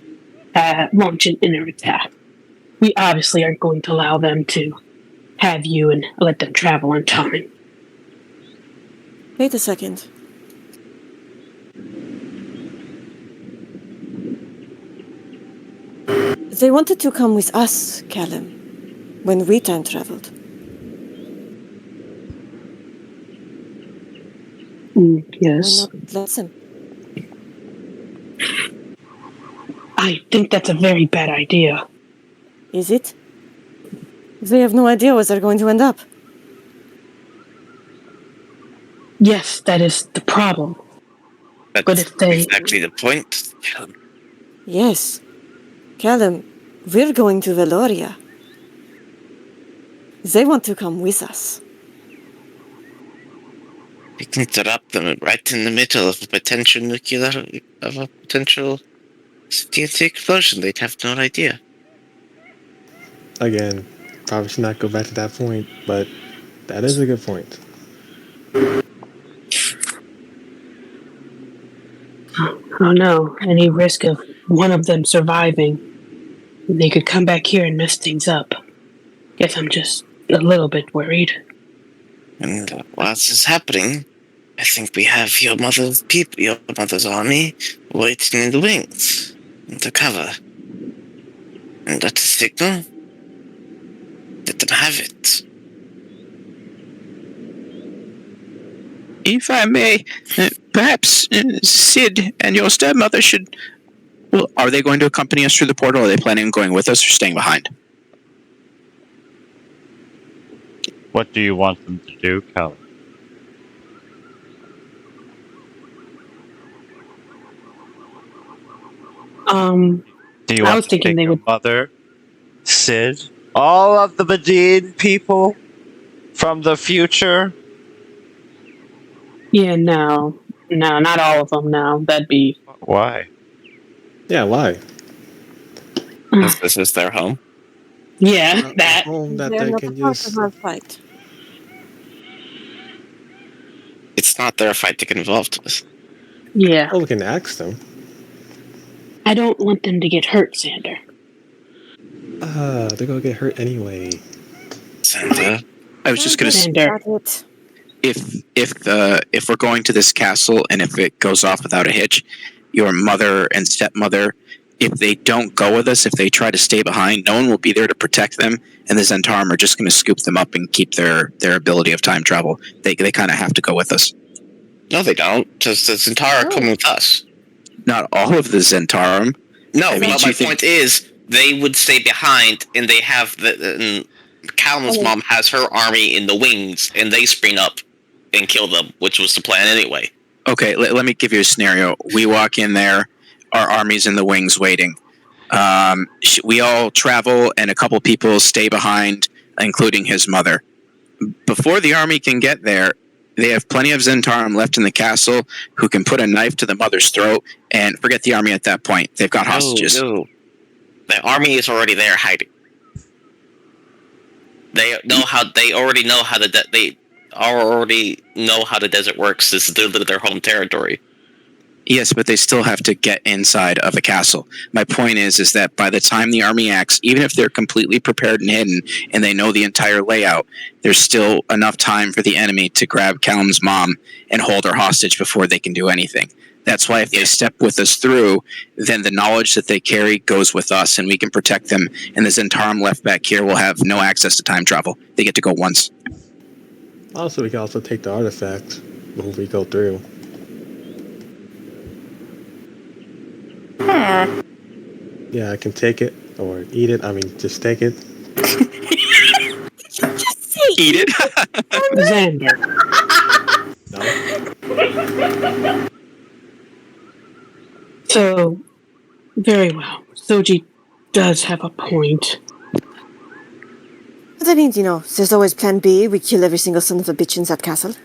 launch an inner attack. We obviously aren't going to allow them to have you and let them travel in time. Wait a second. They wanted to come with us, Callum, when we time traveled. Yes. Why not listen? I think that's a very bad idea. Is it? They have no idea where they're going to end up. Yes, that is the problem. That's But if they... exactly the point. Yes. Callum, we're going to Vaeloria. They want to come with us. We can interrupt them right in the middle of a potential TNT explosion. They'd have no idea. Again, probably should not go back to that point, but that is a good point. Oh no, any risk of one of them surviving. They could come back here and mess things up. Guess I'm just a little bit worried. And while this is happening, I think we have your mother's army waiting in the wings to cover. And that's a signal. Let them have it. If I may, perhaps Sid and your stepmother should... Well, are they going to accompany us through the portal? Or are they planning on going with us or staying behind? What do you want them to do, Callum? Do you I want was to thinking take they your would... mother, Sid, all of the Medine people from the future? Yeah, no, not all of them, no. That'd be... Why? Yeah, why? This is their home. Yeah, A that. home that They're they not can a part use. of our fight. It's not their fight to get involved with. Yeah. Oh, we can ask them. I don't want them to get hurt, Xander. They're gonna get hurt anyway. Sandra, I was just going to... Xander. It. If we're going to this castle and if it goes off without a hitch, your mother and stepmother, if they don't go with us, if they try to stay behind, no one will be there to protect them, and the Zentarum are just going to scoop them up and keep their ability of time travel. They kind of have to go with us. no, they don't. Just the Zentara come with us. Not all of the Zentarum. No, I mean, but do my you think- point is, they would stay behind, and they have Callum's mom has her army in the wings, and they spring up and kill them, which was the plan anyway. Okay, let me give you a scenario. We walk in there, our army's in the wings waiting. We all travel, and a couple people stay behind, including his mother. Before the army can get there, they have plenty of Zentarum left in the castle who can put a knife to the mother's throat, and forget the army at that point. They've got hostages. No. The army is already there hiding. They already know how the desert works. This is their home territory. Yes, but they still have to get inside of a castle. My point is that by the time the army acts, even if they're completely prepared and hidden, and they know the entire layout, there's still enough time for the enemy to grab Callum's mom and hold her hostage before they can do anything. That's why if they step with us through, then the knowledge that they carry goes with us, and we can protect them. And the Zentarum left back here will have no access to time travel. They get to go once. Also, we can also take the artifact when we go through. Yeah, I can take it or eat it. I mean, just take it. Eat it. Xander. No. So, very well. Soji does have a point. But I mean, there's always plan B. We kill every single son of a bitch in that castle.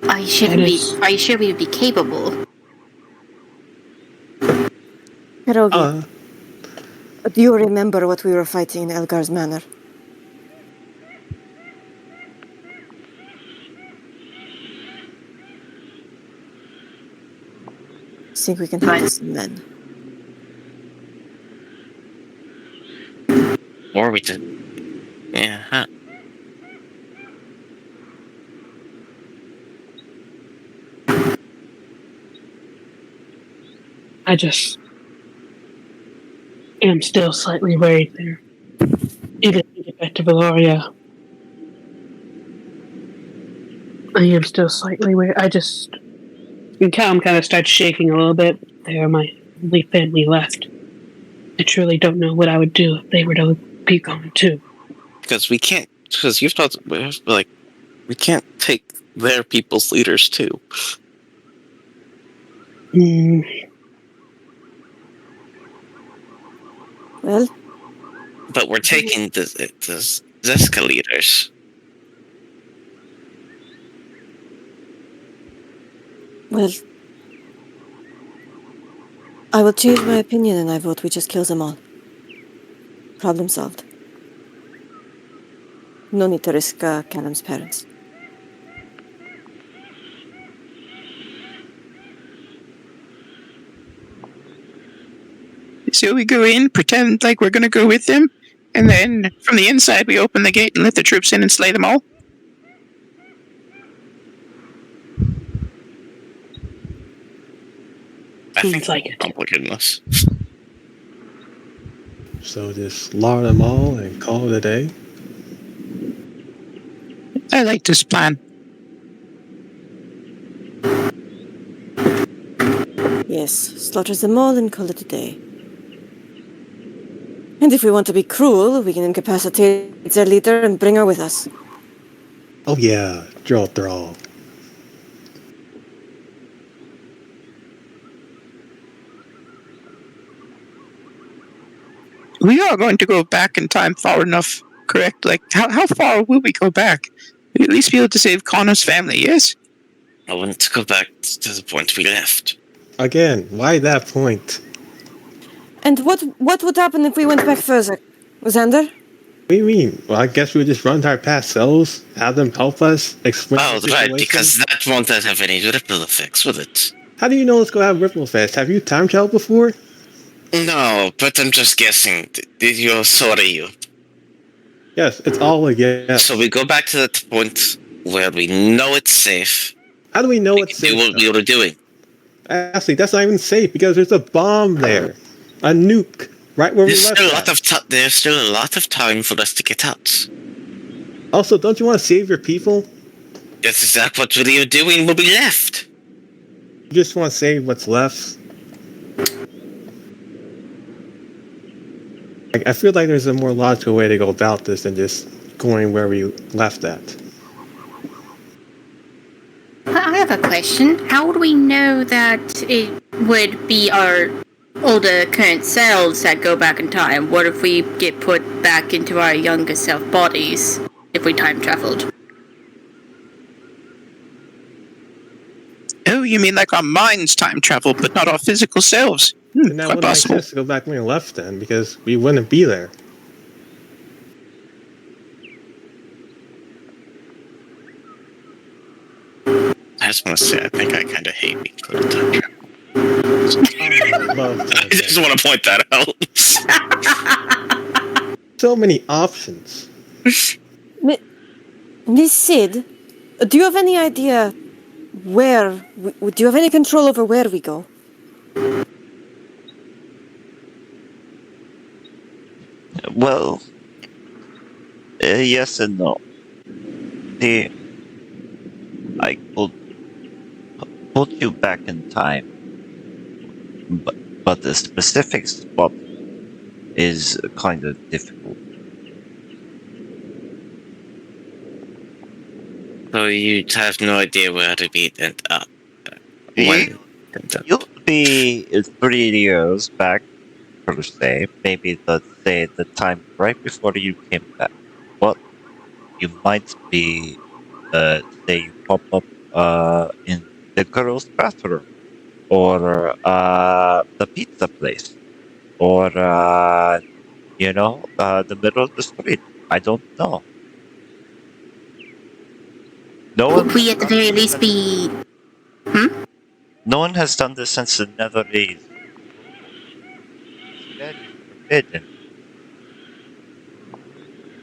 Are you sure we'd be capable? Hirogi, do you remember what we were fighting in Elgar's Manor? Think we can have this then? Or we did. Yeah. Huh. I just am still slightly worried there. Even if we get back to Vaeloria, I am still slightly worried. And Callum kind of starts shaking a little bit. They're my only family left. I truly don't know what I would do if they were to be gone too. Because we can't. Because you've thought like we can't take their people's leaders too. Mm, Well, But we're taking the Zeska leaders. well, I will change my opinion and I vote we just kill them all. Problem solved. No need to risk Callum's parents. So we go in, pretend like we're going to go with them, and then from the inside we open the gate and let the troops in and slay them all. I Seems think like we're it. complicating this. So just slaughter them all and call it a day. I like this plan. Yes, slaughter them all and call it a day. And if we want to be cruel, we can incapacitate their leader and bring her with us. Oh yeah, draw thrall. We are going to go back in time far enough, correct? Like, how far will we go back? We'll at least be able to save Connor's family, yes? I want to go back to the point we left. Again, why that point? And what would happen if we went back further? Xander? What do you mean? Well, I guess we would just run to our past selves, have them help us, explain Oh, the situation. right, because that won't have any ripple effects, will it? How do you know it's going to have ripple effects? Have you time traveled before? No, but I'm just guessing. You're sorry. Yes, it's all a guess. So we go back to that point where we know it's safe. How do we know We it's can do safe? what we were doing. Actually, that's not even safe because there's a bomb there. A nuke right where There's we left still a at. lot of there's still a lot of time for us to get out. Also, don't you want to save your people? That's exactly what we were doing when we left. You just want to save what's left? I feel like there's a more logical way to go about this than just going where we left at. I have a question. How would we know that it would be our older current selves that go back in time? What if we get put back into our younger self bodies if we time traveled? Oh, you mean like our minds time travel, but not our physical selves? And that Quite wouldn't make possible. sense to go back when we left then, because we wouldn't be there. I just want to say, I think I kind of hate being put in time travel. Love I just want to point that out. so many options. Miss Sid, do you have any idea where... do you have any control over where we go? Well, yes and no. I could put you back in time, but the specific spot is kind of difficult. So you have no idea where to be end up. You'll be 3 years back, per se. Maybe let's say the time right before you came back. But you might be, say, you pop up in the girls' bathroom, or the pizza place, or the middle of the street. I don't know. No one. Would we at the very least be... No one has done this since the Nether Age. It's very forbidden.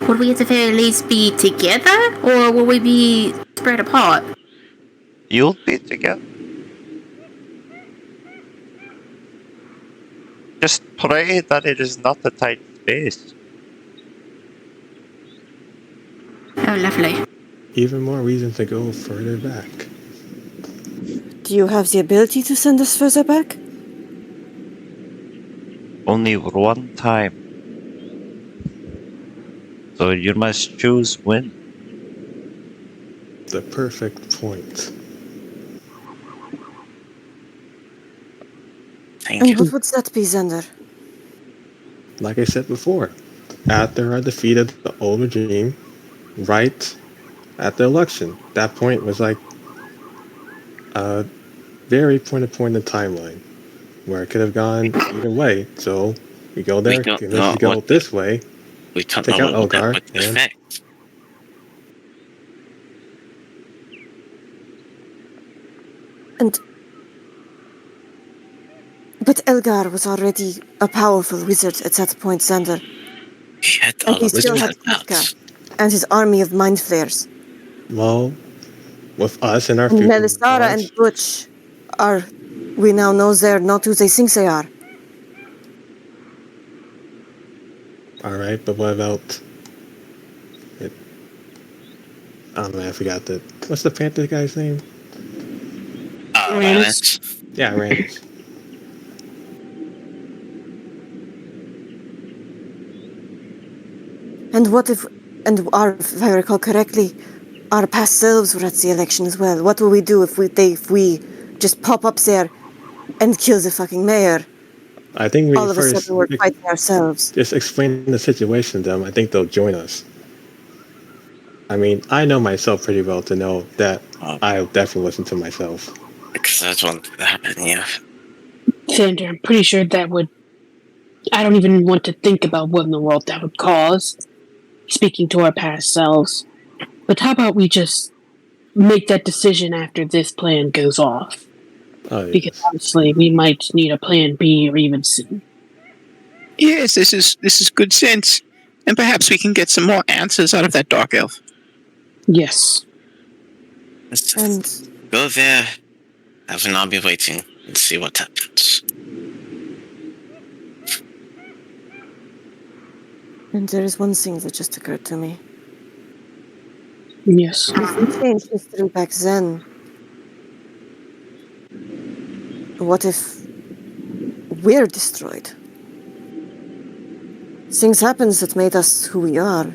Would we at the very least be together, or will we be spread apart? You'll be together. Just pray that it is not a tight space. Oh, lovely. Even more reason to go further back. Do you have the ability to send us further back? Only one time. So you must choose when. The perfect point. Thank And you. what would that be, Xander? Like I said before, after I defeated the old regime, right at the election. That point was like a very point in the timeline where it could have gone either way. So we go there, don't let's know go what- this way, We don't take know out what that Elgar, would and affect. But Elgar was already a powerful wizard at that point, Xander. He had And all he the still had wizard Kafka and his army of mind flayers. well, with us and our And future Melisara and knowledge, Butch are, we now know they're not who they think they are. all right. But what about it? Oh man, I forgot that. What's the Panther guy's name? Randus. Yeah, Randus. And what if, if I recall correctly, our past selves were at the election as well? What will we do if we just pop up there and kill the fucking mayor? I think we All of a first sudden we're fighting ourselves. just explain the situation to them. I think they'll join us. I mean, I know myself pretty well to know that I'll definitely listen to myself. Because that's what happened, yeah. Xander, I'm pretty sure that would. I don't even want to think about what in the world that would cause. Speaking to our past selves. But how about we just make that decision after this plan goes off? Oh, Because yes. honestly, we might need a plan B or even C. Yes, this is good sense, and perhaps we can get some more answers out of that dark elf. Yes. Let's And go there, have an army waiting, and see what happens. there is one thing that just occurred to me. Yes. If we changed history back then, what if we're destroyed? Things happened that made us who we are.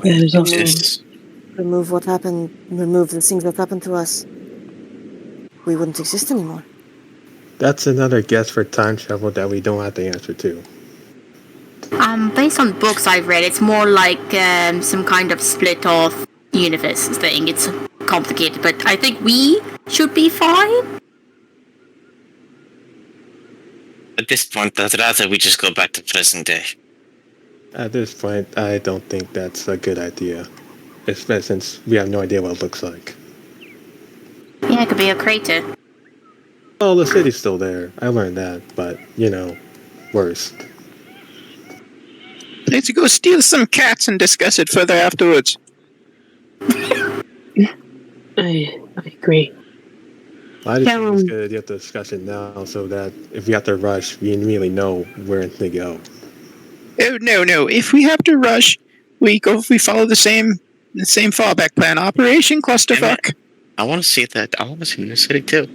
That is also- This- Remove what happened, remove the things that happened to us. We wouldn't exist anymore. That's another guess for time travel that we don't have the answer to. Based on books I've read, it's more like some kind of split off universe thing. It's complicated, but I think we should be fine. At this point, I'd rather we just go back to present day. At this point, I don't think that's a good idea. Especially since we have no idea what it looks like. Yeah, it could be a crater. Oh, the city's still there. I learned that, but, worse. Let's go steal some cats and discuss it further afterwards. I agree. I just think it's Um, good to get the discussion now so that if we have to rush, we immediately know where to go. Oh no! If we have to rush, we follow the same fallback plan. Operation Clusterfuck. I want to see that. I want to see the city too.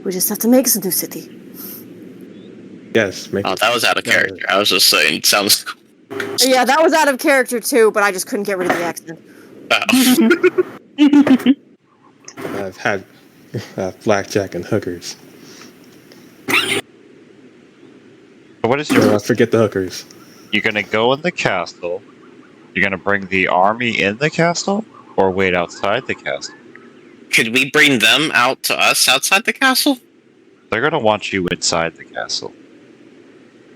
We just have to make a new city. Yes, make Oh, that was out of character. I was just saying. Sounds. Yeah, that was out of character too, but I just couldn't get rid of the accent. I've had blackjack and hookers. What is your? Forget the hookers. You're gonna go in the castle. You're gonna bring the army in the castle, or wait outside the castle. Could we bring them out to us outside the castle? They're gonna want you inside the castle.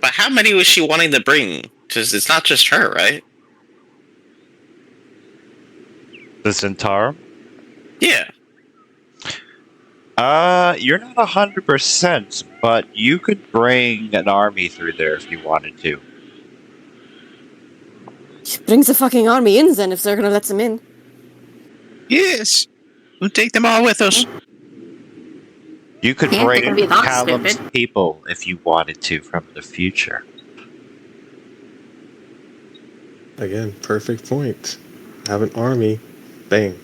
But how many was she wanting to bring? Because it's not just her, right? The Centaur? Yeah. You're not 100%, but you could bring an army through there if you wanted to. Brings the fucking army in then if they're gonna let them in. Yes. We'll take them all with us. You could Yeah, they bring can be that Callum's stupid. people if you wanted to from the future. Again, perfect point. Have an army. Bang.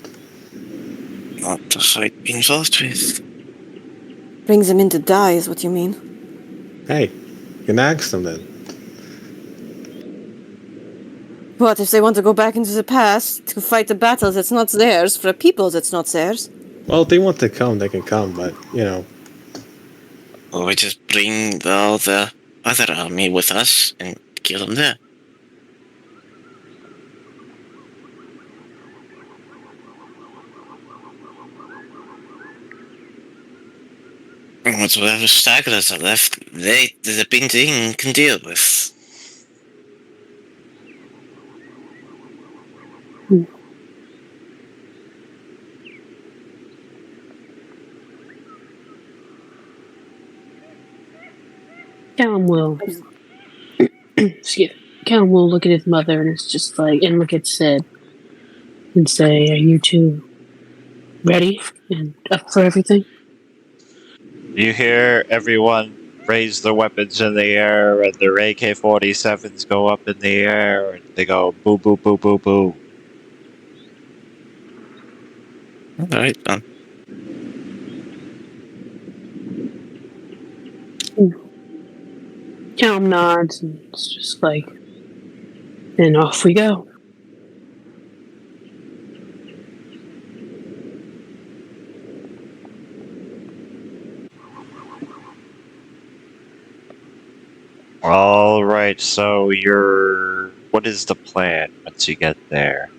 Not to fight being involved with. Brings them in to die is what you mean. Hey, you can ask them then. What if they want to go back into the past to fight the battles that's not theirs for a people that's not theirs? Well, if they want to come, they can come, but, you know. Or we just bring all the other army with us and kill them there. And whatever stragglers are left, the painting can deal with. Callum will. Excuse. Callum will look at his mother and it's just like, and look at Sid and say, "Are you two ready and up for everything?" You hear everyone raise their weapons in the air, and their AK-47s go up in the air, and they go boo, boo, boo, boo, boo. Alright, then. Callum nods and it's just like, and off we go. All right, so what is the plan once you get there?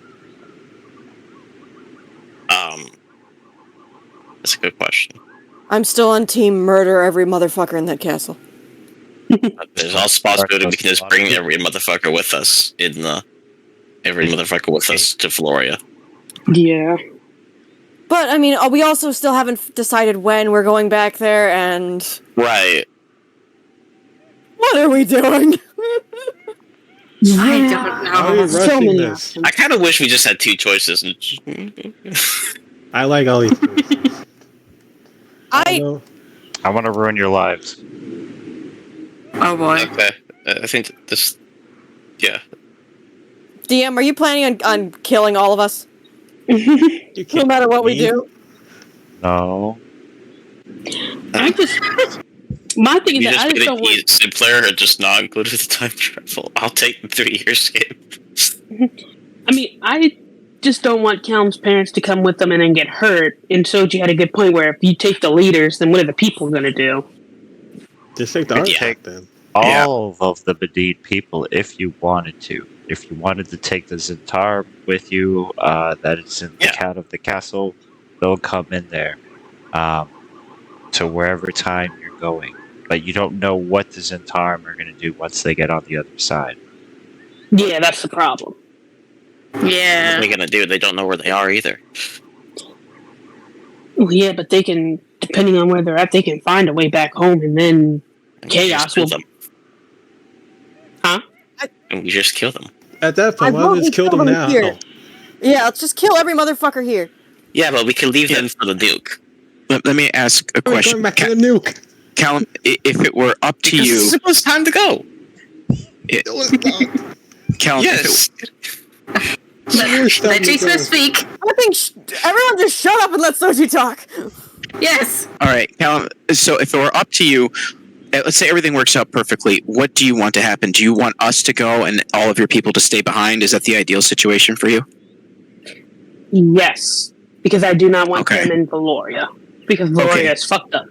That's a good question. I'm still on team murder every motherfucker in that castle. There's also a possibility we can just bring every motherfucker with us to Vaeloria. Yeah. But, I mean, we also still haven't decided when we're going back there, and... Right. What are we doing? I don't How are you know. So rushing many this? options. I kind of wish we just had two choices. I like all these choices. I Although, I want to ruin your lives. Oh boy. Okay. I think this. Yeah. DM, are you planning on killing all of us? you No can't matter what we me. do? No. I just. My thing is You that just I just made don't it want. simpler or just not included the time travel. I'll take the 3-year skip. I mean, I just don't want Callum's parents to come with them and then get hurt. And Soji had a good point where if you take the leaders, then what are the people going to do? Just take the artifact then. All of the Bedid people, if you wanted to. If you wanted to take the Centaur with you, that is in the cat of the castle, they'll come in there to wherever time you're going. But you don't know what the Centaur are going to do once they get on the other side. Yeah, that's the problem. What are Yeah. they gonna do? They don't know where they are either. Well, yeah, but they can, depending on where they're at, they can find a way back home, and then And chaos we will. just kill them. Huh? And we just kill them. At that point, why vote don't we we just kill kill them them now? here. Yeah, let's just kill every motherfucker here. Yeah, but we can leave them for the Duke. Let me ask a We're question. going back to the nuke. Callum, if it were up to Because you, it's supposed time to go. Callum, Yes. Let Jesus speak. I think everyone just shut up and let Soji talk. Yes. all right, Callum. So if it were up to you, let's say everything works out perfectly. What do you want to happen? Do you want us to go and all of your people to stay behind? Is that the ideal situation for you? Yes, because I do not want Okay. them in Vaeloria. Because Vaeloria Okay. is fucked up.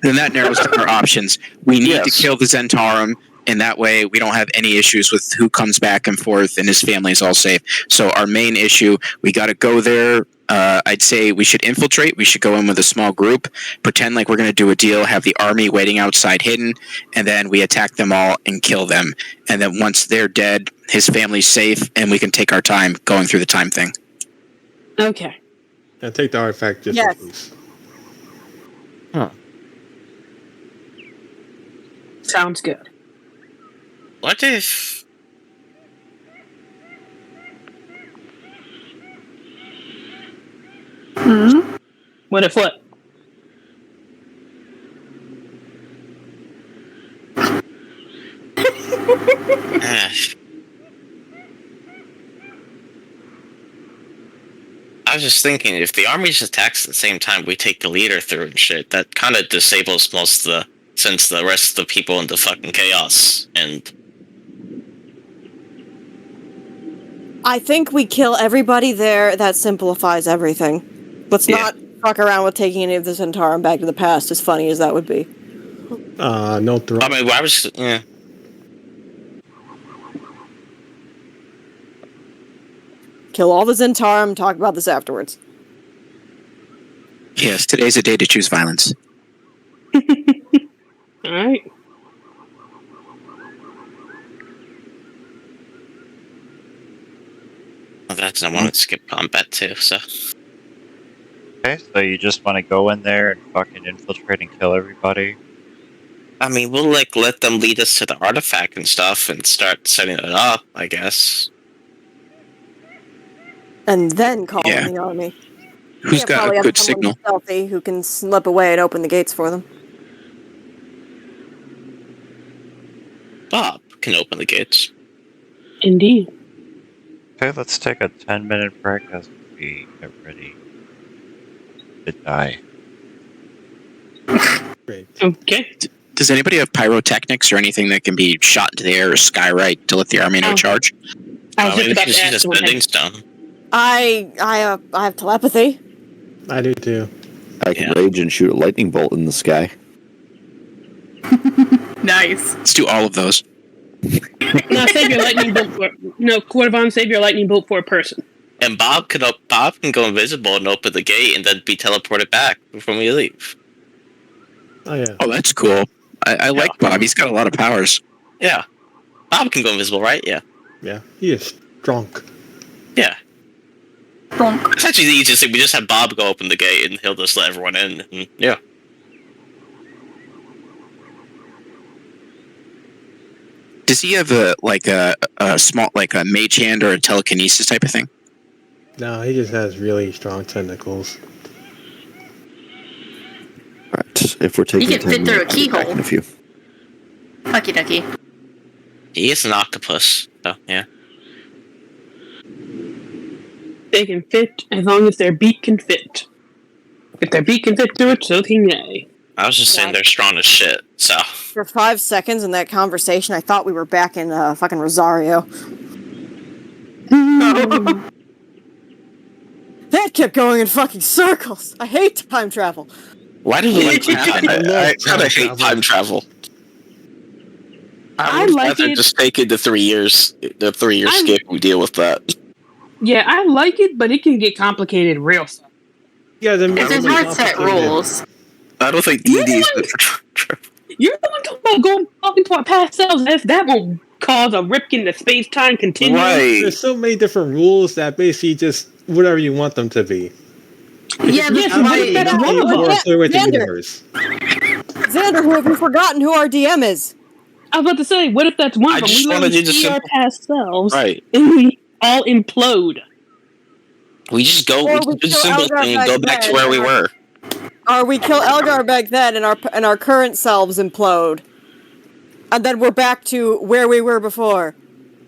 Then that narrows down our options. We need to Yes. kill the Zentarum, and that way we don't have any issues with who comes back and forth, and his family is all safe. So our main issue, we got to go there. I'd say we should infiltrate. We should go in with a small group, pretend like we're going to do a deal, have the army waiting outside hidden, and then we attack them all and kill them. And then once they're dead, his family's safe, and we can take our time going through the time thing. Okay. And take the artifact just Yes. in case. Sounds good. What if... What if what? I was just thinking, if the army just attacks at the same time we take the leader through and shit, that kind of disables most of the... Since the rest of the people into fucking chaos. And I think we kill everybody there. That simplifies everything. Let's not fuck around with taking any of the Centaurum back to the past, as funny as that would be. No throw. I mean, I was... Yeah. Kill all the Centaurum, talk about this afterwards. Yes, today's a day to choose violence. Alright. Well, that's... I want to skip combat too, so... Okay, so you just want to go in there and fucking infiltrate and kill everybody? I mean, we'll, like, let them lead us to the artifact and stuff and start setting it up, I guess. And then call Yeah. in the army. Who's got probably a have good someone signal? stealthy who can slip away and open the gates for them. Bob can open the gates. Indeed. Okay, let's take a 10-minute break as we get ready to die. Great. Okay. Does anybody have pyrotechnics or anything that can be shot into the air or skyrite to let the army know Oh. charge? I was just Maybe about she's to just ask a one. bending stone. I have telepathy. I do too. I can rage and shoot a lightning bolt in the sky. Nice. Let's do all of those. No, save your lightning bolt for Cordovan, save your lightning bolt for a person. And Bob can go invisible and open the gate and then be teleported back when we leave. Oh yeah. Oh, that's cool. I like Bob. He's got a lot of powers. Yeah. Bob can go invisible, right? Yeah. Yeah. He is drunk. Yeah. Bonk. It's actually the easiest thing. We just have Bob go open the gate and he'll just let everyone in. And, yeah. Does he have a small a mage hand or a telekinesis type of thing? No, he just has really strong tentacles. Right. If we're taking You can 10 fit through a minutes, I'll be back keyhole. in a few. Hucky ducky. He is an octopus. So, yeah. They can fit as long as their beak can fit. If their beak can fit through it, so can they. I was just saying they're strong as shit, so... For 5 seconds in that conversation, I thought we were back in fucking Rosario. That kept going in fucking circles. I hate time travel. Why do we like I I kind of hate travel. time travel. I would like rather it. just take it to 3 years. The 3-year I'm- skip, we deal with that. Yeah, I like it, but it can get complicated real fast. Yeah, then If there's hard set rules. I don't think You're D&D is the good for travel. You're the one talking about going talking to our past selves. If that won't cause a rip in the space-time continuum. Right. There's so many different rules that basically just whatever you want them to be. Yeah, but Yes, but that's one of them. Or clear with the Xander. universe. Xander, who have you forgotten who our DM is? I was about to say, what if that's one I of them? just We wanted let you them to see our simple- past selves, Right. and we all implode. We just go, Or we we do the kill simple Elgar thing and go back to where we were. Or we kill Elgar back then, and our current selves implode, and then we're back to where we were before.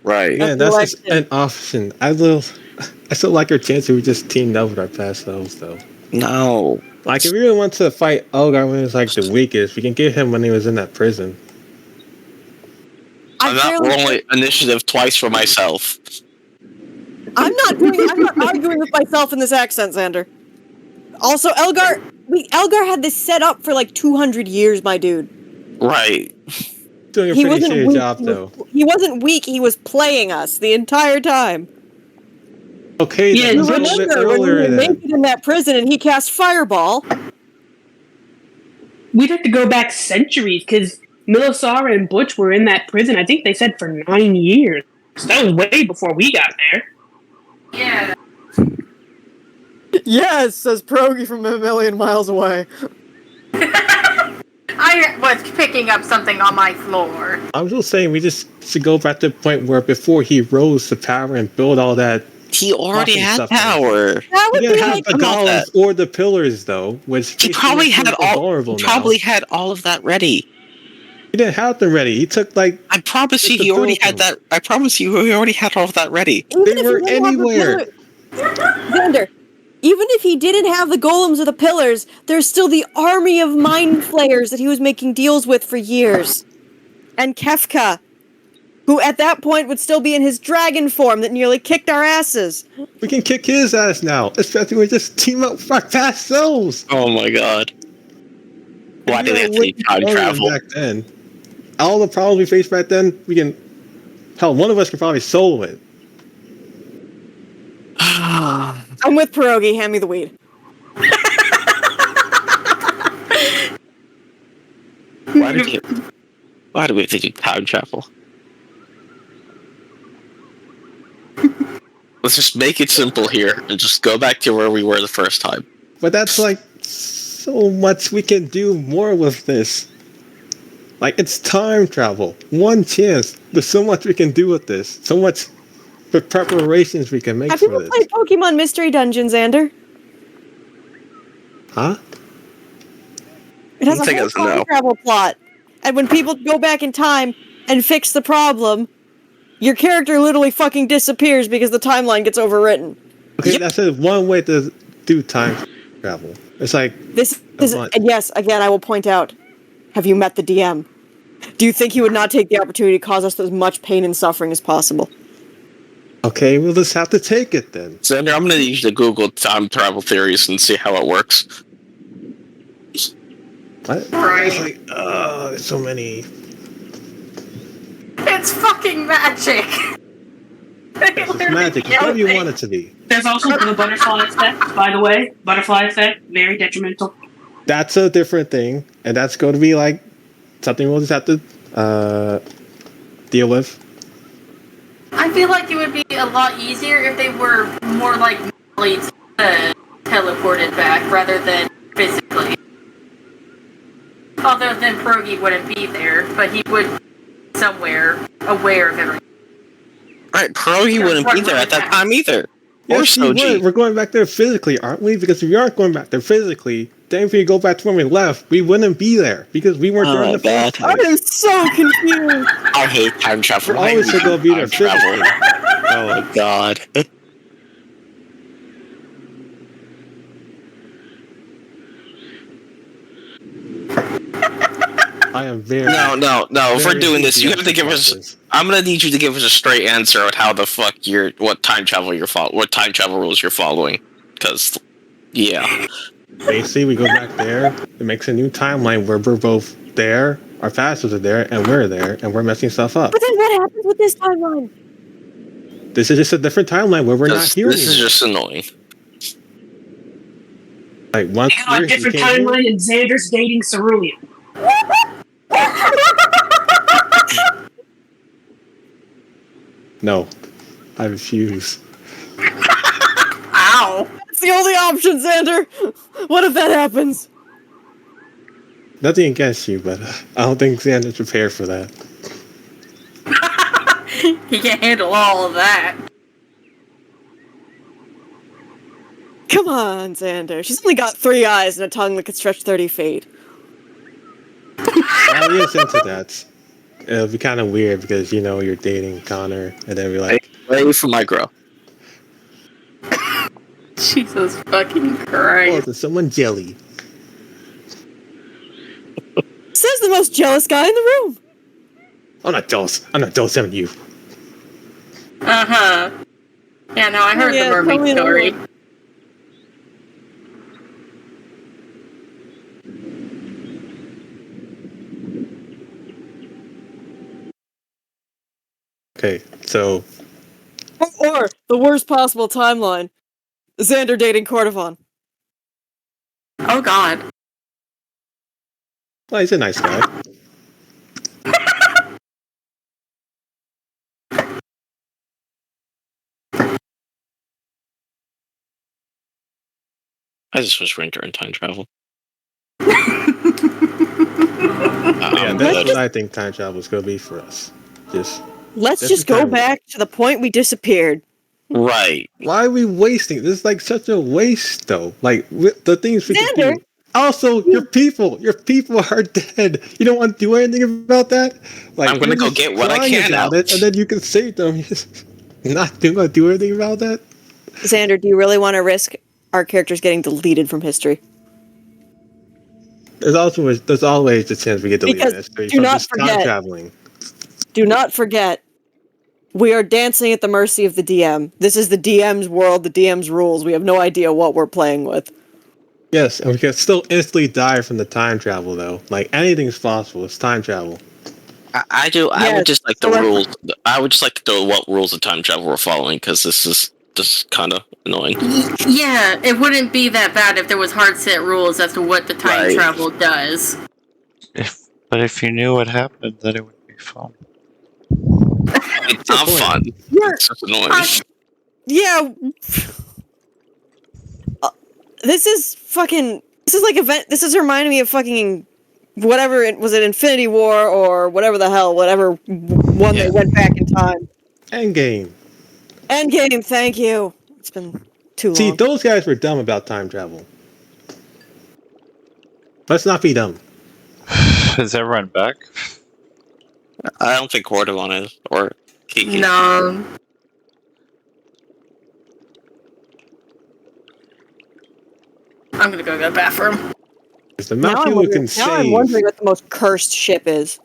Right. Man, that's just an option. I still like our chance if we just teamed up with our past selves, though. No. Like, if we really want to fight Elgar when he was like the weakest, we can get him when he was in that prison. I'm not rolling initiative twice for myself. I'm not arguing with myself in this accent, Xander. Also, Elgar had this set up for like 200 years, my dude. Right. Doing a He pretty wasn't shitty weak. job, though. He wasn't weak. He was playing us the entire time. Okay, Yeah, then a but little bit Remember when we earlier were then. naked in that prison and he cast Fireball? We'd have to go back centuries, because Milisara and Butch were in that prison, I think they said for 9 years. So that was way before we got there. Yeah. Yes, says Progi from a million miles away. I was picking up something on my floor. I was just saying we just should go back to the point where before he rose to power and build all that. He already Awesome had stuff, power. That He would didn't be have like the about golems or the pillars though, which He makes probably him had so vulnerable now. probably had all of that ready. He didn't have them ready. He took like I promise you, just to he already build had them. that. I promise you, he already had all of that ready. even They if were he didn't have the anywhere. Xander, even if he didn't have the golems or the pillars, there's still the army of mind flayers that he was making deals with for years. And Kefka, who at that point would still be in his dragon form that nearly kicked our asses. We can kick his ass now, especially when we just team up with our past selves. Oh my god! Why We did they are have to way do time stronger than travel? back then? All the problems we faced back then, we can. Hell, one of us could probably solo it. I'm with Pierogi, hand me the weed. Why do we have to do time travel? Let's just make it simple here and just go back to where we were the first time. But that's like so much we can do more with this. Like it's time travel. One chance. There's so much we can do with this. So much the preparations we can make Have for people this. played Pokemon Mystery Dungeon, Xander? Huh? It has I a think whole it's a no. time travel plot. And when people go back in time and fix the problem, your character literally fucking disappears because the timeline gets overwritten. Okay, that's one way to do time travel. It's like This is, and yes, again, I will point out, have you met the DM? Do you think he would not take the opportunity to cause us as much pain and suffering as possible? okay, we'll just have to take it then. Xander, I'm gonna use the Google time travel theories and see how it works. What? It's like, there's so many. It's fucking magic. It's magic. It's whatever you want it to be. There's also the butterfly effect, by the way. Butterfly effect, very detrimental. That's a different thing, and that's going to be like something we'll just have to deal with. I feel like it would be a lot easier if they were more like mentally teleported back rather than physically. Although then Progi wouldn't be there, but he would be somewhere aware of everything. Right, Pierogi wouldn't be there at that time either. Or Yes, we Soji. would. We're going back there physically, aren't we? Because if we aren't going back there physically, then if we go back to when we left, we wouldn't be there because we weren't there in the first I place. am so confused. I hate time travel. We're always I hate going to be there time travel. physically. Oh my god. I am very. No. If we're very doing this, you have to give us. enthusiastic I'm gonna need you to give us a straight answer on how the fuck what time travel rules you're following. Because, yeah. about this. Basically, we go back there. It makes a new timeline where we're both there, our pastors are there, and we're messing stuff up. But then what happens with this timeline? This is just a different timeline where we're not here This is anymore. just annoying. Like once On we're a different we can't hear- timeline, and Xander's dating Cerulean. No, I refuse. Ow! It's the only option, Xander. What if that happens? Nothing against you, but I don't think Xander's prepared for that. He can't handle all of that. Come on, Xander. She's only got 3 eyes and a tongue that could stretch 30 feet. I is into that. It'll be kind of weird because you're dating Connor, and then we're like, Ready for micro. Jesus fucking "Oh, Christ. there's someone jelly." Says the most jealous guy in the room. I'm not jealous. I'm not jealous of you. Uh-huh. Yeah, no, I heard Yeah, the mermaid tell me story. more. Okay, so Or the worst possible timeline. Xander dating Cordovan. Oh god. well, he's a nice guy. I just wish we weren't during time travel. Yeah, that's Good. what I think time travel is going to be for us. Let's That's just the go time back to the point we disappeared. Right. Why are we wasting? This is like such a waste, though. Like the things we could Xander, do. Also, your people are dead. You don't want to do anything about that. Like I'm gonna you're go just get what I crying can about out. it, and then you can save them. You're not going to do anything about that. Xander, do you really want to risk our characters getting deleted from history? There's always the chance we get deleted Because in history do from not just time forget, traveling. do not forget, we are dancing at the mercy of the DM. This is the DM's world, the DM's rules. We have no idea what we're playing with. Yes, and we can still instantly die from the time travel, though. Like anything's possible. It's time travel. I do. I Yes, would just like the so rules. I would just like to know what rules of time travel we're following because this is just kind of annoying. Yeah, it wouldn't be that bad if there was hard set rules as to what the time Right. travel does. But if you knew what happened, then it would be fun. It's not point. fun. You're- It's just annoying. Yeah. This is like event. This is reminding me of fucking whatever it was. It Infinity War or whatever the hell, whatever one Yeah. that went back in time. Endgame. Endgame. Thank you. It's been too See, long. those guys were dumb about time travel. Let's not be dumb. Is everyone back? I don't think Cordovan is or Kiki. No. I'm gonna go to the bathroom. It's the amount of people who can save. Now I'm wondering what the most cursed ship is.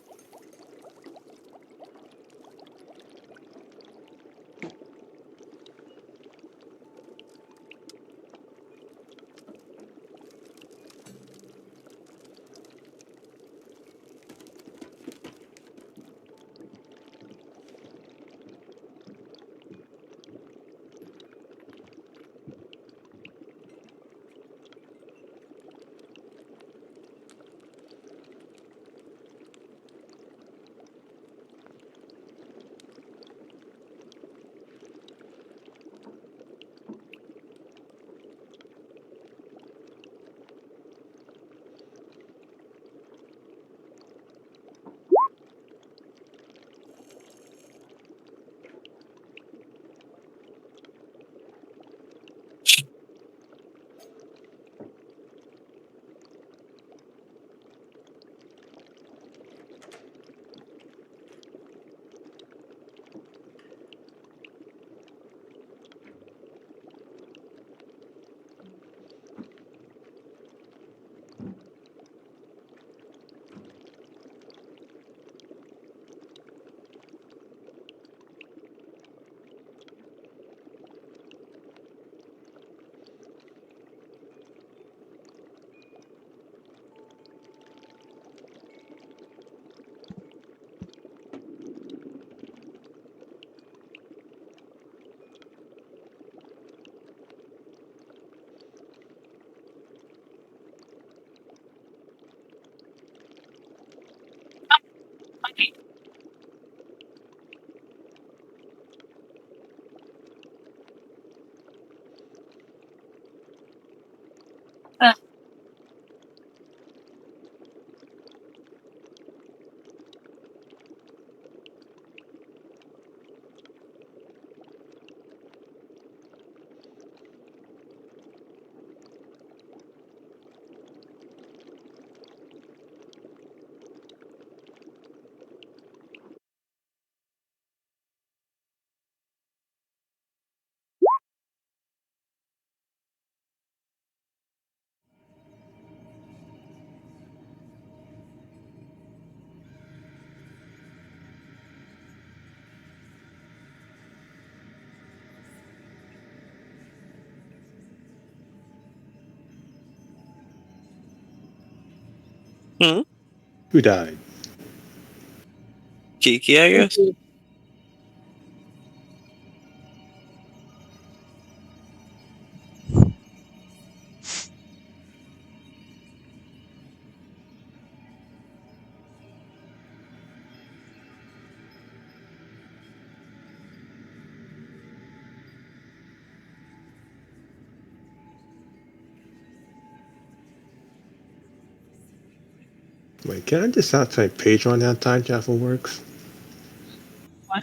Who died? Kiki, I guess. Wait, can I just not type Patreon how time travel works? What?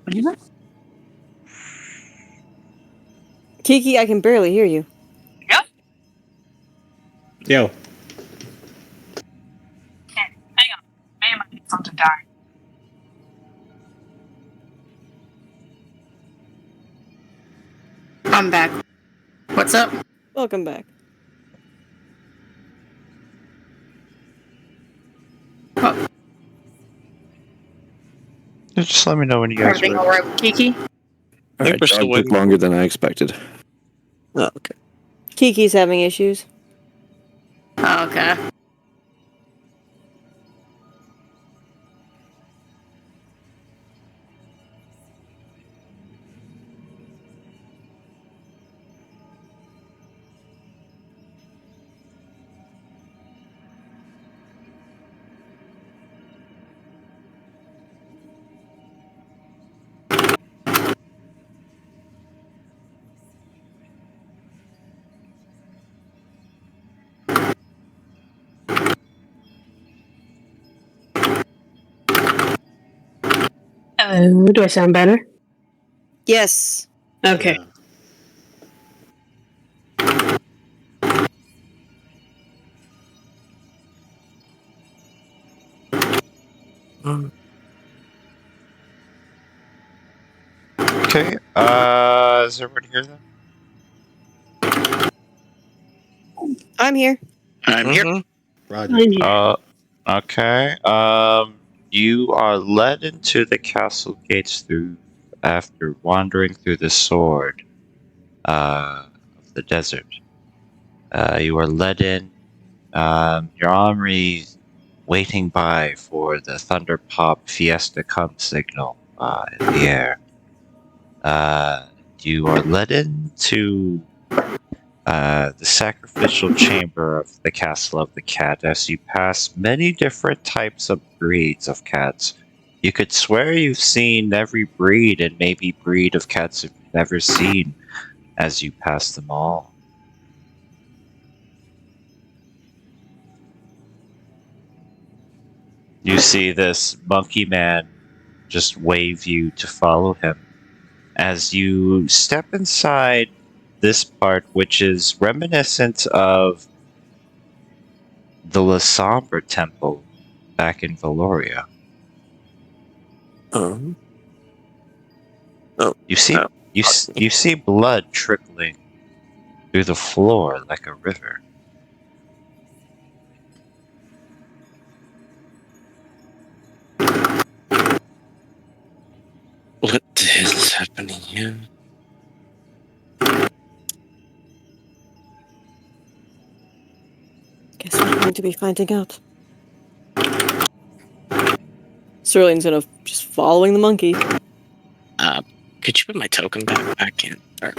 What is that? Kiki, I can barely hear you. Yep. Yo. Hang on. Maybe my headphones are dying. I'm back. What's up? Welcome back. Oh, Just let me know when you guys everything are all ready. right with Kiki? All think right, we're still John took waiting. longer than I expected. Oh, okay. Kiki's having issues. Oh, okay. Hello, do I sound better? Yes. Okay. Yeah. Okay. Is everybody here then? I'm here. I'm here. Roger. I'm here. Okay. You are led into the castle gates after wandering through the sword, of the desert. You are led in. Your armory waiting by for the Thunder Pop Fiesta Come signal in the air. You are led into the sacrificial chamber of the Castle of the Cat as you pass many different types of breeds of cats. You could swear you've seen every breed and maybe breed of cats you've never seen as you pass them all. You see this monkey man just wave you to follow him as you step inside this part, which is reminiscent of the La Sombre Temple back in Vaeloria. Oh. You see, Oh. you see blood trickling through the floor like a river. What the hell is happening here? Guess we're going to be finding out. Sterling's gonna just following the monkey. Could you put my token back in? Or,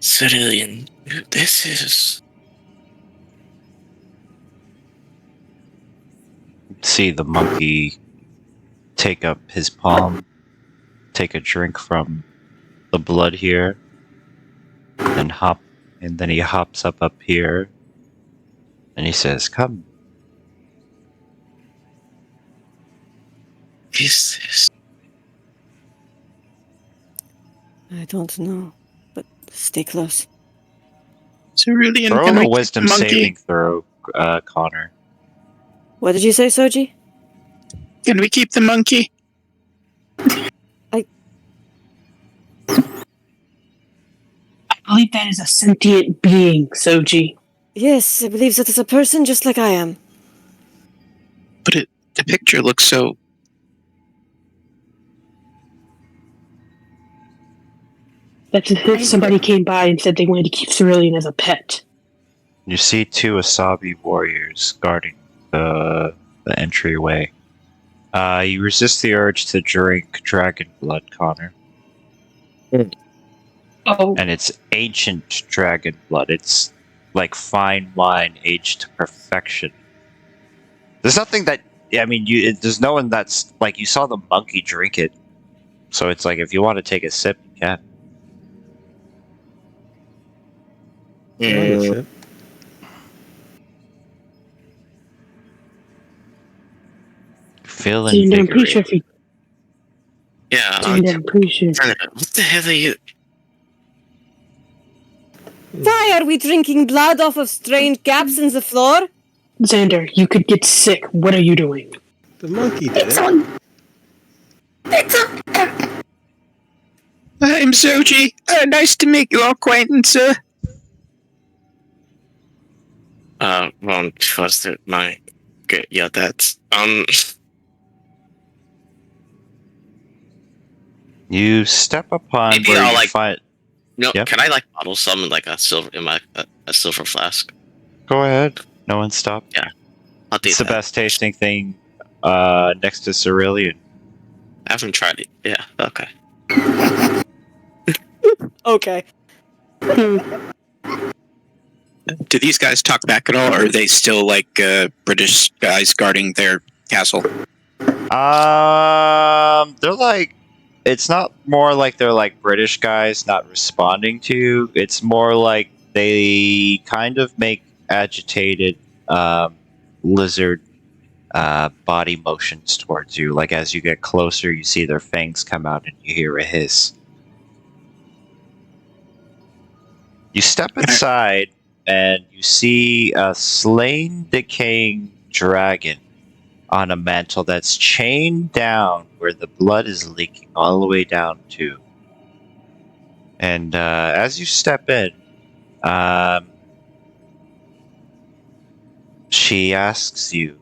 Cerulean, this is... See the monkey take up his palm, take a drink from the blood here, and then he hops up here, and he says, "Come." Is this... I don't know, but stay close. Cerulean, Roll can a we keep the wisdom monkey? saving throw, Connor. What did you say, Soji? Can we keep the monkey? I believe that is a sentient being, Soji. Yes, I believe that is a person just like I am. But the picture looks so... That's as if somebody came by and said they wanted to keep Cerulean as a pet. You see two Asabi warriors guarding the entryway. You resist the urge to drink dragon blood, Connor. Oh, And it's ancient dragon blood. It's like fine wine aged to perfection. There's nothing that... I mean, there's no one that's... Like, you saw the monkey drink it. So it's like, if you want to take a sip, you can. Mothership. Feel Xander, I'm pretty sure invigorated. if you. Yeah. Xander, I'm pretty sure. What the hell are you? Why are we drinking blood off of strange gaps in the floor? Xander, you could get sick. What are you doing? The monkey did It's it. on. It's on. I'm Soji. Nice to make your acquaintance, sir. Well, first, my, good, yeah, that's, You step upon Maybe where I'll, you like- find. no, Yep. can I, like, bottle some in, like, a silver, in my, a silver flask? Go ahead. No one stopped. I'll do It's the that. best tasting thing next to cerulean. I haven't tried it. Yeah, okay. Okay. Do these guys talk back at all, or are they still like British guys guarding their castle? They're like, it's not more like they're like British guys not responding to you. It's more like they kind of make agitated lizard body motions towards you. Like as you get closer, you see their fangs come out and you hear a hiss. You step inside and you see a slain, decaying dragon on a mantle that's chained down where the blood is leaking all the way down to. And as you step in, she asks you,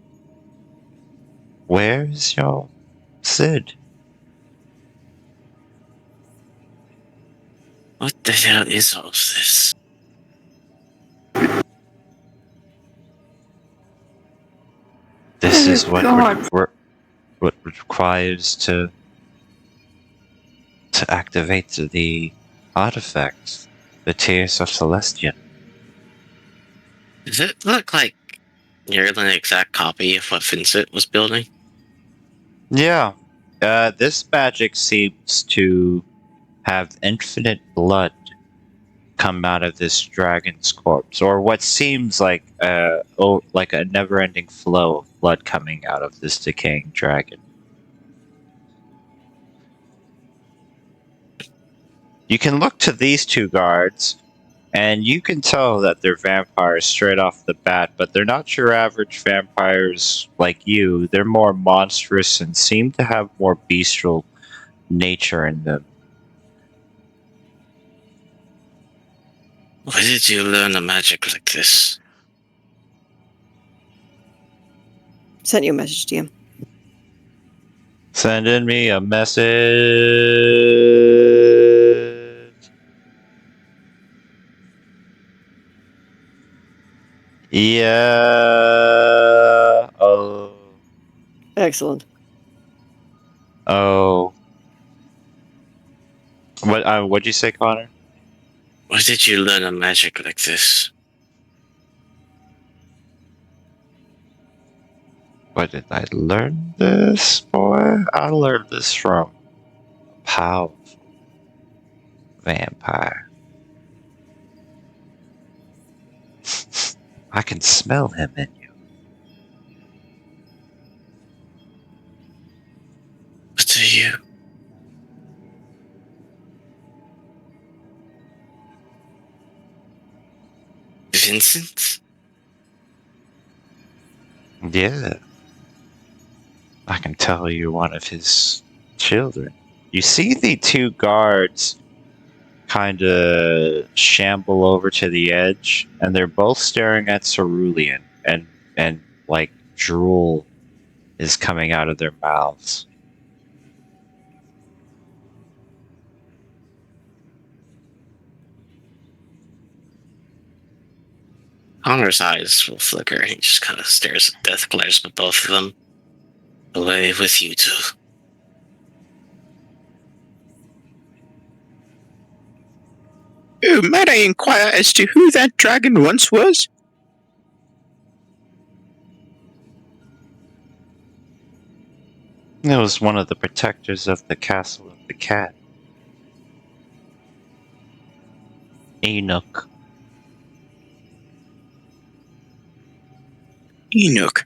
"Where's your Sid?" What the hell is all this? This Oh, is what God. what requires to activate the artifacts, the Tears of Celestian. Does it look like you're an exact copy of what Vincent was building? Yeah, this magic seems to have infinite blood come out of this dragon's corpse, or what seems like like a never-ending flow of blood coming out of this decaying dragon. You can look to these two guards, and you can tell that they're vampires straight off the bat, but they're not your average vampires like you. They're more monstrous and seem to have more bestial nature in them. Where did you learn a magic like this? Sent you a message, DM. Sending me a message. Yeah. Oh. Excellent. Oh. What'd you say, Connor? Where did you learn a magic like this? Where did I learn this, boy? I learned this from a powerful vampire. I can smell him in you. What are you? Vincent? Yeah. I can tell you're one of his children. You see the two guards kind of shamble over to the edge, and they're both staring at Cerulean, and like drool is coming out of their mouths. Connor's eyes will flicker. He just kind of stares at death glares at both of them. Away with you two. Oh, might I inquire as to who that dragon once was? It was one of the protectors of the Castle of the Cat. Enoch. Enoch.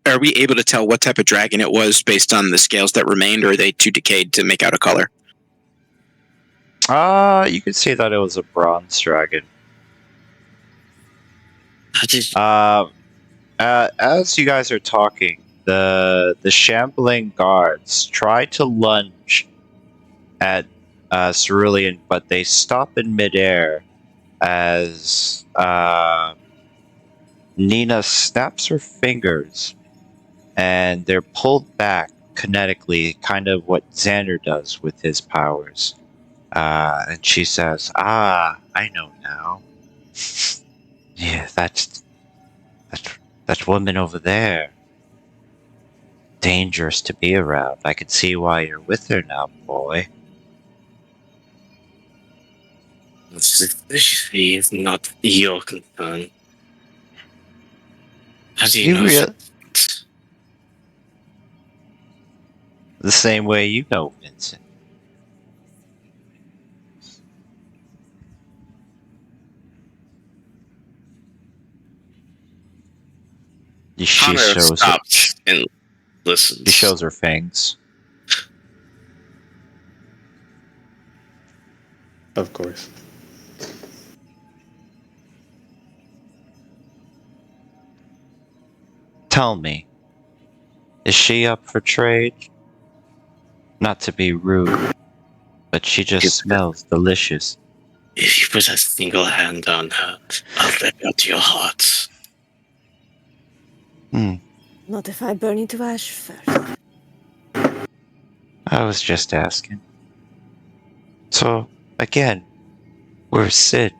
Are we able to tell what type of dragon it was based on the scales that remained, or are they too decayed to make out a color? You could see that it was a bronze dragon. As you guys are talking, the shambling guards try to lunge at Cerulean, but they stop in midair as Nina snaps her fingers, and they're pulled back kinetically, kind of what Xander does with his powers. And she says, "Ah, I know now. Yeah, that woman over there. Dangerous to be around. I can see why you're with her now, boy." She is not your concern. How do you You know real- that? The same way you know Vincent. She Connor shows stops and listens. She shows her fangs. Of course. Tell me, is she up for trade? Not to be rude, but she just smells delicious. If you put a single hand on her, I'll rip out your heart. Not if I burn you to ash first. I was just asking. So, again, we're Sid.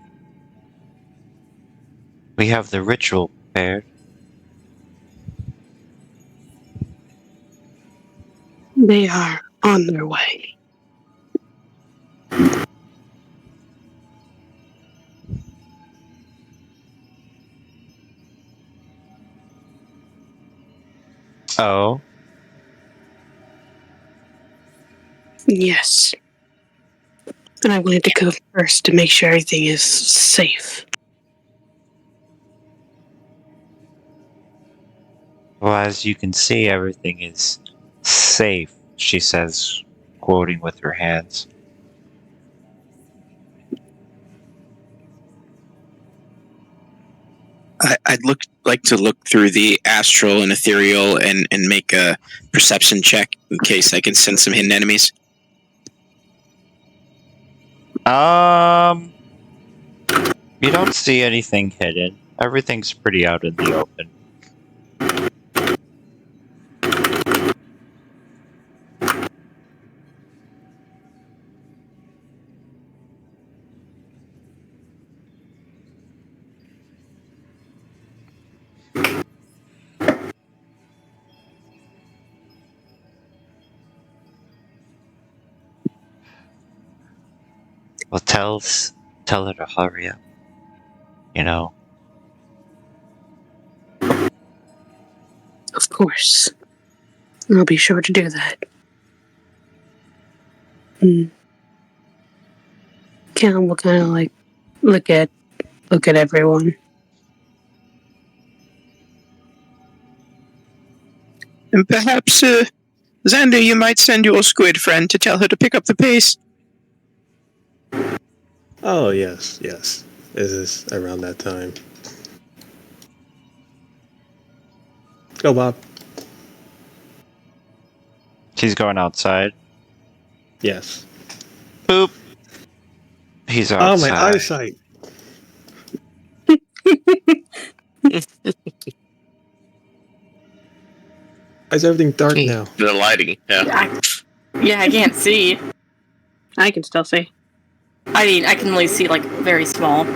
We have the ritual prepared. They are on their way. Oh? Yes. And I wanted to go first to make sure everything is safe. Well, as you can see, everything is safe, she says, quoting with her hands. I'd like to look through the astral and ethereal and make a perception check in case I can sense some hidden enemies. You don't see anything hidden. Everything's pretty out in the open. Well, tell her to hurry up. You know. Of course. I'll be sure to do that. Cam will kind of like look at everyone. And perhaps, Xander, you might send your squid friend to tell her to pick up the pace. Oh, yes. It is around that time. Go, Bob. He's going outside. Yes. Boop. He's outside. Oh, my eyesight. Why is everything dark now? The lighting, yeah. Yeah, I can't see. I can still see. I mean, I can only see, like, very small.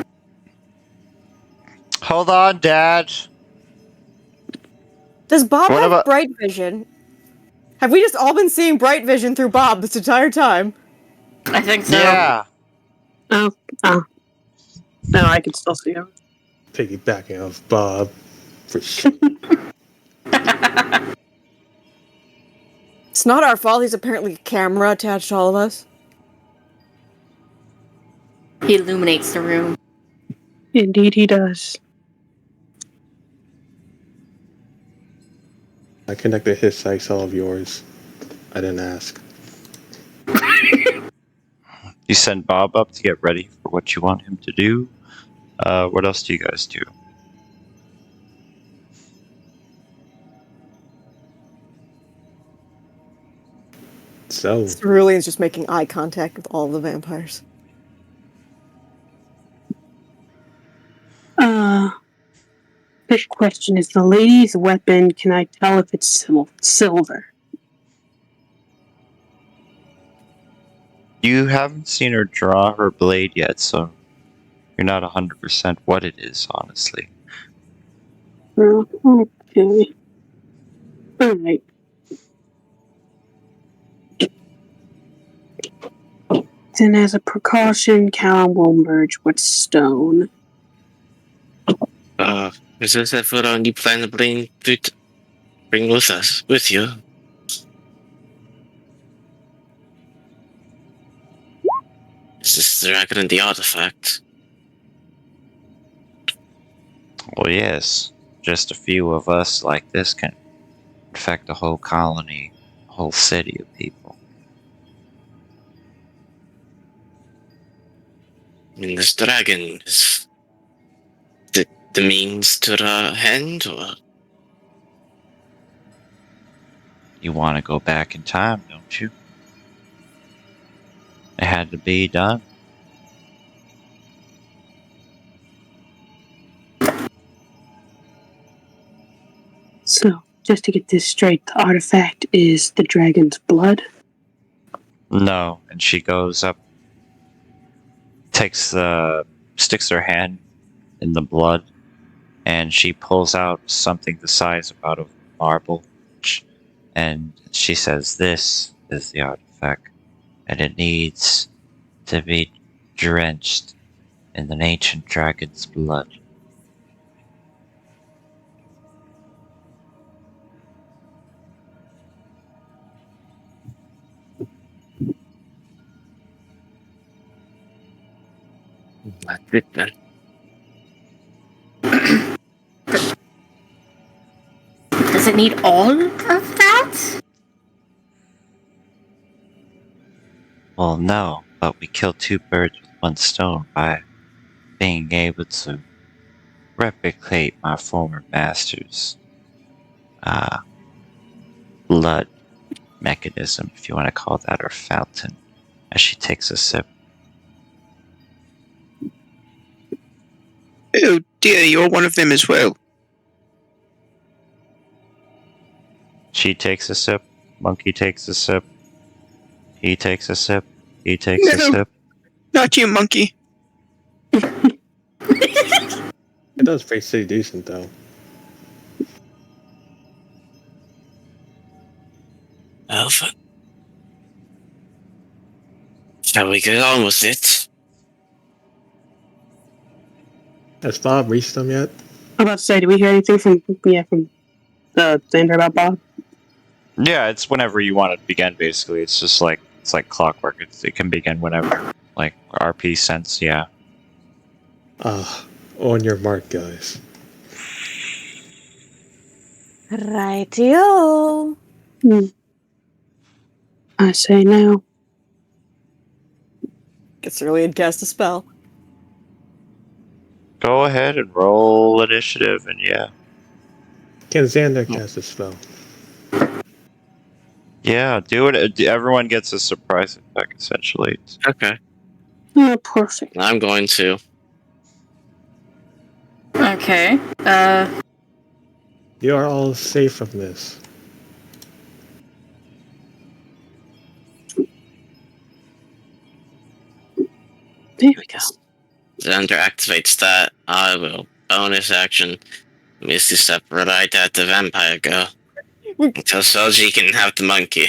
Hold on, Dad. Does Bob What have about- bright vision? Have we just all been seeing bright vision through Bob this entire time? I think so. Yeah. Oh. No, I can still see him. Piggybacking off Bob. For sure. It's not our fault. He's apparently a camera attached to all of us. He illuminates the room. Indeed he does. I connected his sight to all of yours. I didn't ask. You send Bob up to get ready for what you want him to do. What else do you guys do? So, Cerulean's just making eye contact with all the vampires. Quick question. Is the lady's weapon, can I tell if it's silver? You haven't seen her draw her blade yet, so you're not 100% what it is, honestly. Okay. Alright. Then as a precaution, Callum will merge with stone. Is this a photo you plan to bring with you? Is this the dragon and the artifact? Well, yes. Just a few of us like this can infect a whole colony, a whole city of people. I mean, this dragon is the means to the end, or? You want to go back in time, don't you? It had to be done. So, just to get this straight, the artifact is the dragon's blood? No, and she goes up, sticks her hand in the blood, and she pulls out something the size about of marble, and she says, "This is the artifact, and it needs to be drenched in an ancient dragon's blood." That's it then. Does it need all of that? Well, no, but we killed two birds with one stone by being able to replicate my former master's blood mechanism, if you want to call that, or fountain, as she takes a sip. Oh dear, you're one of them as well. She takes a sip, Monkey takes a sip, he takes a sip, he takes a No. sip. Not you, monkey. it does pretty decent, though. Alpha. Shall we get on with it? Has Bob reached them yet? I'm about to say, did we hear anything from Xander about Bob? Yeah, it's whenever you want to begin, basically. It's just like, it's like clockwork. It can begin whenever. Like, RP sense, yeah. On your mark, guys. Rightio. I say now. Get Cerulean cast a spell. Go ahead and roll initiative, and yeah. Can Xander cast a spell? Yeah, do it. Everyone gets a surprise effect, essentially. Okay. Oh, perfect. I'm going to. Okay. You are all safe from this. There we go. Xander activates that. I will bonus action. Misty Step right at the vampire girl. Until Soji can have the monkey.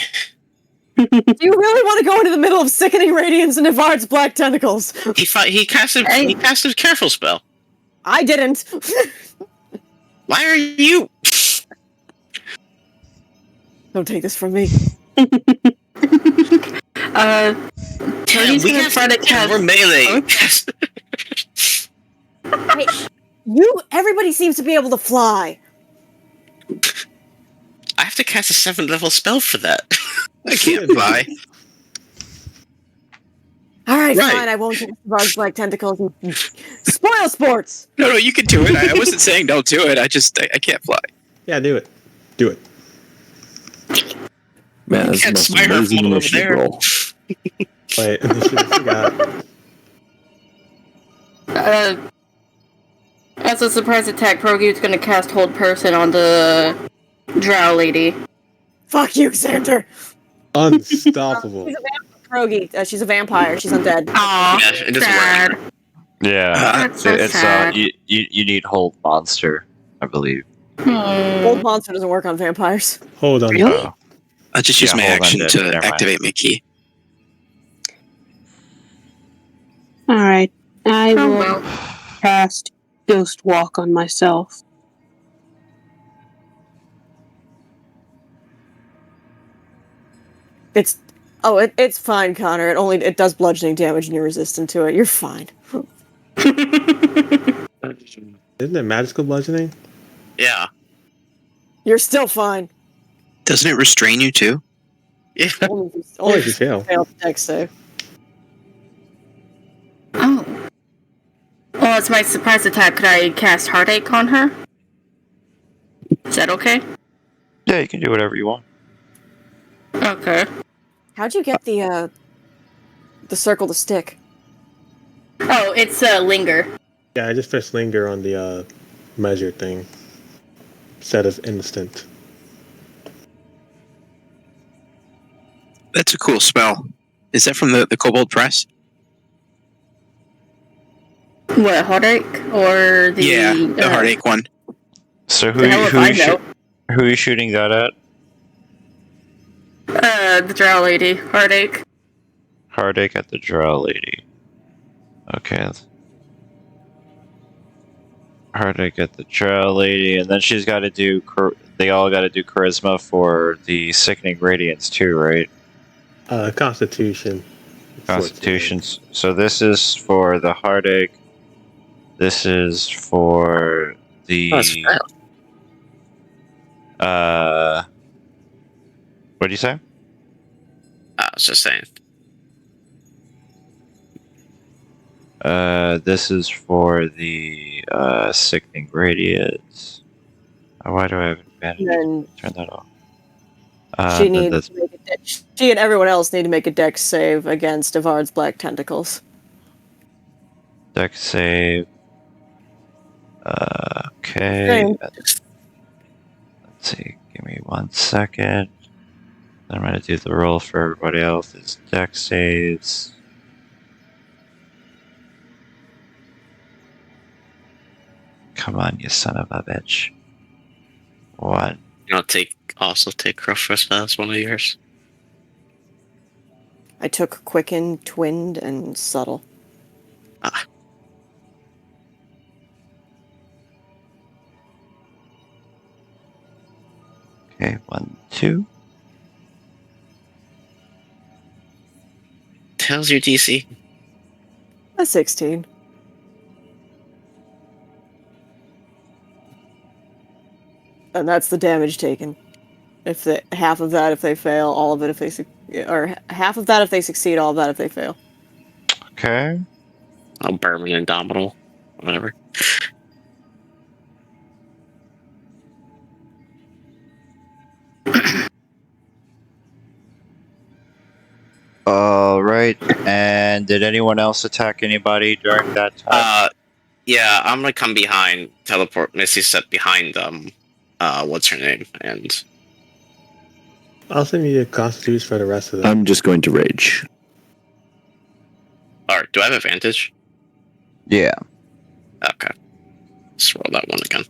Do you really want to go into the middle of sickening radiance and Nivard's black tentacles? He casted a careful spell. I didn't. Why are you? Don't take this from me. Cody's gonna try to cast. We're melee. Hey, everybody seems to be able to fly. I have to cast a 7th level spell for that. I can't fly. All right, Right. fine. I won't cast Varg's Black Tentacles. Spoil sports. No, you can do it. I wasn't saying don't do it. I can't fly. Yeah, do it. Do it. Man, that's the Can't most spy her amazing from over initiative there. roll. Wait, initiative forgot. As a surprise attack, Progi is going to cast Hold Person on the Drow lady. Fuck you, Xander. Unstoppable. She's a Progi. She's a vampire. She's undead. Aw, Yeah, it doesn't sad. work. Yeah, That's so it's sad. you need hold monster, I believe. Old monster doesn't work on vampires. Hold on. Really? Oh. I'll just use Yeah, my hold on, action Dad. to Never mind. activate my key. Alright. I Oh will well. cast Ghost Walk on myself. It's fine, Connor. It does bludgeoning damage and you're resistant to it. You're fine. Isn't it magical bludgeoning? Yeah. You're still fine. Doesn't it restrain you too? Yeah. Only if you fail. Fail the dex save. Oh. Well, it's my surprise attack. Could I cast Heartache on her? Is that okay? Yeah, you can do whatever you want. Okay. How'd you get the circle to stick? Oh, it's Linger. Yeah, I just pressed linger on the measure thing. Set as instant. That's a cool spell. Is that from the Kobold Press? What, Heartache? Or the... Yeah, the Heartache one. So The hell if I know. who are you shooting that at? The Drow lady. Heartache. Heartache at the Drow lady. Okay. Heartache at the Drow lady, and then she's got to do. They all got to do charisma for the sickening radiance too, right? Constitution. Constitutions. So this is for the Heartache. This is for the. Oh, it's failed. What do you say? I was just saying. This is for the sickening radiance. Why do I have advantage? And Turn that off. she needs to make she and everyone else need to make a dex save against Avard's Black Tentacles. Dex save. Okay. Same. Let's see. Give me 1 second. Then I'm gonna do the roll for everybody else. It's dex saves. Come on, you son of a bitch. 1. You know, also take Crush as one of yours. I took Quicken, Twinned, and Subtle. Ah. Okay, 1, 2. How's your DC? A 16. And that's the damage taken. If half of that if they fail, all of it if they or half of that if they succeed, all of that if they fail. Okay. Oh, Berman Indomitable. Whatever. Alright, and did anyone else attack anybody during that time? Yeah, I'm gonna come behind, teleport Missy set behind what's her name, and I'll send you the constitutes for the rest of them. I'm just going to rage. or do I have advantage? Yeah. Okay. Let's roll that one again.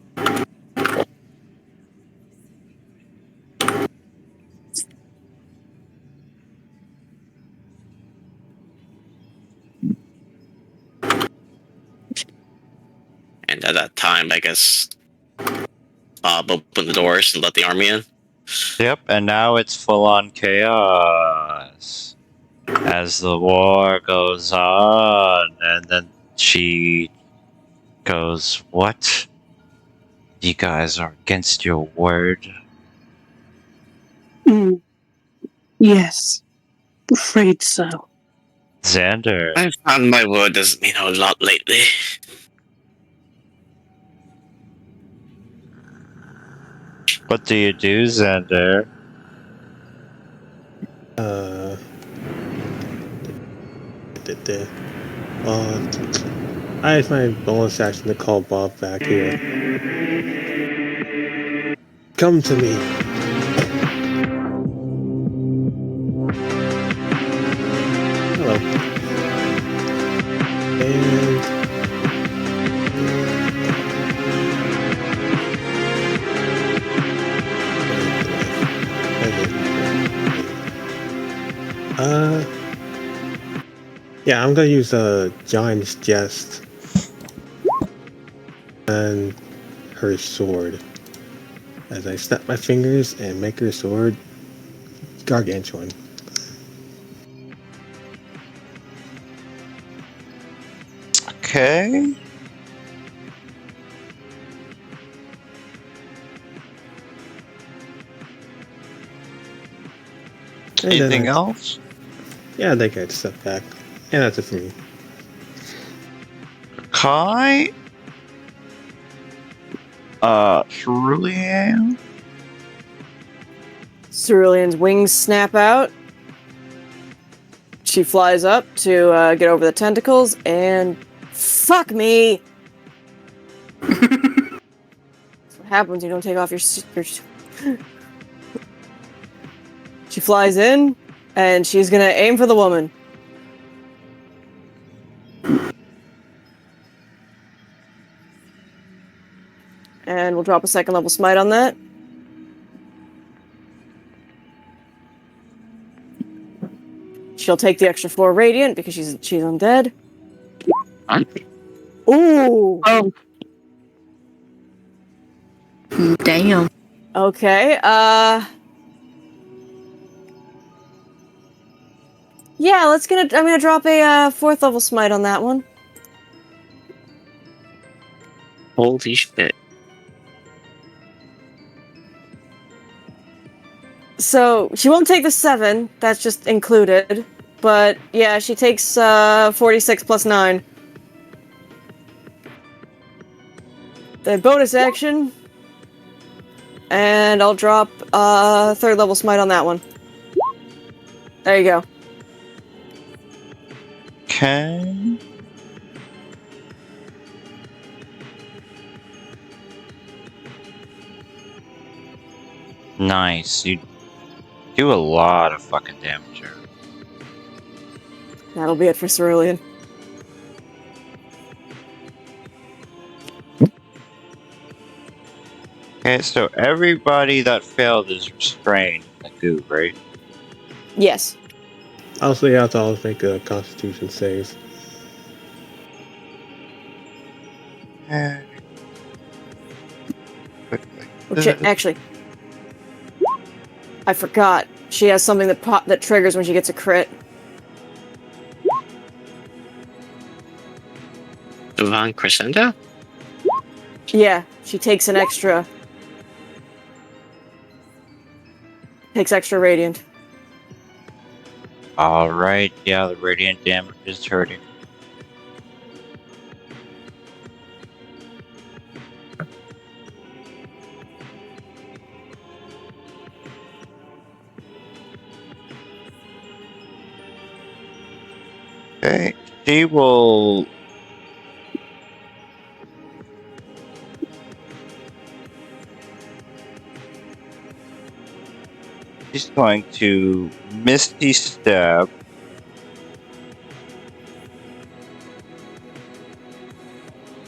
And at that time, I guess Bob opened the doors and let the army in. Yep, and now it's full on chaos. As the war goes on, and then she goes, "What? You guys are against your word? Yes, afraid so. Xander. I found my word doesn't mean a lot lately. What do you do, Xander? I use my bonus action to call Bob back here. Come to me. Hello. And yeah, I'm gonna use a Giant's Jest and her sword as I snap my fingers and make her sword gargantuan. Okay. And Anything then else? Yeah, they get step back. And that's it for me. Kai? Cerulean? Cerulean's wings snap out. She flies up to get over the tentacles, and fuck me. That's what happens when you don't take off your. She flies in, and she's gonna aim for the woman. And we'll drop a second level smite on that. She'll take the extra 4 radiant because she's undead. Ooh. Oh. Damn. Okay. Yeah, I'm gonna drop a 4th level smite on that one. Holy shit. So she won't take the 7. That's just included. But yeah, she takes 46 plus 9. Then bonus action. And I'll drop 3rd level smite on that one. There you go. Okay. Nice. You do a lot of fucking damage here. That'll be it for Cerulean. Okay, so everybody that failed is restrained in the goo, right? Yes. Also, you have to always make a Constitution save. Okay. Which actually, I forgot. She has something that triggers when she gets a crit. Van Crescendo? Yeah, she takes an extra. Takes extra radiant. Alright, yeah, the radiant damage is hurting. Okay, she will... She's going to Misty Step.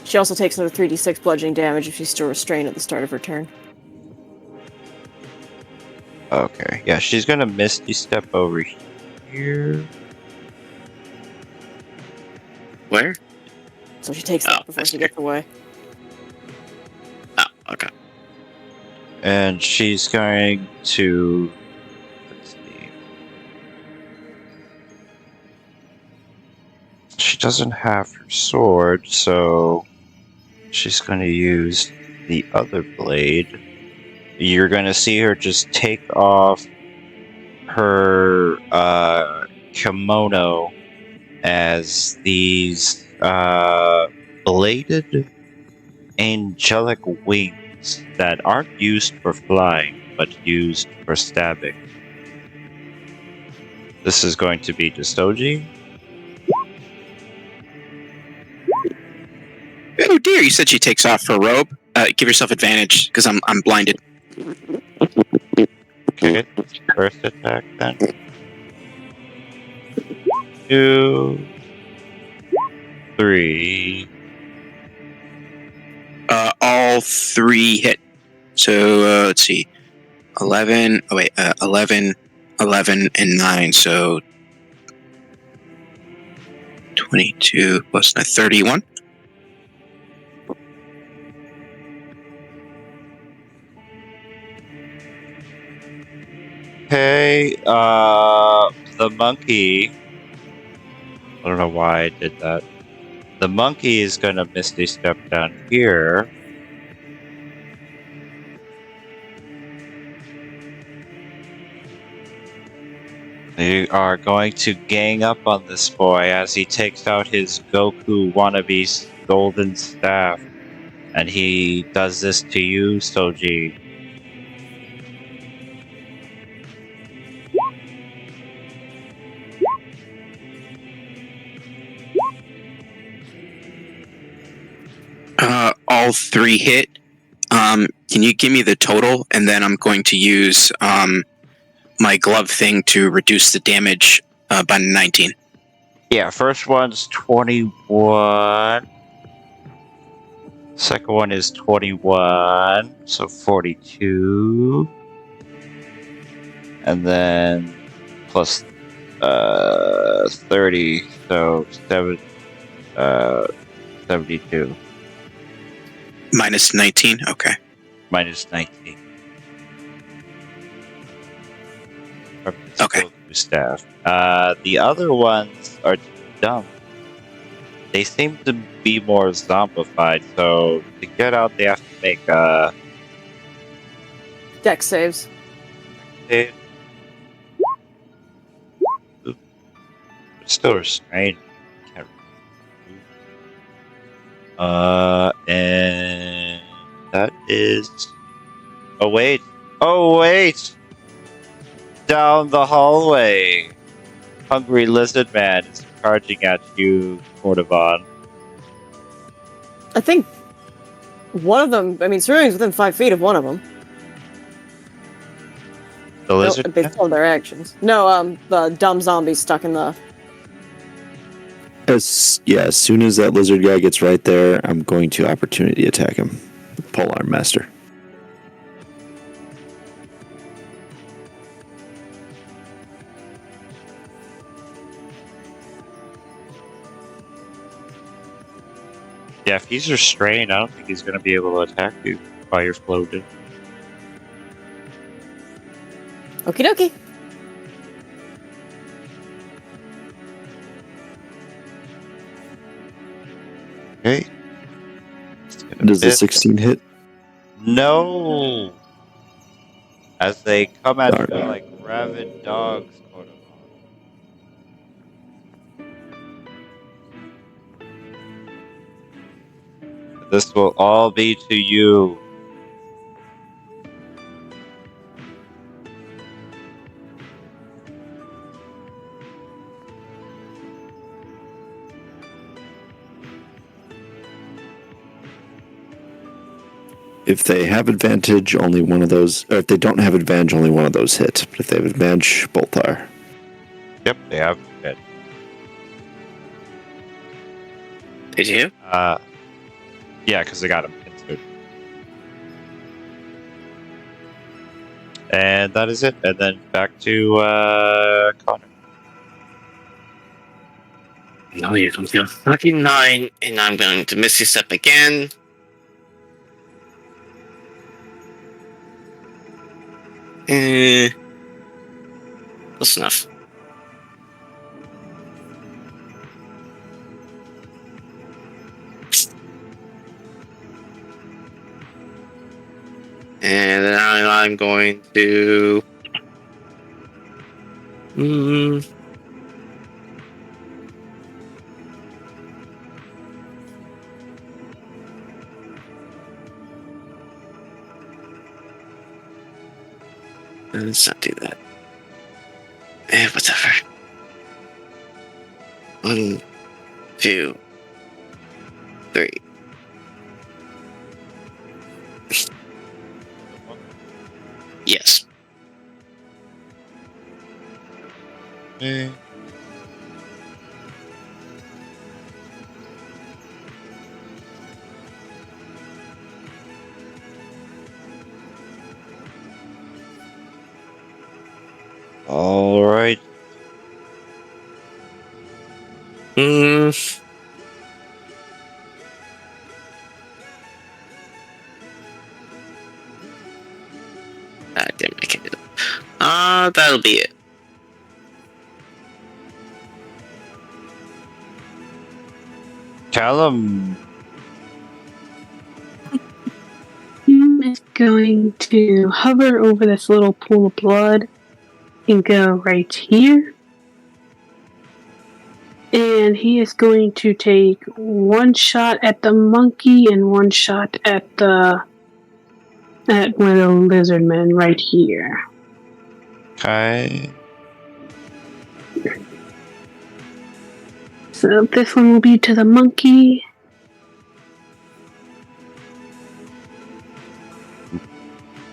She also takes another 3d6 bludgeoning damage if she's still restrained at the start of her turn. Okay, yeah, she's gonna Misty Step over here. Where? So she takes that before she gets away. Oh, okay. And she's going to... Let's see. She doesn't have her sword, so she's going to use the other blade. You're going to see her just take off her kimono as these bladed angelic wings that aren't used for flying, but used for stabbing. This is going to be Dostoji. Oh dear, you said she takes off her robe. Give yourself advantage, because I'm blinded. Okay, first attack then. 2, 3. All 3 hit. So, let's see. 11, 11, 11, and 9, so 22 plus 9, 31. Okay, the monkey. I don't know why I did that. The monkey is going to Misty Step down here. They are going to gang up on this boy as he takes out his Goku wannabe golden staff. And he does this to you, Soji. All 3 hit. Can you give me the total? And then I'm going to use my glove thing to reduce the damage by 19. Yeah, first one's 21. Second one is 21, so 42. And then plus 30, so 72. Minus 19? Okay. Minus 19. Okay. Staff. The other ones are dumb. They seem to be more zombified, so to get out, they have to make Dex saves. It's still restrained. Can't and that is. Oh wait! Oh wait! Down the hallway, hungry lizard man is charging at you, Cordovon. I think one of them. I mean, Cerulean's within 5 feet of one of them. The lizard. They still have their actions. No, the dumb zombie stuck in the. As soon as that lizard guy gets right there, I'm going to opportunity attack him. Polearm Master. Yeah, if he's restrained, I don't think he's going to be able to attack you while you're floating. Okie dokie. Okay. Does the 16 hit? No! As they come at you Darn. like rabid dogs, Cordovon. This will all be to you. If they have advantage, only one of those. Or if they don't have advantage, only one of those hit. But if they have advantage, both are. Yep, they have it. Did you? Yeah, because they got him. And that is it. And then back to Connor. No, you're going to feel 39, and I'm going to Misty Step again. Close enough. And then I'm going to Hmm. Let's not do that. Whatever. 1, 2, 3. Yes. Eh. All right. Hmm. I didn't make it. That'll be it. Callum. Hume is going to hover over this little pool of blood and go right here. And he is going to take one shot at the monkey and one shot at one of the lizard men right here. Okay. So this one will be to the monkey.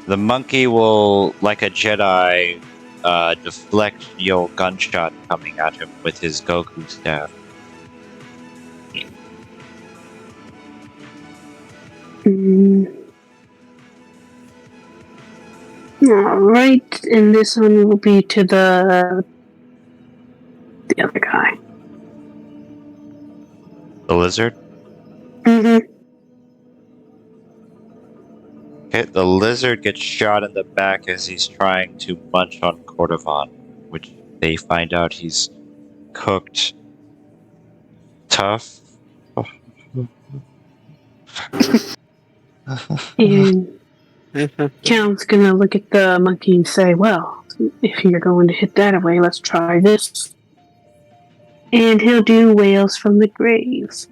The monkey will, like a Jedi, deflect your gunshot coming at him with his Goku staff. Alright, and this one will be to the other guy. The lizard? Mm-hmm. Okay, the lizard gets shot in the back as he's trying to munch on Cordovan, which they find out he's cooked tough. And Count's gonna look at the monkey and say, well, if you're going to hit that away, let's try this. And he'll do Wails from the Graves.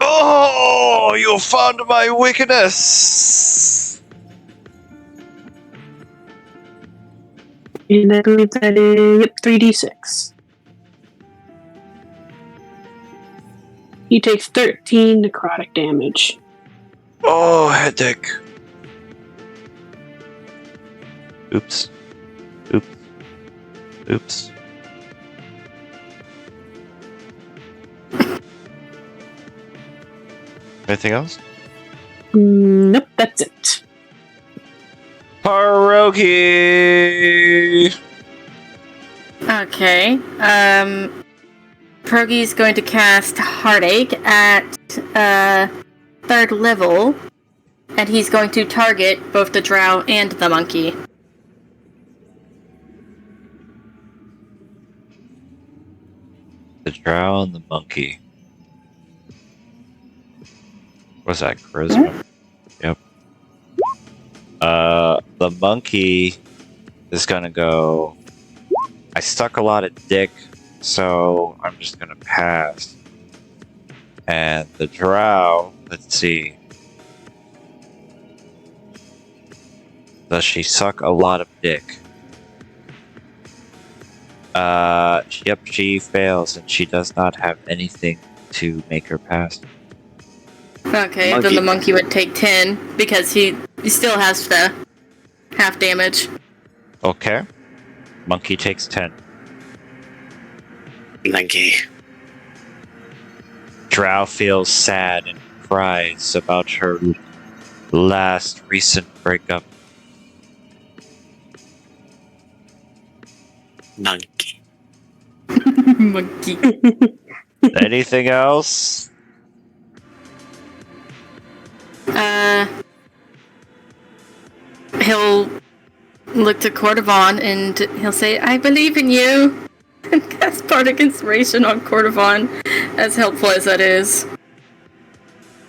Oh, you found my weakness! And I believe that is 3d6. He takes 13 necrotic damage. Oh, headache. Oops. Oops. Oops. Anything else? Nope, that's it. Pierogi! Okay. Pierogi's going to cast Heartache at 3rd level, and he's going to target both the drow and the monkey. The drow and the monkey. What's that? Charisma? Yep. The monkey is gonna go. I stuck a lot of dick, so I'm just gonna pass. And the drow, let's see. Does she suck a lot of dick? Yep, she fails, and she does not have anything to make her pass. Okay, Monkey. then the monkey would take 10, because he still has the half damage. Okay. Monkey takes 10. Monkey. Drow feels sad and cries about her last recent breakup. Monkey. Monkey. Anything else? He'll look to Cordovan and he'll say, I believe in you! And cast Bardic Inspiration on Cordovan, as helpful as that is.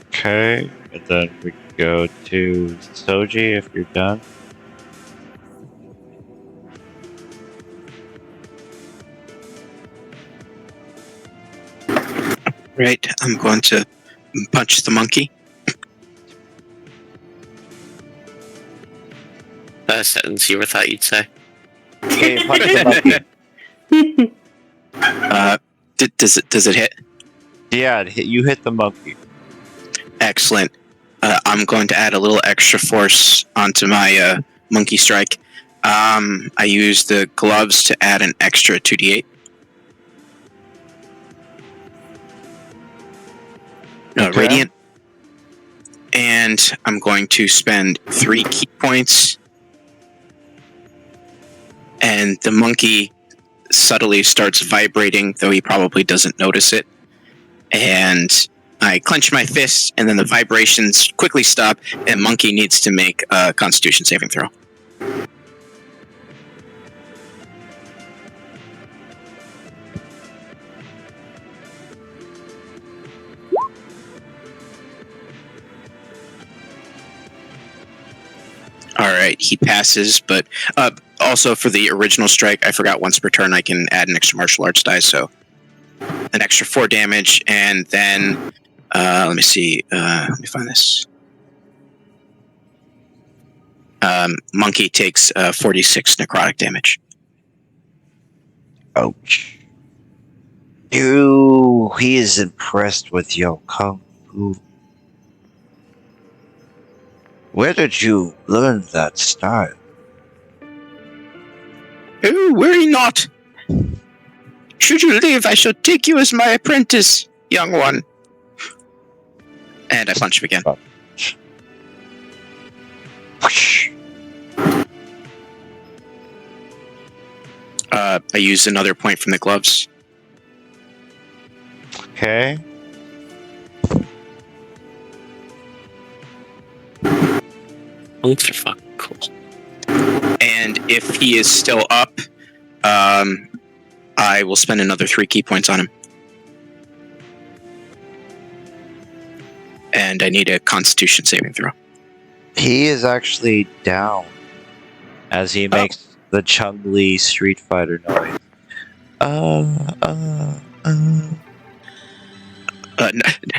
Okay, and then we go to Soji if you're done. Right, I'm going to punch the monkey. A sentence you ever thought you'd say. Okay, you punch the monkey. Does it hit? Yeah, you hit the monkey. Excellent. I'm going to add a little extra force onto my monkey strike. I use the gloves to add an extra 2d8. Okay. Radiant. And I'm going to spend 3 key points. And the monkey subtly starts vibrating, though he probably doesn't notice it. And I clench my fists, and then the vibrations quickly stop, and monkey needs to make a Constitution saving throw. Alright, he passes, but also for the original strike, I forgot once per turn I can add an extra martial arts die, so an extra 4 damage, and then, let me see, let me find this. Monkey takes 46 necrotic damage. Ouch. He is impressed with your kung fu. Where did you learn that style? Oh, worry not. Should you live, I shall take you as my apprentice, young one. And I punch him again. I use another point from the gloves. Okay. Monks are fucking cool. And if he is still up, I will spend another 3 key points on him. And I need a Constitution saving throw. He is actually down as he makes the Chung-Li Street Fighter noise.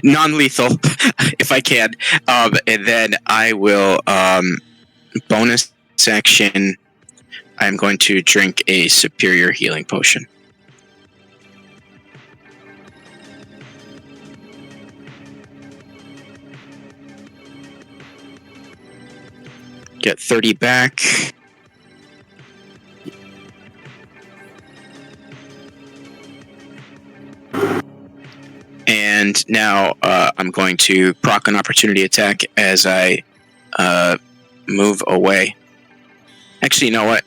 Non-lethal, if I can. And then I will, bonus action, I'm going to drink a superior healing potion. Get 30 back. And now I'm going to proc an opportunity attack as I move away. Actually, you know what?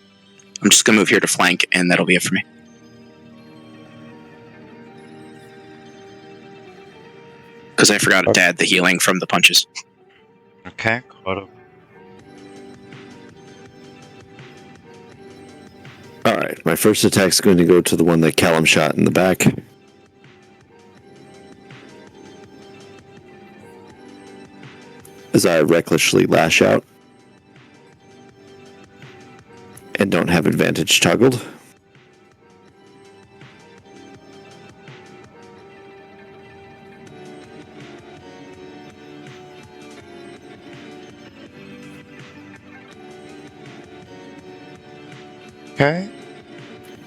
I'm just going to move here to flank, and that'll be it for me. Because I forgot to add the healing from the punches. Okay, caught up. Alright, my first attack's going to go to the one that Callum shot in the back. As I recklessly lash out. And don't have advantage toggled. Okay.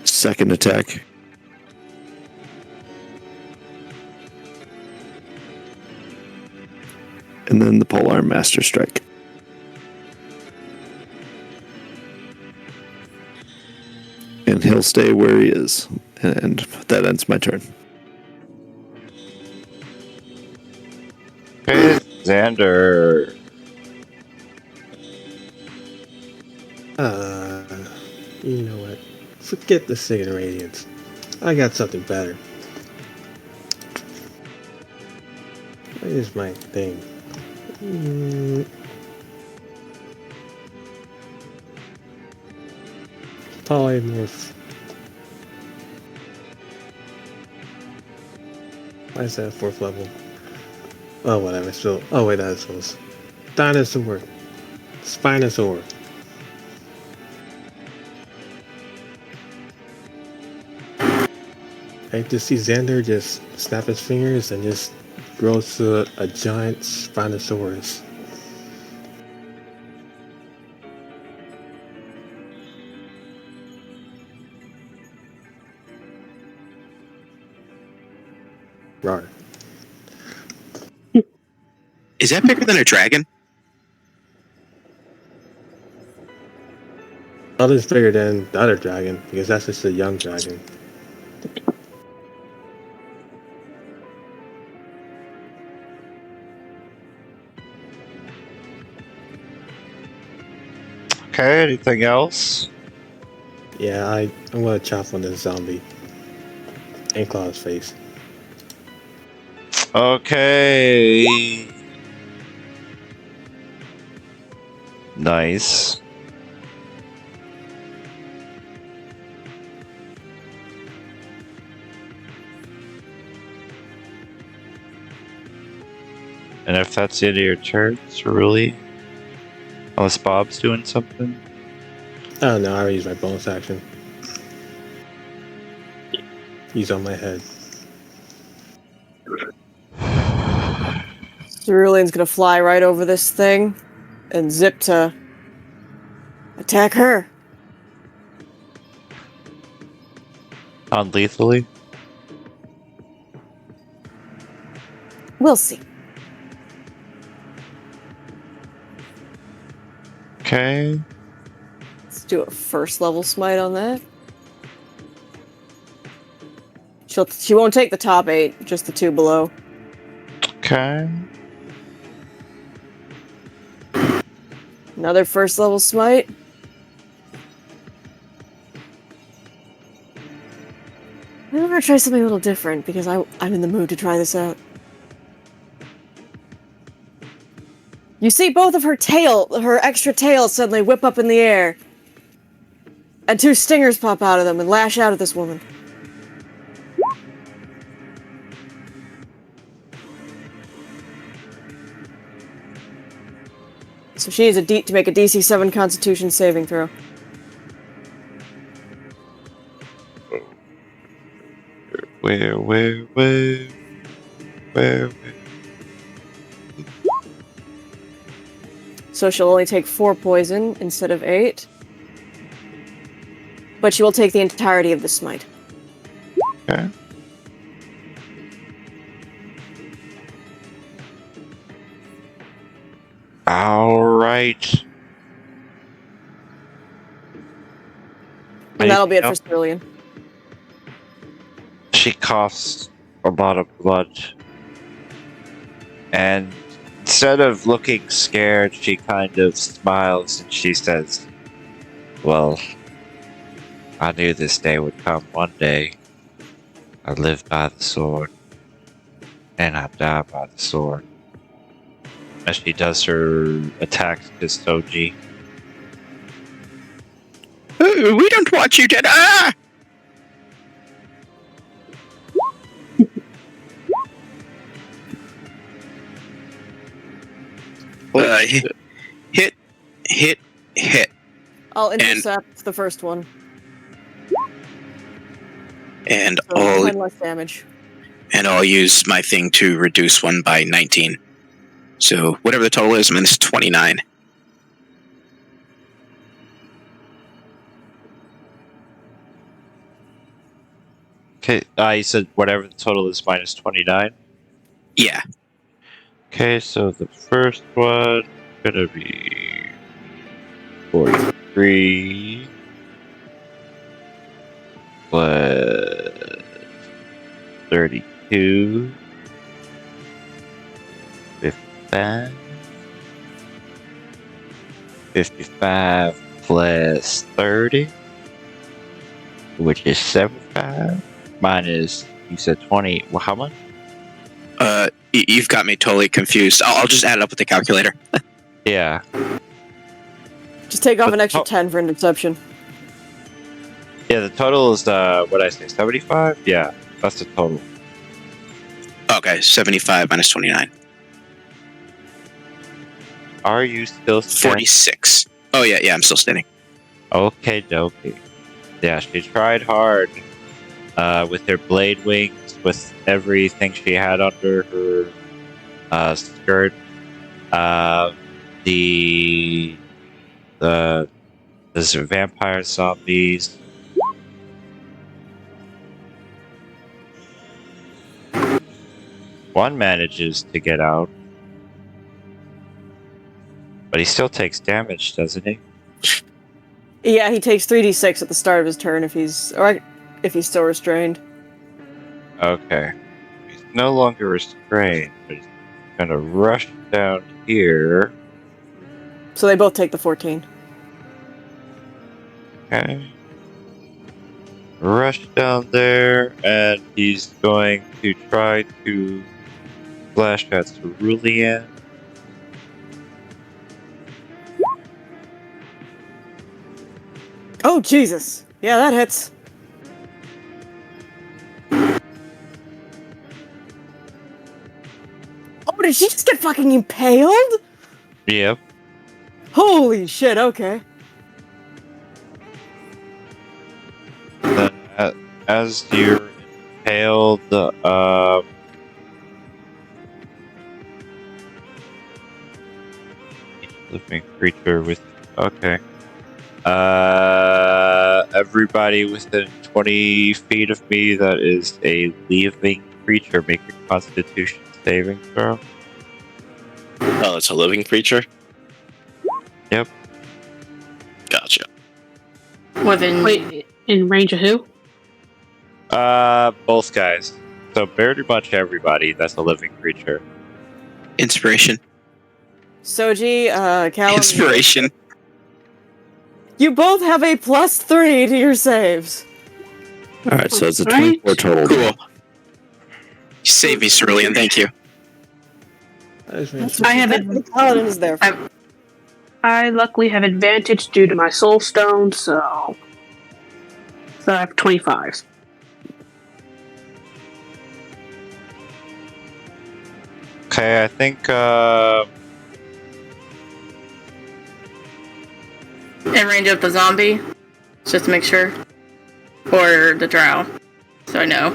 Second attack. And then the polearm master strike. And he'll stay where he is. And that ends my turn. Okay, Xander. You know what? Forget the Singing Radiance. I got something better. Here's my thing. Polymorph. Why is that 4th level? Oh, whatever. Still. Oh, wait, that's close. Dinosaur. Spinosaur. I just see Xander just snap his fingers and just grows to a giant Spinosaurus. Rawr. Is that bigger than a dragon? Not as bigger than the other dragon, because that's just a young dragon. Okay, anything else? Yeah, I'm gonna chop on this zombie. And claw his face. Okay. Nice. And if that's the end of your turn, really? Unless Bob's doing something? Oh no, I already used my bonus action. He's on my head. Cerulean's gonna fly right over this thing and zip to attack her. Non-lethally? We'll see. Okay. Let's do a first level smite on that. She won't take the top 8, just the 2 below. Okay. Another first level smite. I'm gonna try something a little different because I'm in the mood to try this out. You see both of her extra tails suddenly whip up in the air. And 2 stingers pop out of them and lash out at this woman. So she needs to make a DC 7 Constitution saving throw. Where? So she'll only take 4 poison instead of 8. But she will take the entirety of the smite. Okay. Alright. And that'll be it for Cerulean. She coughs a lot of blood. And instead of looking scared, she kind of smiles and she says, "Well, I knew this day would come one day. I live by the sword, and I die by the sword." As she does her attacks to Soji. We don't want you dead. Ah! Hit. I'll intercept the first one. And So 10 less damage. And I'll use my thing to reduce one by 19. So whatever the total is, minus 29. Okay, you said whatever the total is minus 29? Yeah. Okay, so the first one gonna be 43 plus 32, 55 plus 30, which is 75, minus, you said 20, well, how much? You've got me totally confused. I'll just add it up with the calculator. Yeah. Just take off an extra 10 for interception. Yeah, the total is, what I say, 75? Yeah, that's the total. Okay, 75 minus 29. Are you still standing? 46. Oh, yeah, I'm still standing. Okay, dokie. Yeah, she tried hard. with her blade wings, with everything she had under her skirt. There's vampire zombies. One manages to get out, but he still takes damage, doesn't he? Yeah, he takes 3d6 at the start of his turn if he's still restrained. Okay. He's no longer restrained, but he's gonna rush down here. So they both take the 14. Okay. Rush down there, and he's going to try to slash at Cerulean. Oh, Jesus. Yeah, that hits. Oh, did she just get fucking impaled? Yep. Holy shit, okay. Then, as you're impaled, living creature with. Okay. Everybody within 20 feet of me that is a living creature, make a Constitution saving throw. Oh, it's a living creature? Yep. Gotcha. Within. Wait, in range of who? Both guys. So pretty much everybody that's a living creature. Inspiration. Soji, Callum. Inspiration. You both have a +3 to your saves. All right, so it's a Right. 24 total. Cool. You saved me, Cerulean. Thank you. I have That's what the paladin is there for. I luckily have advantage due to my soul stone, so I have 25. Okay, I think In range of the zombie, just to make sure, or the drow, so I know.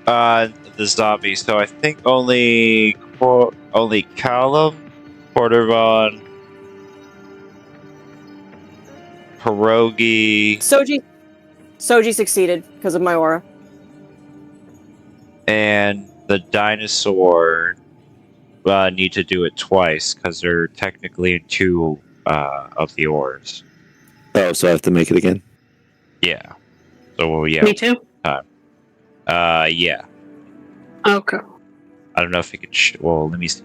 the zombie. So I think only Callum, Portervon, Pierogi, Soji succeeded because of my aura. and the dinosaur need to do it twice because they're technically in two of the ores. Oh, so I have to make it again? Yeah. So yeah. Me too? Yeah. Okay. I don't know if you could. Well, let me see.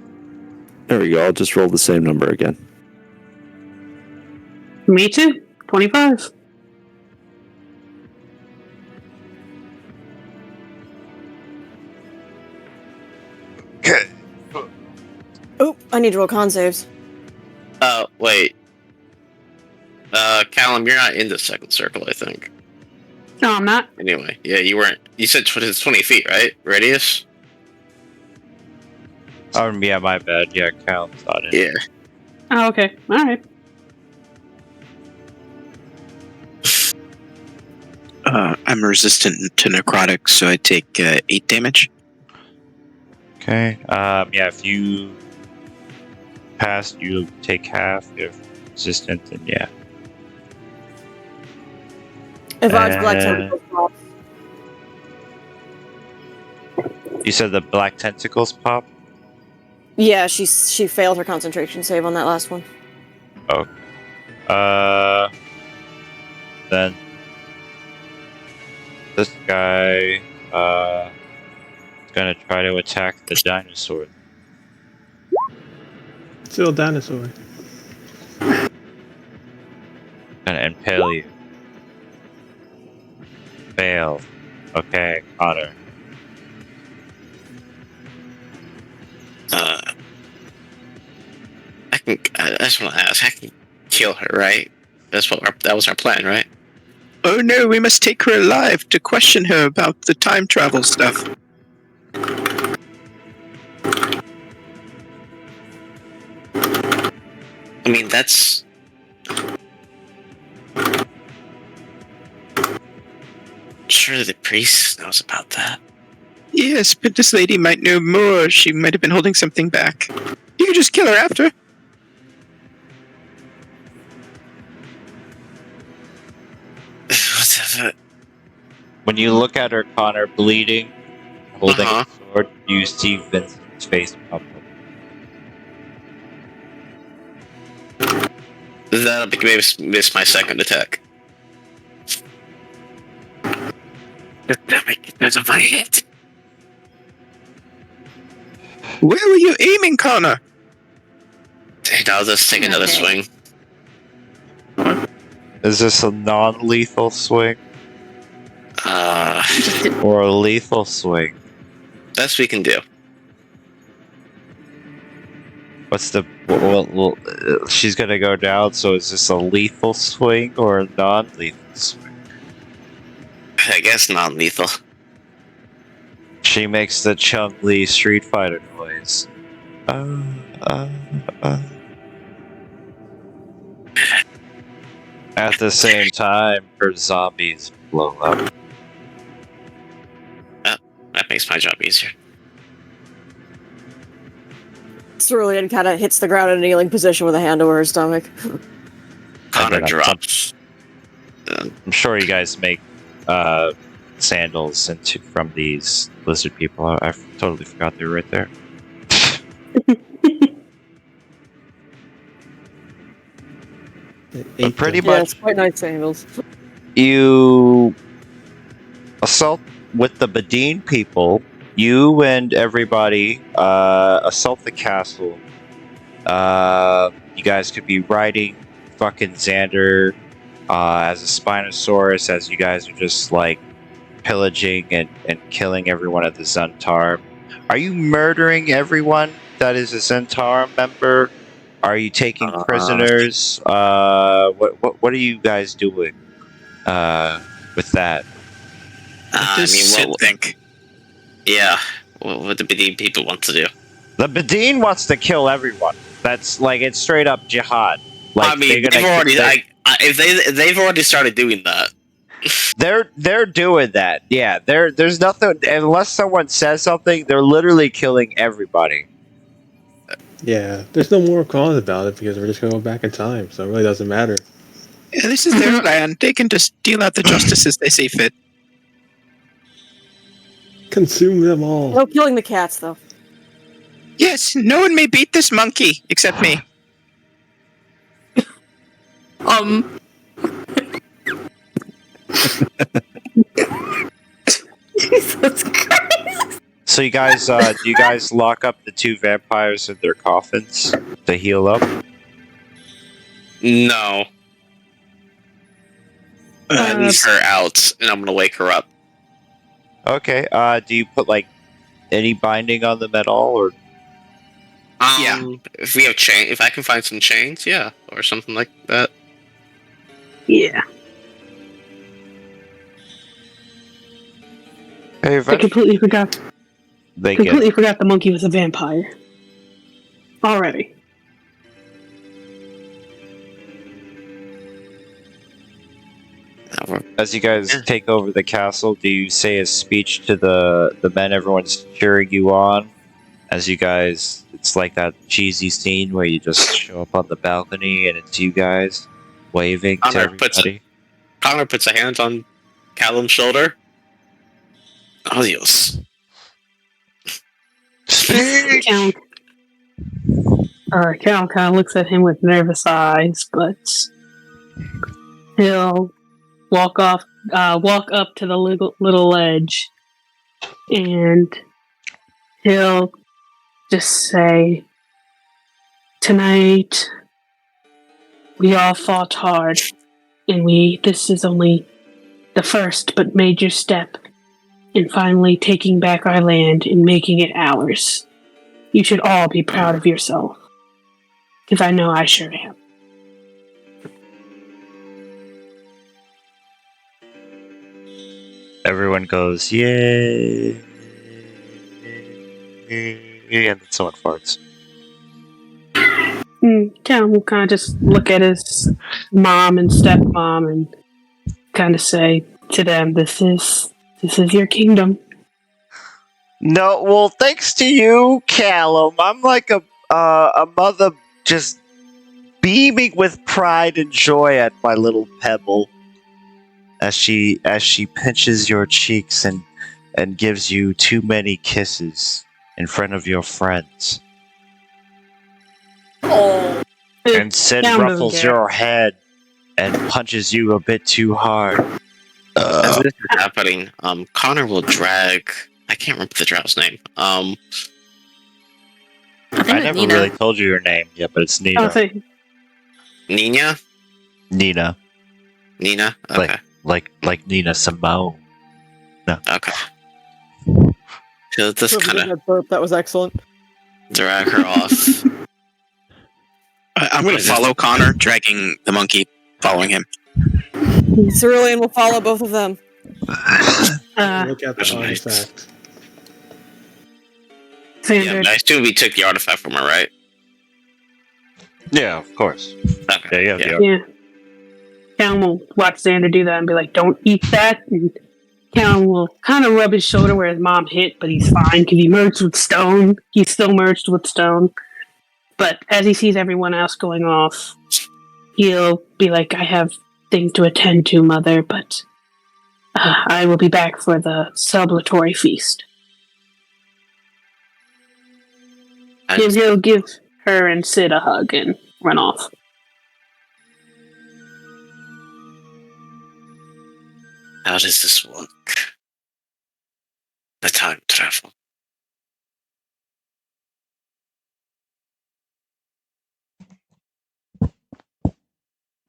There we go. I'll just roll the same number again. Me too. 25. Okay. Oop, I need to roll con saves. Wait. Callum, you're not in the second circle, I think. No, I'm not. Anyway, yeah, you weren't. You said it's 20 feet, right? Radius? Yeah, my bad. Yeah, Callum's not in. Yeah. Oh, okay. Alright. I'm resistant to necrotic, so I take 8 damage. Okay. Yeah, if you pass, you take half. If resistant, then yeah. Advantage black tentacles pop. You said the black tentacles pop? Yeah, she failed her concentration save on that last one. Then this guy is gonna try to attack the dinosaur. Still a dinosaur. Gonna impale you. Fail. Okay, Connor. I just want to ask. I can kill her, right? That was our plan, right? Oh no, we must take her alive to question her about the time travel stuff. I mean, that's. sure the priest knows about that. Yes, but this lady might know more. She might have been holding something back. You could just kill her after. Whatever. When you look at her, Connor, bleeding, holding Uh-huh. a sword, you see Vincent's face pop up. That'll make me miss my second attack. Damn it, there's a my hit. Where were you aiming, Connor? And I'll just take another Okay. swing. Is this a non-lethal swing or a lethal swing? Best we can do. What's the? Well, she's gonna go down. So is this a lethal swing or a non-lethal swing? I guess non-lethal. She makes the Chung-Li Street Fighter noise. At the same time, her zombies blow up. That makes my job easier. Cerulean kind of hits the ground in a kneeling position with a hand over her stomach. Connor then drops. I'm sure you guys make sandals from these lizard people. I totally forgot they were right there. But pretty Yeah, much, it's quite nice sandals. you assault with the Badine people. You and everybody assault the castle. You guys could be riding fucking Xander as a Spinosaurus as you guys are just like pillaging and killing everyone at the Zentarum. Are you murdering everyone that is a Zentarum member? Are you taking prisoners? What are you guys doing with that? What does Sid think? Yeah, what the Badine people want to do. The Badine wants to kill everyone. That's like, it's straight up jihad. Like, I mean, they've already. If they've already started doing that. They're doing that. Yeah, there's nothing unless someone says something. They're literally killing everybody. Yeah, there's no more cause about it because we're just going to go back in time, so it really doesn't matter. Yeah, this is their land. They can just deal out the justice as they see fit. Consume them all. No killing the cats, though. Yes, no one may beat this monkey except me. Jesus Christ. So you guys, do you guys lock up the two vampires in their coffins to heal up? No. I leave her out, and I'm gonna wake her up. Okay. Do you put like any binding on them at all, or? Yeah. If we have if I can find some chains, yeah, or something like that. Yeah. Hey, I completely forgot. Completely forgot the monkey was a vampire. Already. As you guys take over the castle, do you say a speech to the men everyone's cheering you on? As you guys, it's like that cheesy scene where you just show up on the balcony and it's you guys waving to everybody. Connor puts a hand on Callum's shoulder. Adios. Cal kind of looks at him with nervous eyes, but he'll walk up to the little ledge, and he'll just say, "Tonight, we all fought hard, and this is only the first but major step in finally taking back our land and making it ours. You should all be proud of yourself, because I know I sure am." Everyone goes, yay! And then someone farts. Cal will kind of just look at his mom and stepmom and kind of say to them, "This is This is your kingdom. No, well, thanks to you, Callum, I'm like a mother just beaming with pride and joy at my little pebble as she pinches your cheeks and gives you too many kisses in front of your friends. And Sid Callum doesn't ruffles care. your head and punches you a bit too hard. As this is happening, Connor will drag. I can't remember the drow's name. I think I it's never Nina. really told you your name yet, but it's Nina. I'll say, Nina. Nina, Nina. Okay. like Nina Simone. Okay. So just kind of that burp. That was excellent. drag her off. I'm going to follow Connor, dragging the monkey, following him. Cerulean will follow both of them. Look at the Right. artifact. Yeah, Xander, but I assume we took the artifact from her, right? Yeah, of course. Okay. Yeah, yeah. yeah. Callum will watch Xander do that and be like, "Don't eat that." And Callum will kind of rub his shoulder where his mom hit, but he's fine because he merged with Stone. He's still merged with Stone. But as he sees everyone else going off, he'll be like, "I have things to attend to, Mother, but I will be back for the celebratory feast." And He'll give her and Sid a hug and run off. how does this work? The time travel.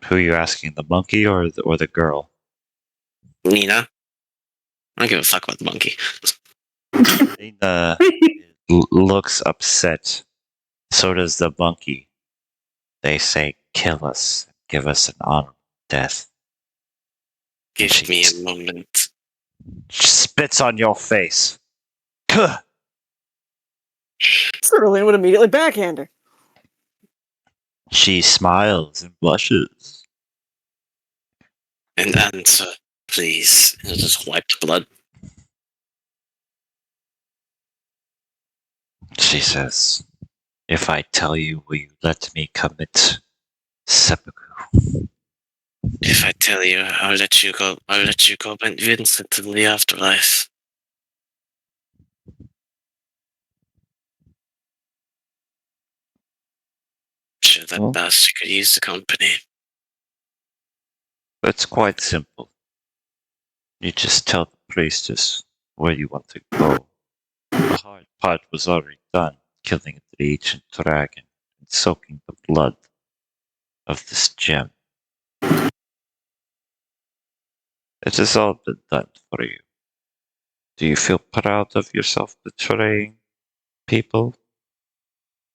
Who are you asking, the monkey or the girl? Nina. I don't give a fuck about the monkey. Nina looks upset. So does the monkey. They say, "Kill us, give us an honorable death." Give me a moment. Spits on your face. Kuh! Cerulean would immediately backhand her. She smiles and blushes. And answer, please. And just wipe the blood. She says, "If I tell you, will you let me commit seppuku?" If I tell you, I'll let you go. I'll let you go, but Vincent, in the afterlife. Sure, that Well, bastard could use the company. it's quite simple. You just tell the priestess where you want to go. The hard part was already done, killing the ancient dragon and soaking the blood of this gem. It has all been done for you. Do you feel proud of yourself betraying people?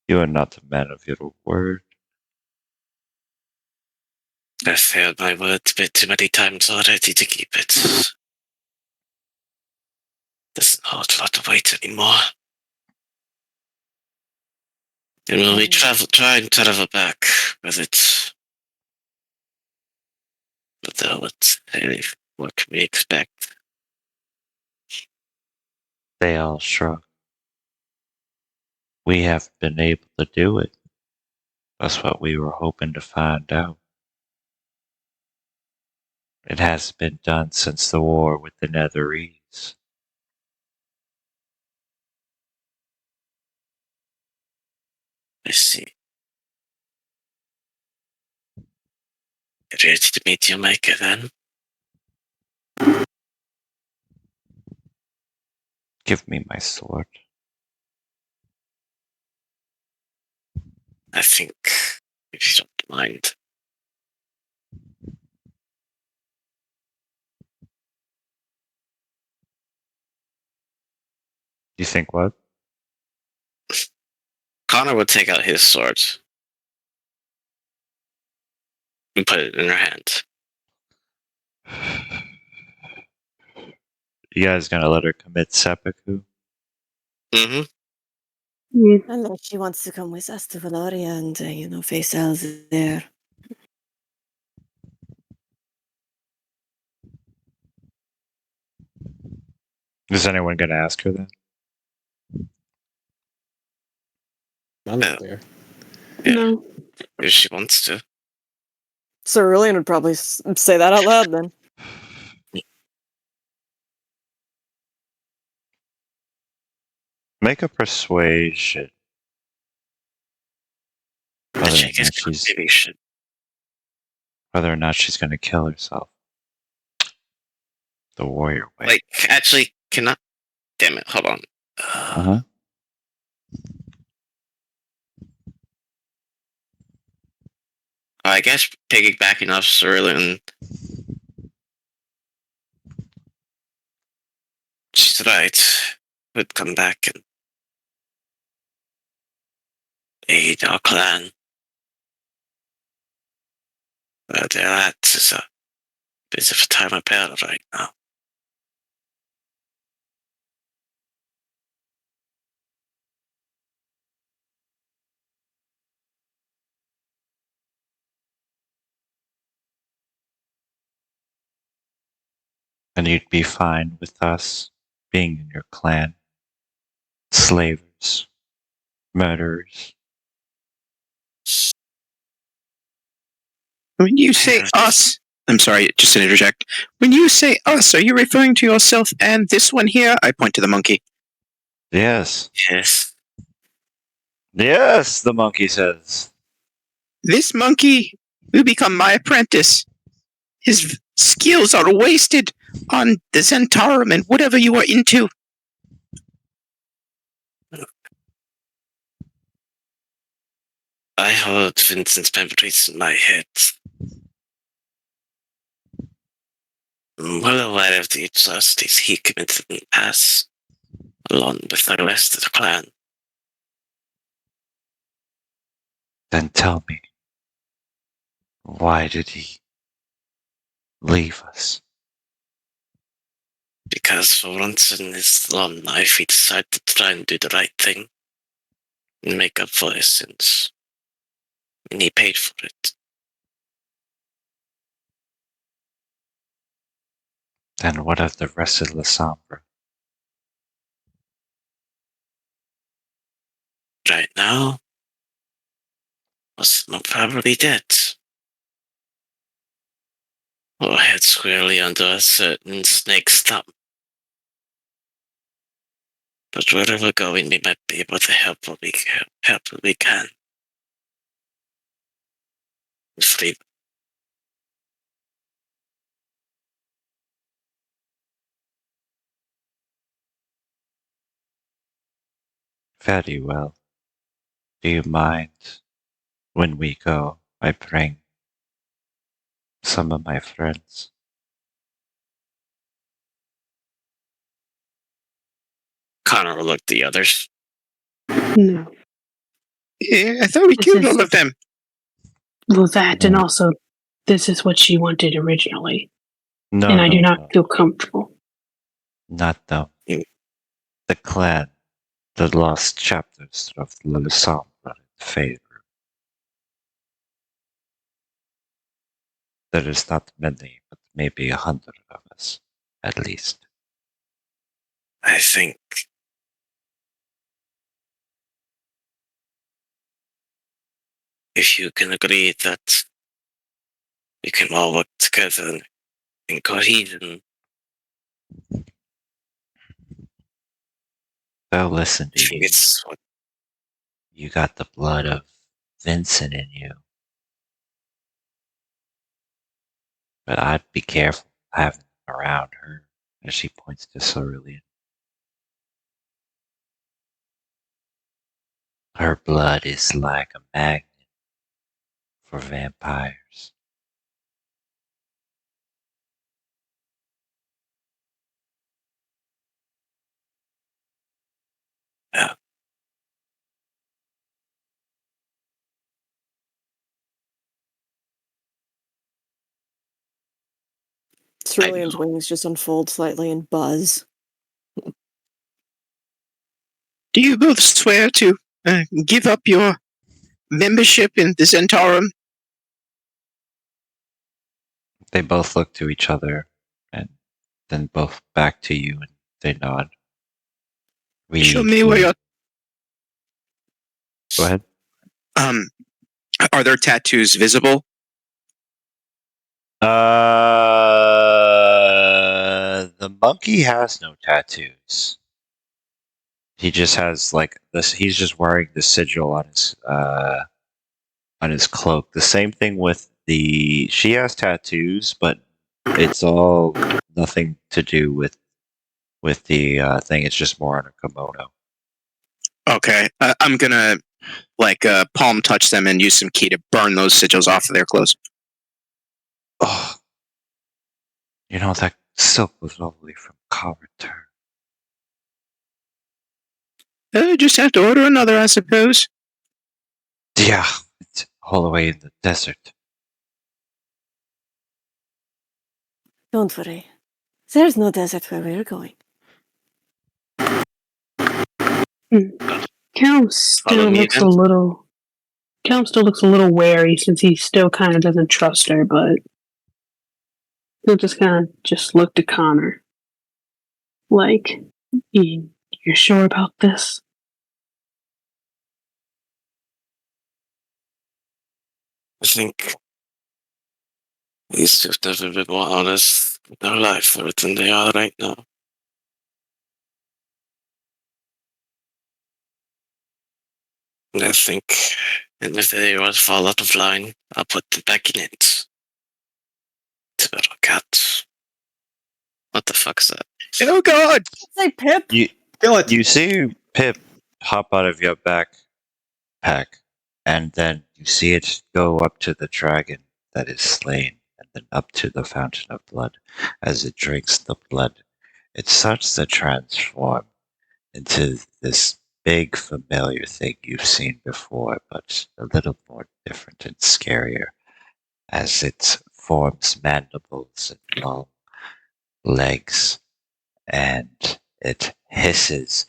You are not a man of your word. I failed my word a bit too many times already to keep it. Doesn't hold a lot of weight anymore. And when we try and travel back with it. But though, what can we expect? They all shrug. We have been able to do it. That's what we were hoping to find out. It hasn't been done since the war with the Netherese. I see. Ready to meet your maker then? Give me my sword. I think, if you don't mind. You think what? Connor would take out his sword and put it in her hand. You guys gonna let her commit seppuku? Mm-hmm. Unless she wants to come with us to Vaeloria and, face elves there. Is anyone going to ask her that? Not Yeah. there. Yeah. No. If she wants to. Cerulean would probably say that out loud then. Make a persuasion. Whether or not she's, Maybe you should. whether or not she's going to kill herself. The warrior way. Like, actually, can I? Damn it, hold on. Uh-huh. I guess piggybacking off Cerulean. She's right. We'd come back and aid our clan. But that is a bit of a time of peril right now. And you'd be fine with us being in your clan. Slavers. Murderers. When you say us, I'm sorry, just to interject. When you say us, are you referring to yourself and this one here? I point to the monkey. Yes. Yes. Yes, the monkey says. This monkey will become my apprentice. His skills are wasted on the Zentarum and whatever you are into. I hold Vincent's memories in my head. I'm well aware of the atrocities he committed in the past, along with the rest of the clan. Then tell me, why did he leave us? Because for once in his long life, he decided to try and do the right thing and make up for his sins. And he paid for it. Then what of the rest of La Sombra? Right now, was not probably dead. Or head squarely under a certain snake's thumb. But wherever we're going, we might be able to help what we can. Free. Very well. Do you mind when we go, I bring some of my friends? Connor will look at the others. No. I thought we This killed is- all of them. Well, that, and also, this is what she wanted originally. No, and I no, do not no. feel comfortable. Not them. Mm. The clan, the lost chapters of La Sombra in favor. There is not many, but maybe 100 of us, at least. I think if you can agree that we can all work together in cohesion, Well, listen I to think you. it's what You got the blood of Vincent in you. But I'd be careful having him around her, as she points to Cerulean. Her blood is like a magnet for vampires. Yeah. Cerulean's wings just unfold slightly and buzz. Do you both swear to give up your membership in the Zentarum? They both look to each other and then both back to you and They nod. Show me where you're. Go ahead. Are their tattoos visible? The monkey has no tattoos. He just has like this. He's just wearing the sigil on his cloak. The same thing with the. She has tattoos, but it's all nothing to do with the thing. It's just more on her kimono. Okay, I'm gonna palm touch them and use some key to burn those sigils off of their clothes. Oh, that silk was lovely from Carter. Just have to order another, I suppose. Yeah, it's all the way in the desert. Don't worry. There's no desert where we're going. Callum still looks a little wary since he still kind of doesn't trust her, but he'll just kind of just look to Connor. Like, you're sure about this? I think these two have never been more honest with their life for it than they are right now. And I think, and if they ever fall out of line, I'll put them back in it. It's about a cat. What the fuck's that? Oh god! Say Pip. Kill it. You see Pip hop out of your backpack, and then you see it go up to the dragon that is slain, and then up to the fountain of blood. As it drinks the blood, it starts to transform into this big familiar thing you've seen before, but a little more different and scarier, as it forms mandibles and long legs, and it hisses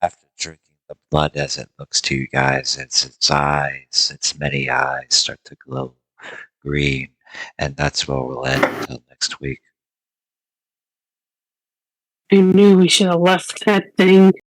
after drinking the blood as it looks to you guys. Its many eyes start to glow green, and that's where we'll end until next week. I knew we should have left that thing.